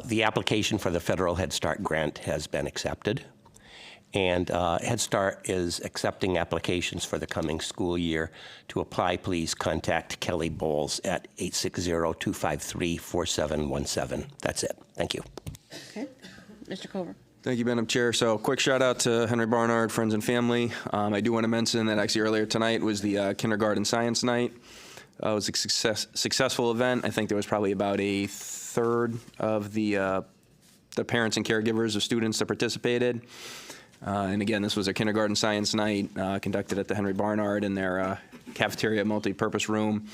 the application for the federal Head Start grant has been accepted. And Head Start is accepting applications for the coming school year. To apply, please contact Kelly Bowles at 860-253-4717. That's it. Thank you. Okay. Mr. Kober? Thank you, Madam Chair. So quick shout out to Henry Barnard, friends and family. I do want to mention that actually earlier tonight was the kindergarten science night. It was a successful event. I think there was probably about a third of the parents and caregivers of students that participated. And again, this was a kindergarten science night conducted at the Henry Barnard in their cafeteria multi-purpose room.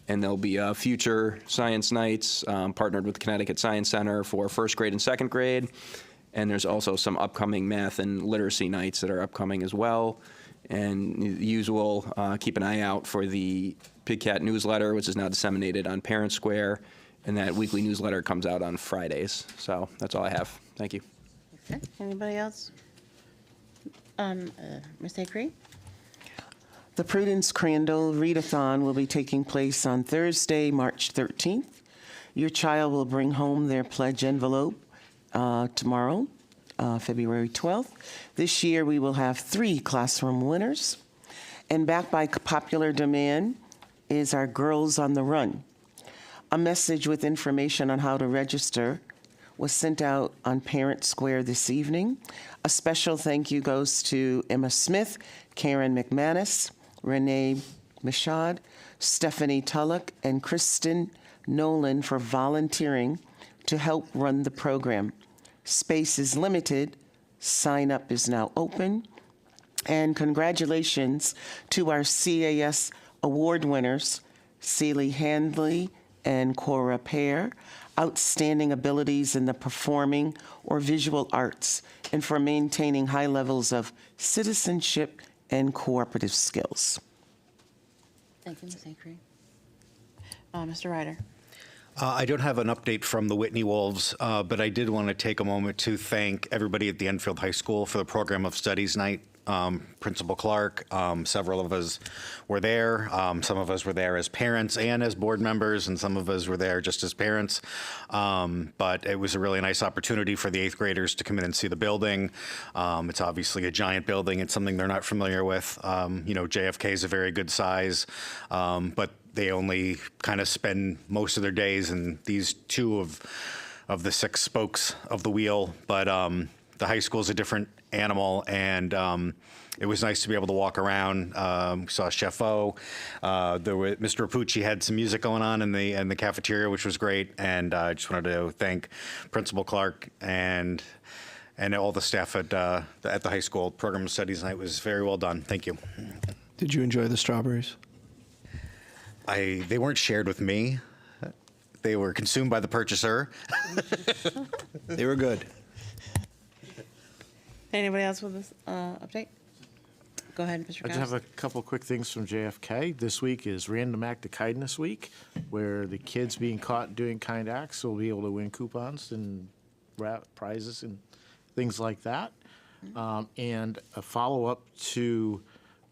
And there'll be future science nights partnered with the Connecticut Science Center for first grade and second grade. And there's also some upcoming math and literacy nights that are upcoming as well. And the usual, keep an eye out for the PigCat newsletter, which is now disseminated on Parent Square. And that weekly newsletter comes out on Fridays. So that's all I have. Thank you. Okay. Anybody else? Ms. Acree? The Prudence Crandall Readathon will be taking place on Thursday, March 13th. Your child will bring home their pledge envelope tomorrow, February 12th. This year we will have 3 classroom winners. And backed by popular demand is our Girls on the Run. A message with information on how to register was sent out on Parent Square this evening. A special thank you goes to Emma Smith, Karen McManus, Renee Michaud, Stephanie Tullock, and Kristen Nolan for volunteering to help run the program. Space is limited. Sign up is now open. And congratulations to our CAS award winners, Celie Handley and Cora Pear, outstanding abilities in the performing or visual arts, and for maintaining high levels of citizenship and cooperative skills. Thank you, Ms. Acree. Mr. Ryder? I don't have an update from the Whitney Wolves, but I did want to take a moment to thank everybody at the Enfield High School for the Program of Studies night Principal Clark, several of us were there. Some of us were there as parents and as board members, and some of us were there just as parents. But it was a really nice opportunity for the 8th graders to come in and see the building. It's obviously a giant building. It's something they're not familiar with. JFK is a very good size, but they only kind of spend most of their days in these 2 of the 6 spokes of the wheel. But the high school is a different animal, and it was nice to be able to walk around. Saw Chef O. Mr. Rapucci had some music going on in the cafeteria, which was great. And I just wanted to thank Principal Clark and all the staff at the high school. Program of Studies night was very well done. Thank you. Did you enjoy the strawberries? They weren't shared with me. They were consumed by the purchaser. They were good. Anybody else with this update? Go ahead, Mr. I just have a couple quick things from JFK. This week is Random Act of Kindness Week, where the kids being caught doing kind acts will be able to win coupons and prizes and things like that. And a follow-up to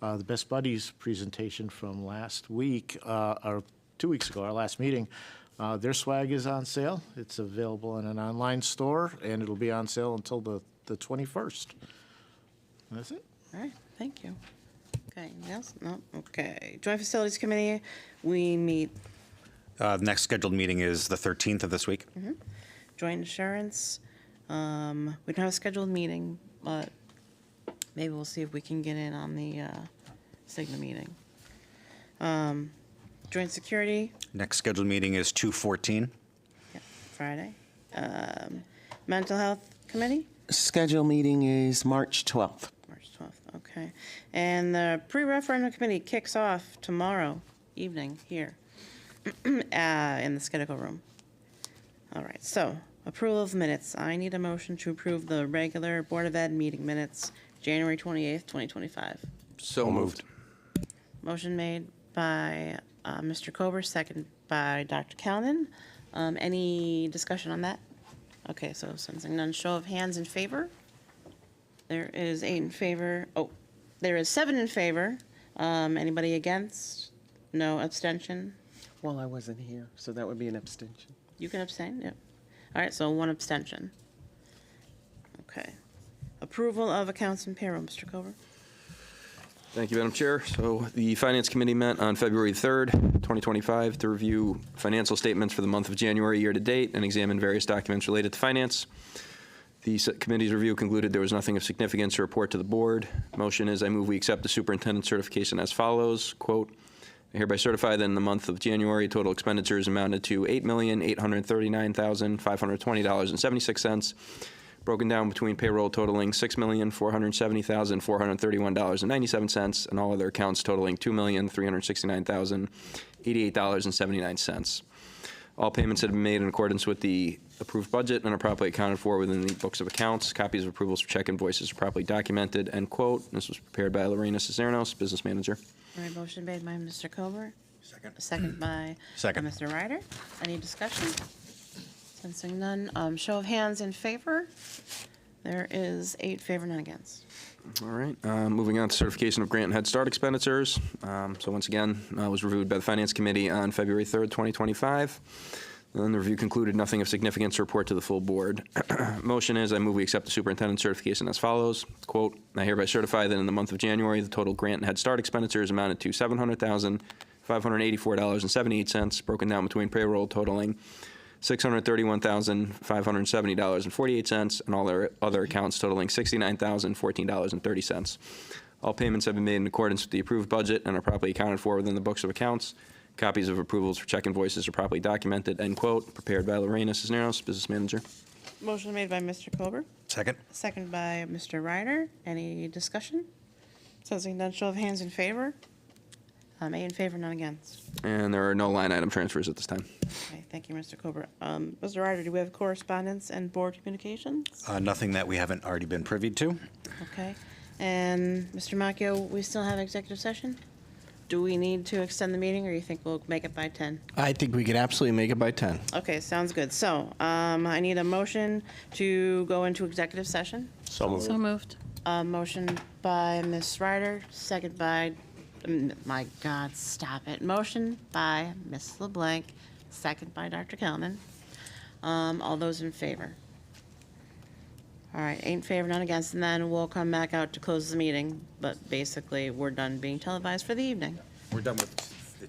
the Best Buddies presentation from last week, or 2 weeks ago, our last meeting. Their swag is on sale. It's available in an online store, and it'll be on sale until the 21st. And that's it. All right, thank you. Okay, anything else? No? Okay. Joint Facilities Committee, we meet. The next scheduled meeting is the 13th of this week. Joint Insurance, we don't have a scheduled meeting, but maybe we'll see if we can get in on the Cigna meeting. Joint Security. Next scheduled meeting is 2/14. Friday. Mental Health Committee. Scheduled meeting is March 12th. March 12th, okay. And the pre-referendum committee kicks off tomorrow evening here in the Skidco room. All right, so approval of minutes. I need a motion to approve the regular Board of Ed meeting minutes, January 28th, 2025. So moved. Motion made by Mr. Kober, second by Dr. Calnan. Any discussion on that? Okay, so sensing none, show of hands in favor. There is 8 in favor. Oh, there is 7 in favor. Anybody against? No abstention? Well, I wasn't here, so that would be an abstention. You can abstain, yep. All right, so 1 abstention. Okay. Approval of accounts and payroll, Mr. Kober. Thank you, Madam Chair. So the Finance Committee met on February 3rd, 2025, to review financial statements for the month of January year-to-date and examine various documents related to finance. The committee's review concluded there was nothing of significance to report to the board. Motion is I move we accept the superintendent's certification as follows. Quote, I hereby certify that in the month of January, total expenditures amounted to $8,839,520.76, broken down between payroll totaling $6,470,431.97 and all other accounts totaling $2,369,088.79. All payments have been made in accordance with the approved budget and are properly accounted for within the books of accounts. Copies of approvals for check invoices are properly documented, end quote. This was prepared by Lorena Cisneros, business manager. All right, motion made by Mr. Kober. Second by Mr. Ryder. Any discussion? Sensing none. Show of hands in favor. There is 8 in favor, none against. All right. Moving on to certification of grant and Head Start expenditures. So once again, was reviewed by the Finance Committee on February 3rd, 2025. And the review concluded nothing of significance to report to the full board. Motion is I move we accept the superintendent's certification as follows. Quote, I hereby certify that in the month of January, the total grant and Head Start expenditures amounted to $700,584.78, broken down between payroll totaling $631,570.48 and all their other accounts totaling $69,014.30. All payments have been made in accordance with the approved budget and are properly accounted for within the books of accounts. Copies of approvals for check invoices are properly documented, end quote, prepared by Lorena Cisneros, business manager. Motion made by Mr. Kober. Second. Second by Mr. Ryder. Any discussion? Sensing none, show of hands in favor. 8 in favor, none against. And there are no line item transfers at this time. Okay, thank you, Mr. Kober. Mr. Ryder, do we have correspondence and board communications? Nothing that we haven't already been privy to. Okay. And Mr. Macchio, we still have executive session? Do we need to extend the meeting, or you think we'll make it by 10? I think we could absolutely make it by 10. Okay, sounds good. So I need a motion to go into executive session. So moved. So moved. Motion by Ms. Ryder, second by, my God, stop it. Motion by Ms. LeBlanc, second by Dr. Kelman. All those in favor? All right, 8 in favor, none against, and then we'll come back out to close the meeting. But basically, we're done being televised for the evening. We're done with the